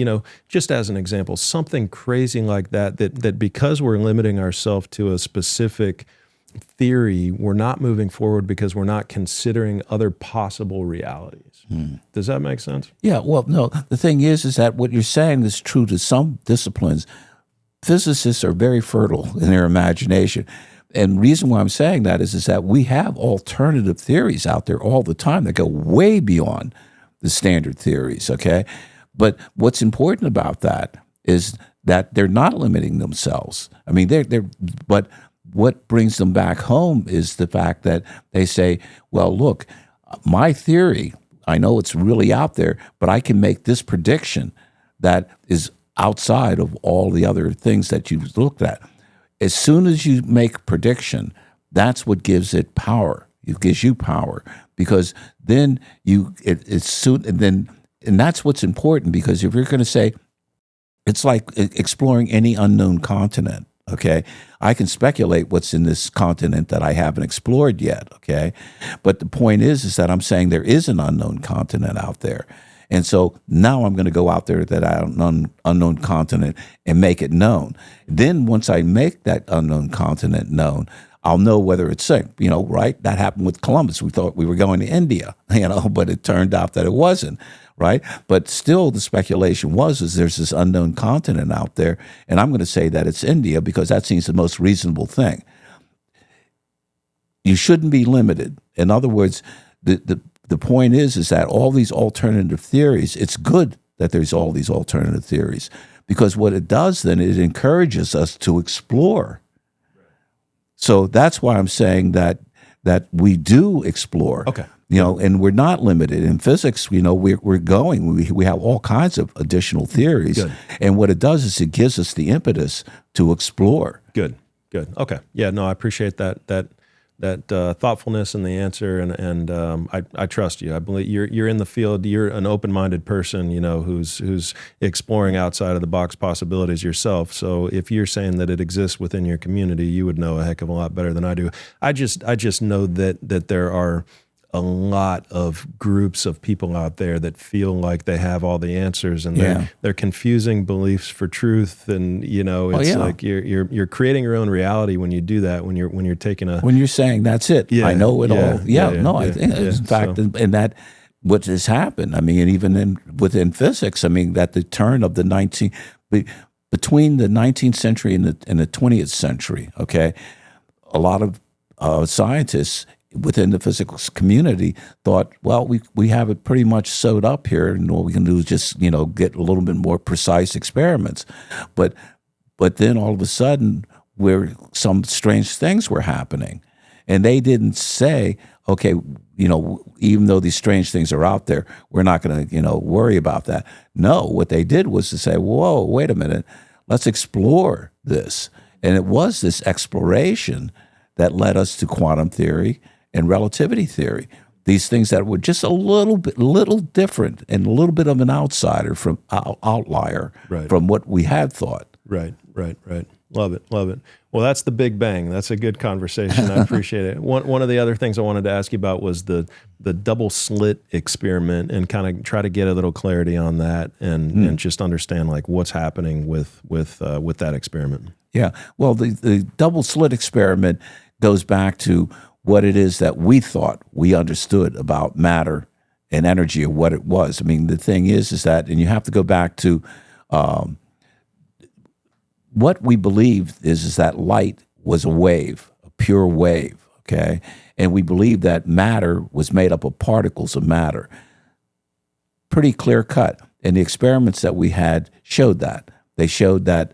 just as an example, something crazy like that because we're limiting ourselves to a specific theory, we're not moving forward because we're not considering other possible realities. Does that make sense? Yeah, well, no, the thing is that what you're saying is true to some disciplines. Physicists are very fertile in their imagination. And the reason why I'm saying that is that we have alternative theories out there all the time that go way beyond the standard theories, okay? But what's important about that is that they're not limiting themselves. I mean, but what brings them back home is the fact that they say, well, look, my theory, I know it's really out there, but I can make this prediction that is outside of all the other things that you've looked at. As soon as you make prediction, that's what gives it power. It gives you power, because then and that's what's important, because if you're going to say, it's like exploring any unknown continent. Okay, I can speculate what's in this continent that I haven't explored yet. Okay, but the point is that I'm saying there is an unknown continent out there, and so now I'm going to go out there to that unknown continent and make it known. Then once I make that unknown continent known, I'll know whether it's safe. Right? That happened with Columbus. We thought we were going to India, but it turned out that it wasn't. Right? But still the speculation is there's this unknown continent out there, and I'm going to say that it's India because that seems the most reasonable thing. You shouldn't be limited. In other words, the point is that all these alternative theories, it's good that there's all these alternative theories, because what it does then, it encourages us to explore. So that's why I'm saying that we do explore. Okay. And we're not limited. In physics, we're going. We have all kinds of additional theories. Good. And what it does is it gives us the impetus to explore. Good. Okay. Yeah, no, I appreciate that thoughtfulness in the answer, and I trust you. I believe you're in the field. You're an open-minded person, who's exploring outside of the box possibilities yourself. So if you're saying that it exists within your community, you would know a heck of a lot better than I do. I just know that there are a lot of groups of people out there that feel like they have all the answers, and they're confusing beliefs for truth, and it's like you're creating your own reality when you do that. When you're taking when you're saying that's it, I know it all. I think in fact, and that what has happened. I mean, and even within physics, I mean, at the turn of the between the 19th century and the 20th century, okay, a lot of scientists within the physics community thought, well, we have it pretty much sewed up here, and all we can do is just get a little bit more precise experiments. But then all of a sudden, where some strange things were happening, and they didn't say, okay, even though these strange things are out there, we're not going to worry about that. No, what they did was to say, whoa, wait a minute, let's explore this, and it was this exploration that led us to quantum theory and relativity theory. These things that were just a little different and a little bit of an outlier from what we had thought. Right. Love it. Well, that's the Big Bang. That's a good conversation. I appreciate it. One of the other things I wanted to ask you about was the double-slit experiment, and kind of try to get a little clarity on that, and just understand like what's happening with that experiment. Yeah. Well, the double-slit experiment goes back to what it is that we thought we understood about matter and energy, or what it was. I mean, the thing is that, and you have to go back to what we believed is that light was a wave, a pure wave, okay? And we believed that matter was made up of particles of matter. Pretty clear cut. And the experiments that we had showed that. They showed that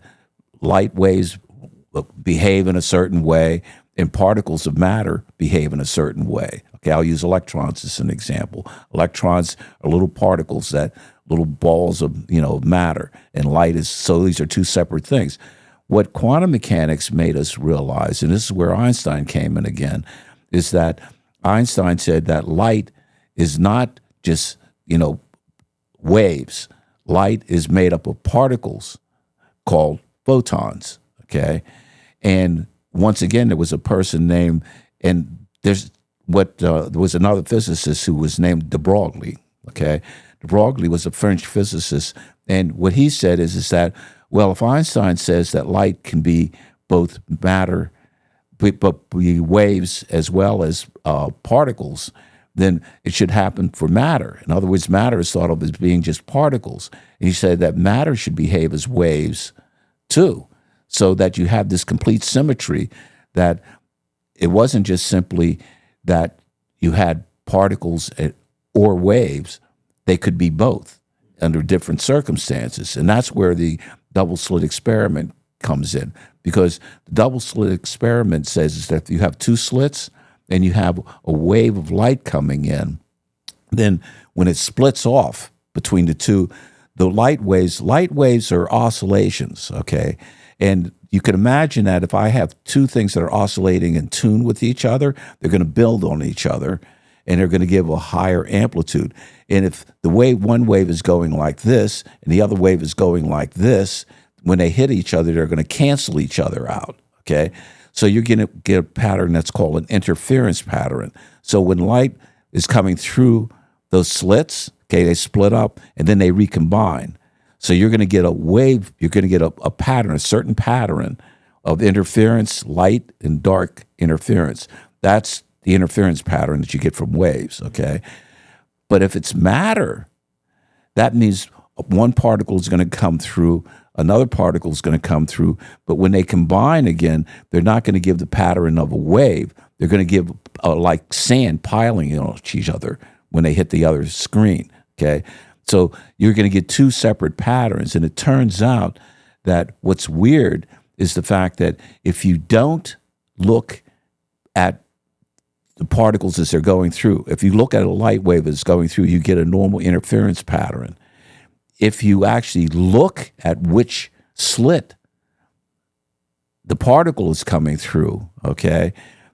light waves behave in a certain way, and particles of matter behave in a certain way. Okay, I'll use electrons as an example. Electrons are little particles, little balls of matter, and light is, so these are two separate things. What quantum mechanics made us realize, and this is where Einstein came in again, is that Einstein said that light is not just waves. Light is made up of particles called photons. Okay, and once again, there was a person named, and there was another physicist who was named de Broglie. Okay, de Broglie was a French physicist, and what he said is that, well, if Einstein says that light can be both matter, but be waves as well as particles, then it should happen for matter. In other words, matter is thought of as being just particles. And he said that matter should behave as waves too, so that you have this complete symmetry, that it wasn't just simply that you had particles or waves. They could be both under different circumstances. And that's where the double-slit experiment comes in, because the double-slit experiment says is that if you have two slits and you have a wave of light coming in, then when it splits off between the two, the light waves are oscillations, okay? And you can imagine that if I have two things that are oscillating in tune with each other, they're going to build on each other, and they're going to give a higher amplitude. And if one wave is going like this and the other wave is going like this, when they hit each other, they're going to cancel each other out, okay? So you're going to get a pattern that's called an interference pattern. So when light is coming through those slits, okay, they split up and then they recombine. So you're going to get a wave, you're going to get a pattern, a certain pattern of interference, light and dark interference. That's the interference pattern that you get from waves, okay? But if it's matter, that means one particle is going to come through, another particle is going to come through, but when they combine again, they're not going to give the pattern of a wave. They're going to give like sand piling on each other when they hit the other screen, okay? So you're going to get two separate patterns, and it turns out that what's weird is the fact that if you don't look at the particles as they're going through, if you look at a light wave as going through, you get a normal interference pattern. If you actually look at which slit the particle is coming through, okay,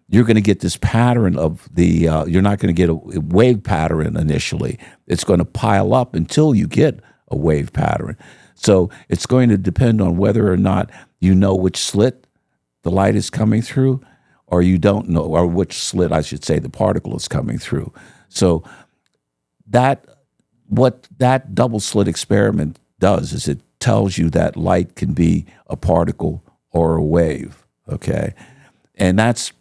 you're going to get this pattern of you're not going to get a wave pattern initially. It's going to pile up until you get a wave pattern. So it's going to depend on whether or not you know which slit the light is coming through, or you don't know, or which slit, I should say, the particle is coming through. So what that double slit experiment does is it tells you that light can be a particle or a wave, okay? And that's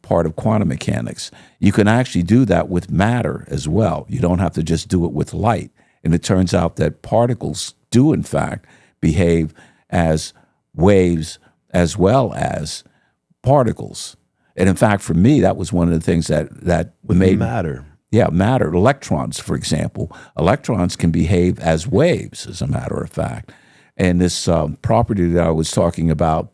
part of quantum mechanics. You can actually do that with matter as well. You don't have to just do it with light. And it turns out that particles do, in fact, behave as waves as well as particles. And in fact, for me, that was one of the things that made matter. Yeah, matter. Electrons, for example. Electrons can behave as waves, as a matter of fact. And this property that I was talking about,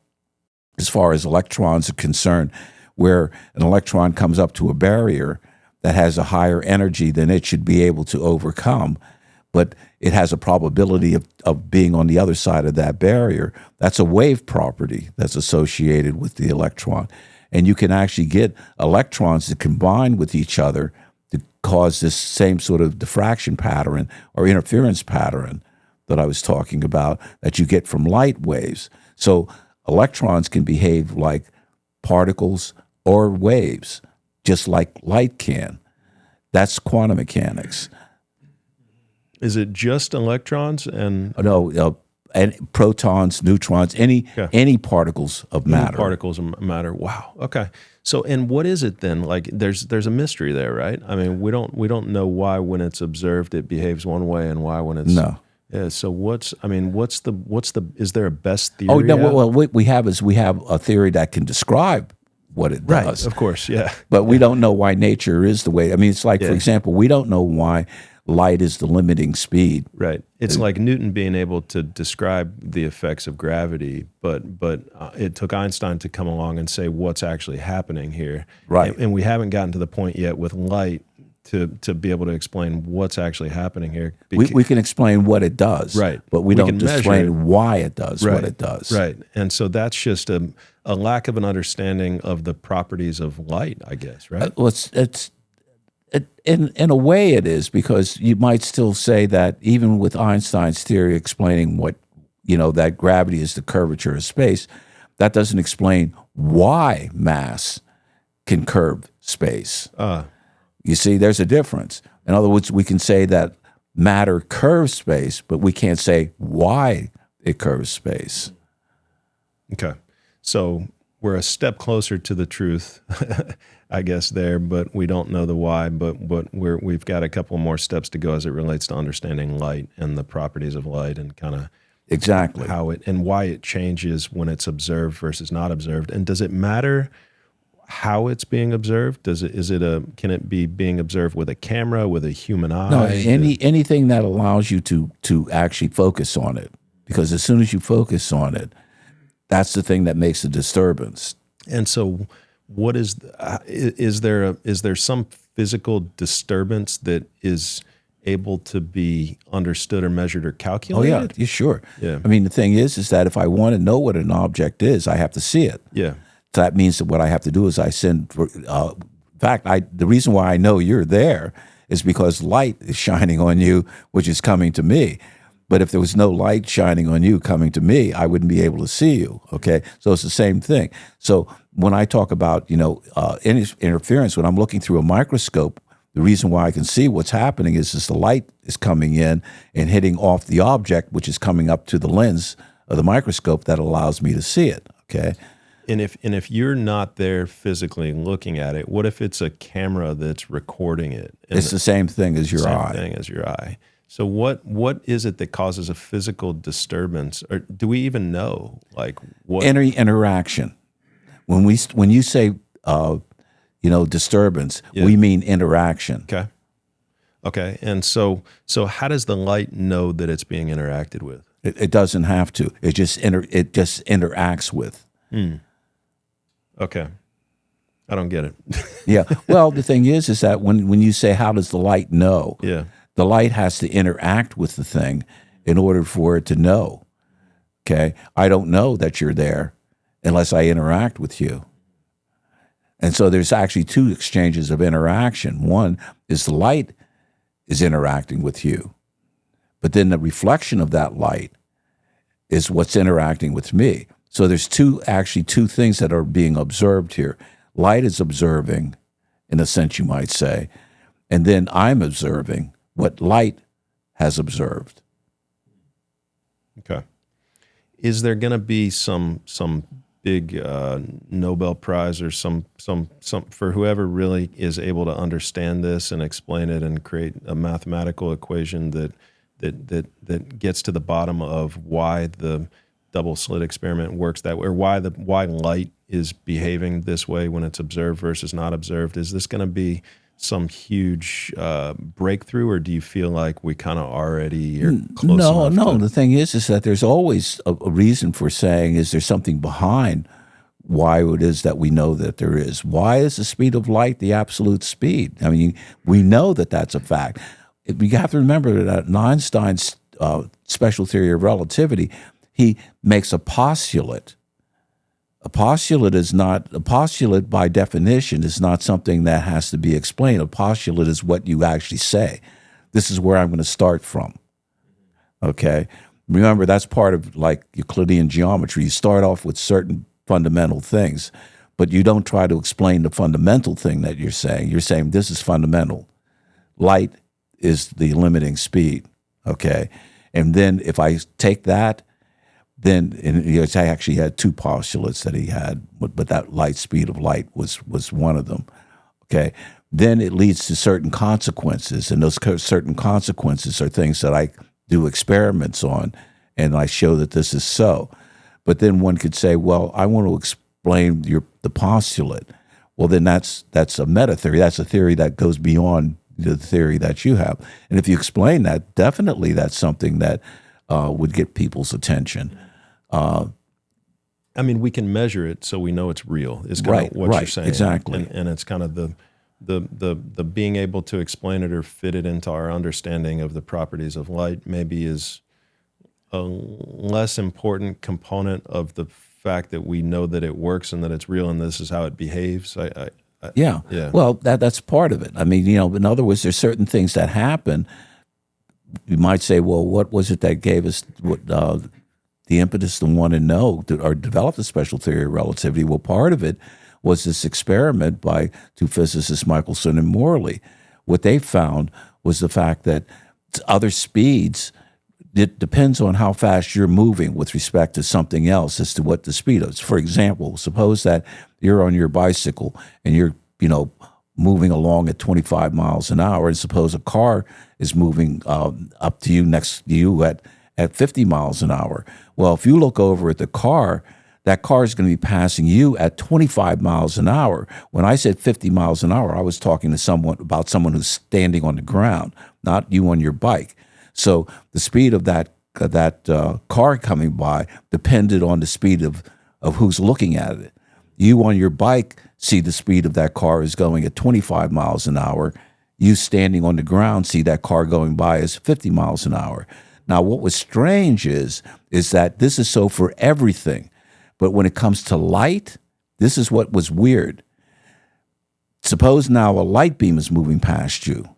as far as electrons are concerned, where an electron comes up to a barrier that has a higher energy than it should be able to overcome, but it has a probability of being on the other side of that barrier. That's a wave property that's associated with the electron. And you can actually get electrons to combine with each other to cause this same sort of diffraction pattern or interference pattern that I was talking about that you get from light waves. So electrons can behave like particles or waves, just like light can. That's quantum mechanics. Is it just electrons and and protons, neutrons, any particles of matter? Particles of matter. Wow. Okay. So, and what is it then? Like, there's a mystery there, right? I mean, we don't know why when it's observed it behaves one way and why when it's no. Yeah. So what's the is there a best theory? Oh no. Well, what we have a theory that can describe what it does. Right. Of course. Yeah. But we don't know why nature is the way. I mean, it's like, for example, we don't know why light is the limiting speed. Right. It's like Newton being able to describe the effects of gravity, but it took Einstein to come along and say what's actually happening here. Right. And we haven't gotten to the point yet with light to be able to explain what's actually happening here. We can explain what it does, right? But we don't explain why it does what it does. Right. And so that's just a lack of an understanding of the properties of light, I guess, right? Well, in a way it is, because you might still say that even with Einstein's theory explaining what, that gravity is the curvature of space, that doesn't explain why mass can curve space. You see, there's a difference. In other words, we can say that matter curves space, but we can't say why it curves space. Okay. So we're a step closer to the truth, I guess, there, but we don't know the why, but we've got a couple more steps to go as it relates to understanding light and the properties of light and kind of exactly how it and why it changes when it's observed versus not observed. And does it matter how it's being observed? Can it be being observed with a camera, with a human eye? No, anything that allows you to actually focus on it, because as soon as you focus on it, that's the thing that makes a disturbance. And so, what is there some physical disturbance that is able to be understood or measured or calculated? Oh yeah, sure. Yeah. I mean, the thing is that if I want to know what an object is, I have to see it. Yeah. So that means that what I have to do is I send. In fact, the reason why I know you're there is because light is shining on you, which is coming to me. But if there was no light shining on you coming to me, I wouldn't be able to see you, okay? So it's the same thing. So when I talk about, interference, when I'm looking through a microscope, the reason why I can see what's happening is the light is coming in and hitting off the object, which is coming up to the lens of the microscope that allows me to see it, okay? And if you're not there physically looking at it, what if it's a camera that's recording it? It's the same thing as your eye. Same thing as your eye. So what is it that causes a physical disturbance, or do we even know? Like what? Any interaction. When you say disturbance, we mean interaction. Okay. And so how does the light know that it's being interacted with? It doesn't have to. It just interacts with. Okay. I don't get it. Yeah. Well, the thing is that when you say, how does the light know? Yeah. The light has to interact with the thing in order for it to know. Okay? I don't know that you're there unless I interact with you. And so there's actually two exchanges of interaction. One is the light is interacting with you, but then the reflection of that light is what's interacting with me. So there's two things that are being observed here. Light is observing, in a sense you might say, and then I'm observing what light has observed. Okay. Is there going to be some big Nobel Prize or some for whoever really is able to understand this and explain it and create a mathematical equation that gets to the bottom of why the double slit experiment works that way, or why light is behaving this way when it's observed versus not observed? Is this going to be some huge breakthrough, or do you feel like we kind of already are close enough? No. The thing is that there's always a reason for saying, is there something behind why it is that we know that there is? Why is the speed of light the absolute speed? I mean, we know that that's a fact. You have to remember that in Einstein's special theory of relativity, he makes a postulate. A postulate by definition is not something that has to be explained. A postulate is what you actually say. This is where I'm going to start from. Okay? Remember, that's part of like Euclidean geometry. You start off with certain fundamental things, but you don't try to explain the fundamental thing that you're saying. You're saying this is fundamental. Light is the limiting speed. Okay? And then if I take that, then I actually had two postulates that he had, but that light speed of light was one of them. Okay, then it leads to certain consequences, and those certain consequences are things that I do experiments on, and I show that this is so. But then one could say, well, I want to explain the postulate. Well, then that's a meta theory. That's a theory that goes beyond the theory that you have. And if you explain that, definitely that's something that would get people's attention. I mean, we can measure it, so we know it's real. Is kind of what you're saying, exactly. And it's kind of the being able to explain it or fit it into our understanding of the properties of light maybe is a less important component of the fact that we know that it works and that it's real and this is how it behaves. Yeah. Well, that's part of it. I mean, in other words, there's certain things that happen. You might say, well, what was it that gave us the impetus to want to know or develop the special theory of relativity? Well, part of it was this experiment by two physicists, Michelson and Morley. What they found was the fact that other speeds, it depends on how fast you're moving with respect to something else as to what the speed is. For example, suppose that you're on your bicycle and you're, moving along at 25 miles an hour, and suppose a car is moving up to you, next to you at 50 miles an hour. Well, if you look over at the car, that car is going to be passing you at 25 miles an hour. When I said 50 miles an hour, I was talking to someone who's standing on the ground, not you on your bike. So the speed of that car coming by depended on the speed of who's looking at it. You on your bike see the speed of that car is going at 25 miles an hour. You standing on the ground see that car going by as 50 miles an hour. Now, what was strange is that this is so for everything. But when it comes to light, this is what was weird. Suppose now a light beam is moving past you.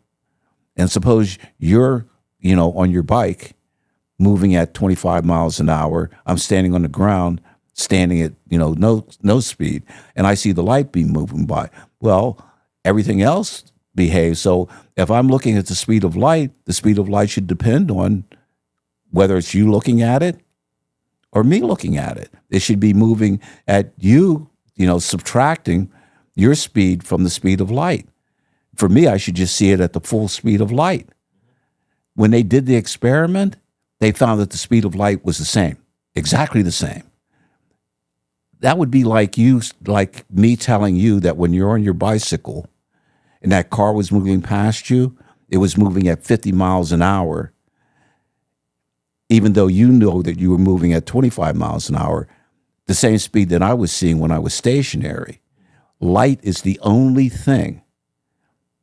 And suppose you're, on your bike, moving at 25 miles an hour. I'm standing on the ground, standing at, no speed. And I see the light beam moving by. Well, everything else behaves. So if I'm looking at the speed of light should depend on whether it's you looking at it or me looking at it. It should be moving at you, subtracting your speed from the speed of light. For me, I should just see it at the full speed of light. When they did the experiment, they found that the speed of light was the same, exactly the same. That would be like me telling you that when you're on your bicycle and that car was moving past you, it was moving at 50 miles an hour, even though you know that you were moving at 25 miles an hour, the same speed that I was seeing when I was stationary. Light is the only thing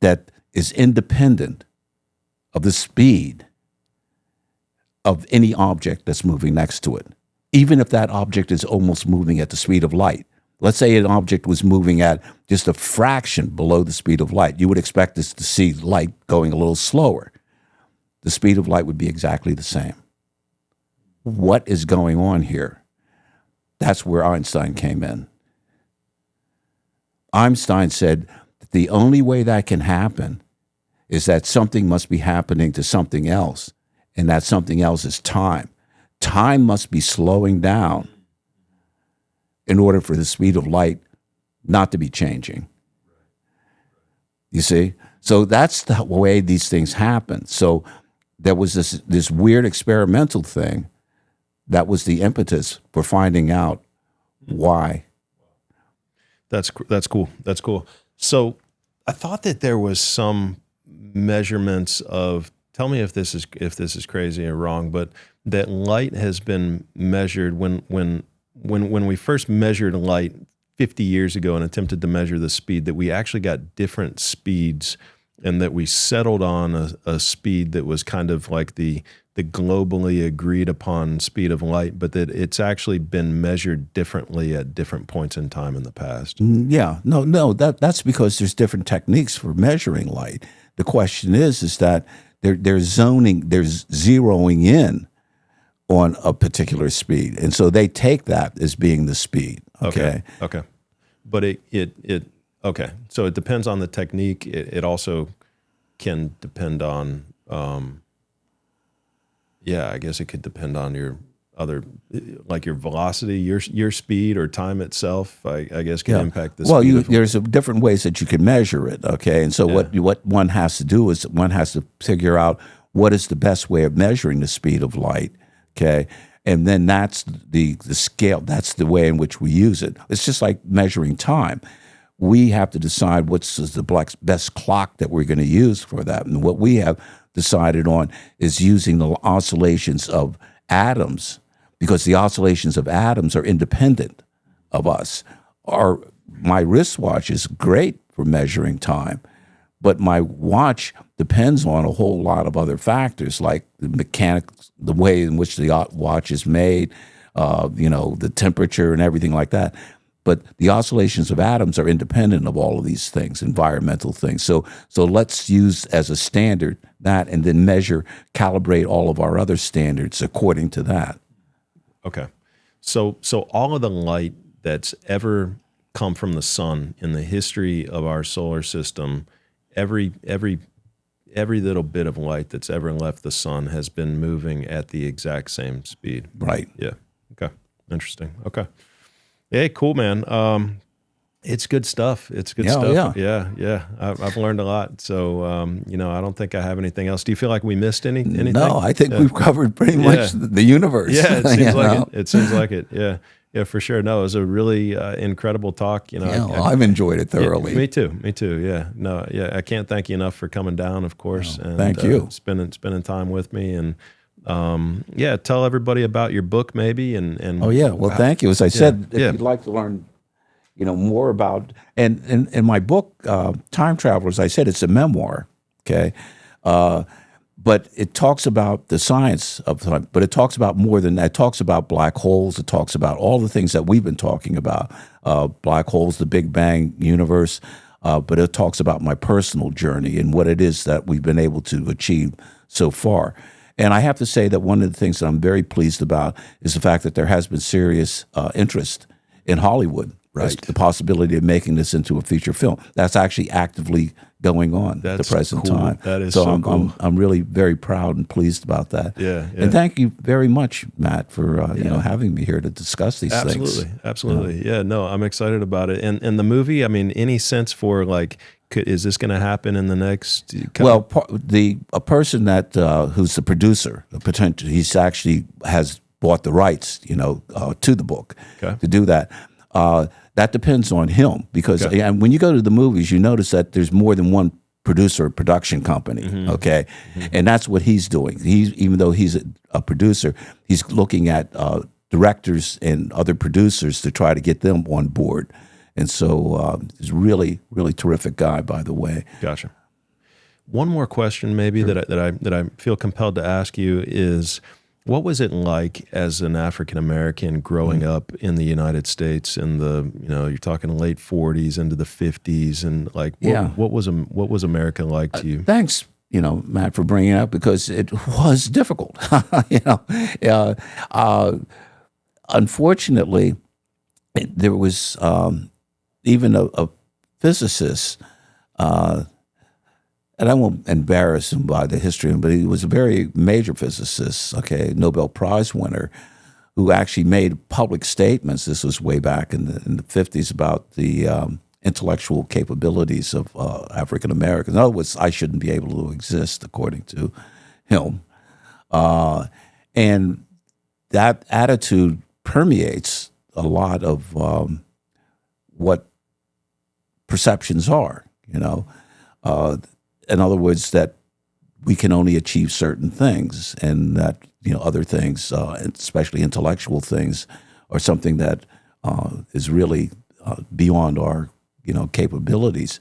that is independent of the speed of any object that's moving next to it, even if that object is almost moving at the speed of light. let's say an object was moving at just a fraction below the speed of light. You would expect us to see light going a little slower. The speed of light would be exactly the same. What is going on here? That's where Einstein came in. Einstein said that the only way that can happen is that something must be happening to something else, and that something else is time. Time must be slowing down in order for the speed of light not to be changing. You see? So that's the way these things happen. So there was this weird experimental thing that was the impetus for finding out why. That's cool. That's cool. So I thought that there was some measurements of, tell me if this is crazy or wrong, but that light has been measured when we first measured light 50 years ago and attempted to measure the speed, that we actually got different speeds, and that we settled on a speed that was kind of like the globally agreed upon speed of light, but that it's actually been measured differently at different points in time in the past. Yeah, no, that's because there's different techniques for measuring light. The question is that there's zeroing in on a particular speed, and so they take that as being the speed. Okay. But it okay. So it depends on the technique. It also can depend on. I guess it could depend on your other, like your velocity, your speed, or time itself. I guess can impact the speed. Well, there's different ways that you can measure it. Okay, and so what one has to do is one has to figure out what is the best way of measuring the speed of light. Okay, and then that's the scale. That's the way in which we use it. It's just like measuring time. We have to decide what's the best clock that we're going to use for that. And what we have decided on is using the oscillations of atoms, because the oscillations of atoms are independent of us. My wristwatch is great for measuring time, but my watch depends on a whole lot of other factors, like the mechanics, the way in which the watch is made, the temperature and everything like that. But the oscillations of atoms are independent of all of these things, environmental things. So let's use as a standard that, and then calibrate all of our other standards according to that. Okay. So all of the light that's ever come from the sun in the history of our solar system, every little bit of light that's ever left the sun has been moving at the exact same speed. Right. Yeah. Okay. Interesting. Okay. Hey, cool, man. It's good stuff. It's good stuff. Yeah. I've learned a lot. So, I don't think I have anything else. Do you feel like we missed anything? No, I think we've covered pretty much the universe. Yeah, it seems like it. It seems like it. Yeah, for sure. No, it was a really incredible talk. I've enjoyed it thoroughly. Yeah, me too. Yeah. I can't thank you enough for coming down, of course. And thank you. Spending time with me, and tell everybody about your book, maybe. And thank you. As I said, if you'd like to learn, more about, and in my book, Time Travelers, I said it's a memoir. Okay. But it talks about the science of time, but it talks about more than that. It talks about black holes. It talks about all the things that we've been talking about, black holes, the Big Bang universe. But it talks about my personal journey and what it is that we've been able to achieve so far. And I have to say that one of the things that I'm very pleased about is the fact that there has been serious interest in Hollywood. Right. The possibility of making this into a feature film. That's actually actively going on at the present time. That is so cool. I'm really very proud and pleased about that. Yeah. And thank you very much, Matt, for having me here to discuss these things. Absolutely. Yeah. No, I'm excited about it. And the movie, I mean, any sense for is this going to happen in the next? Well, a person that who's the producer, he's actually has bought the rights, to the book to do that. That depends on him, because and when you go to the movies, you notice that there's more than one producer or production company. Mm-hmm. Okay, and that's what he's doing. Even though he's a producer, he's looking at directors and other producers to try to get them on board. And so he's really, really terrific guy, by the way. Gotcha. One more question, maybe, that I feel compelled to ask you is, What was it like as an African American growing up in the United States in the, you're talking late 40s into the 50s, and like what was America like to you? Thanks, Matt, for bringing it up, because it was difficult. Unfortunately, there was even a physicist, and I won't embarrass him by the history, but he was a very major physicist, Nobel Prize winner, who actually made public statements. This was way back in the 50s about the intellectual capabilities of African Americans. In other words, I shouldn't be able to exist, according to him. And that attitude permeates a lot of what perceptions are, in other words, that we can only achieve certain things, and that other things, especially intellectual things, are something that is really beyond our capabilities,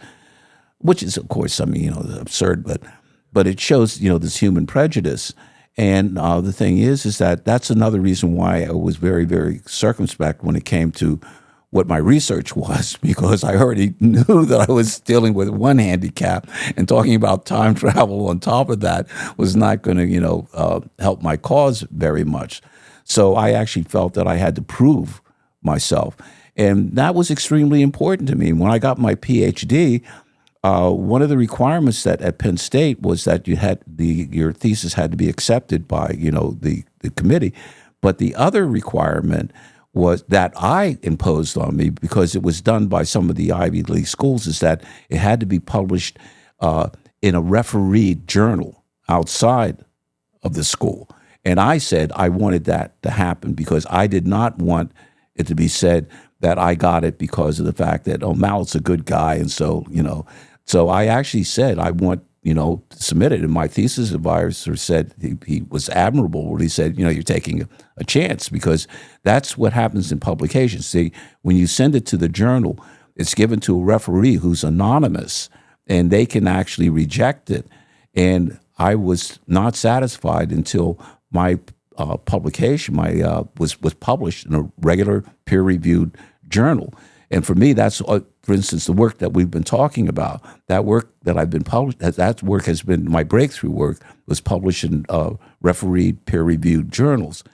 which is, of course, absurd, but it shows this human prejudice. And the thing is that that's another reason why I was very, very circumspect when it came to what my research was, because I already knew that I was dealing with one handicap, and talking about time travel on top of that was not going to, help my cause very much. So I actually felt that I had to prove myself, and that was extremely important to me. When I got my PhD, one of the requirements that at Penn State was that your thesis had to be accepted by the committee, but the other requirement was that I imposed on me, because it was done by some of the Ivy League schools, is that it had to be published in a refereed journal outside of the school. And I said I wanted that to happen, because I did not want it to be said that I got it because of the fact that, Mallett's a good guy, and so, so I actually said I want, to submit it. And my thesis advisor said he was admirable when he said, you're taking a chance, because that's what happens in publications. See, when you send it to the journal, it's given to a referee who's anonymous, and they can actually reject it. And I was not satisfied until my publication was published in a regular peer-reviewed journal. And for me, that's, for instance, the work that we've been talking about, that work that I've been published, that work has been, my breakthrough work was published in refereed, peer-reviewed journals.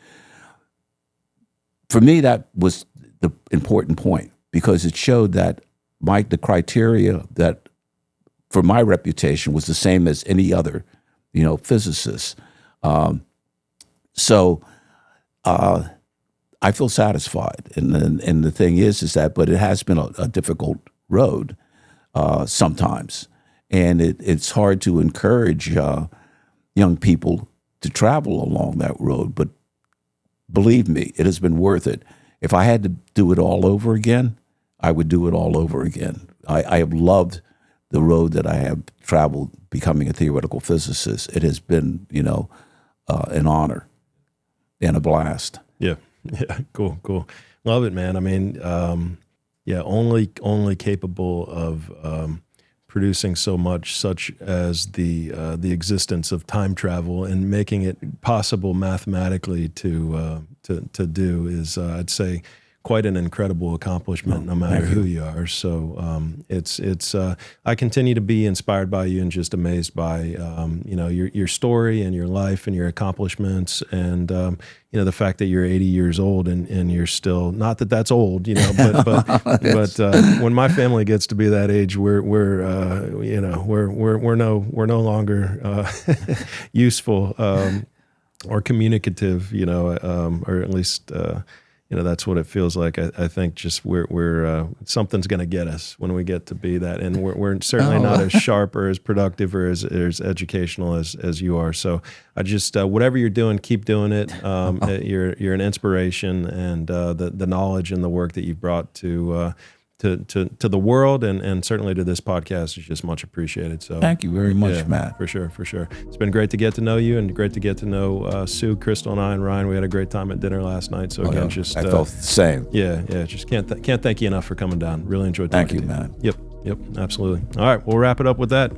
For me, that was the important point, because it showed that the criteria that for my reputation was the same as any other, physicist. So I feel satisfied, and the thing is that, but it has been a difficult road sometimes, and it's hard to encourage young people to travel along that road. But believe me, it has been worth it. If I had to do it all over again, I would do it all over again. I have loved the road that I have traveled, becoming a theoretical physicist. It has been, an honor and a blast. Yeah. Yeah, cool. Love it, man. I mean, only capable of producing so much, such as the existence of time travel, and making it possible mathematically to do is, I'd say, quite an incredible accomplishment, no matter who you are. So I continue to be inspired by you and just amazed by your story and your life and your accomplishments, and the fact that you're 80 years old and you're still, not that that's old, but when my family gets to be that age, we're no longer useful or communicative, or at least. That's what it feels like. I think just we're something's going to get us when we get to be that, and we're certainly not as sharp or as productive or as educational as you are. So I just whatever you're doing, keep doing it. You're an inspiration, and the knowledge and the work that you've brought to the world and certainly to this podcast is just much appreciated. So thank you very much, Matt. For sure. It's been great to get to know you, and great to get to know Sue, Crystal, and I, and Ryan. We had a great time at dinner last night. So again, I felt the same. Yeah. Just can't thank you enough for coming down. Really enjoyed talking to you. Thank you, Matt. Yep, absolutely. All right, we'll wrap it up with that.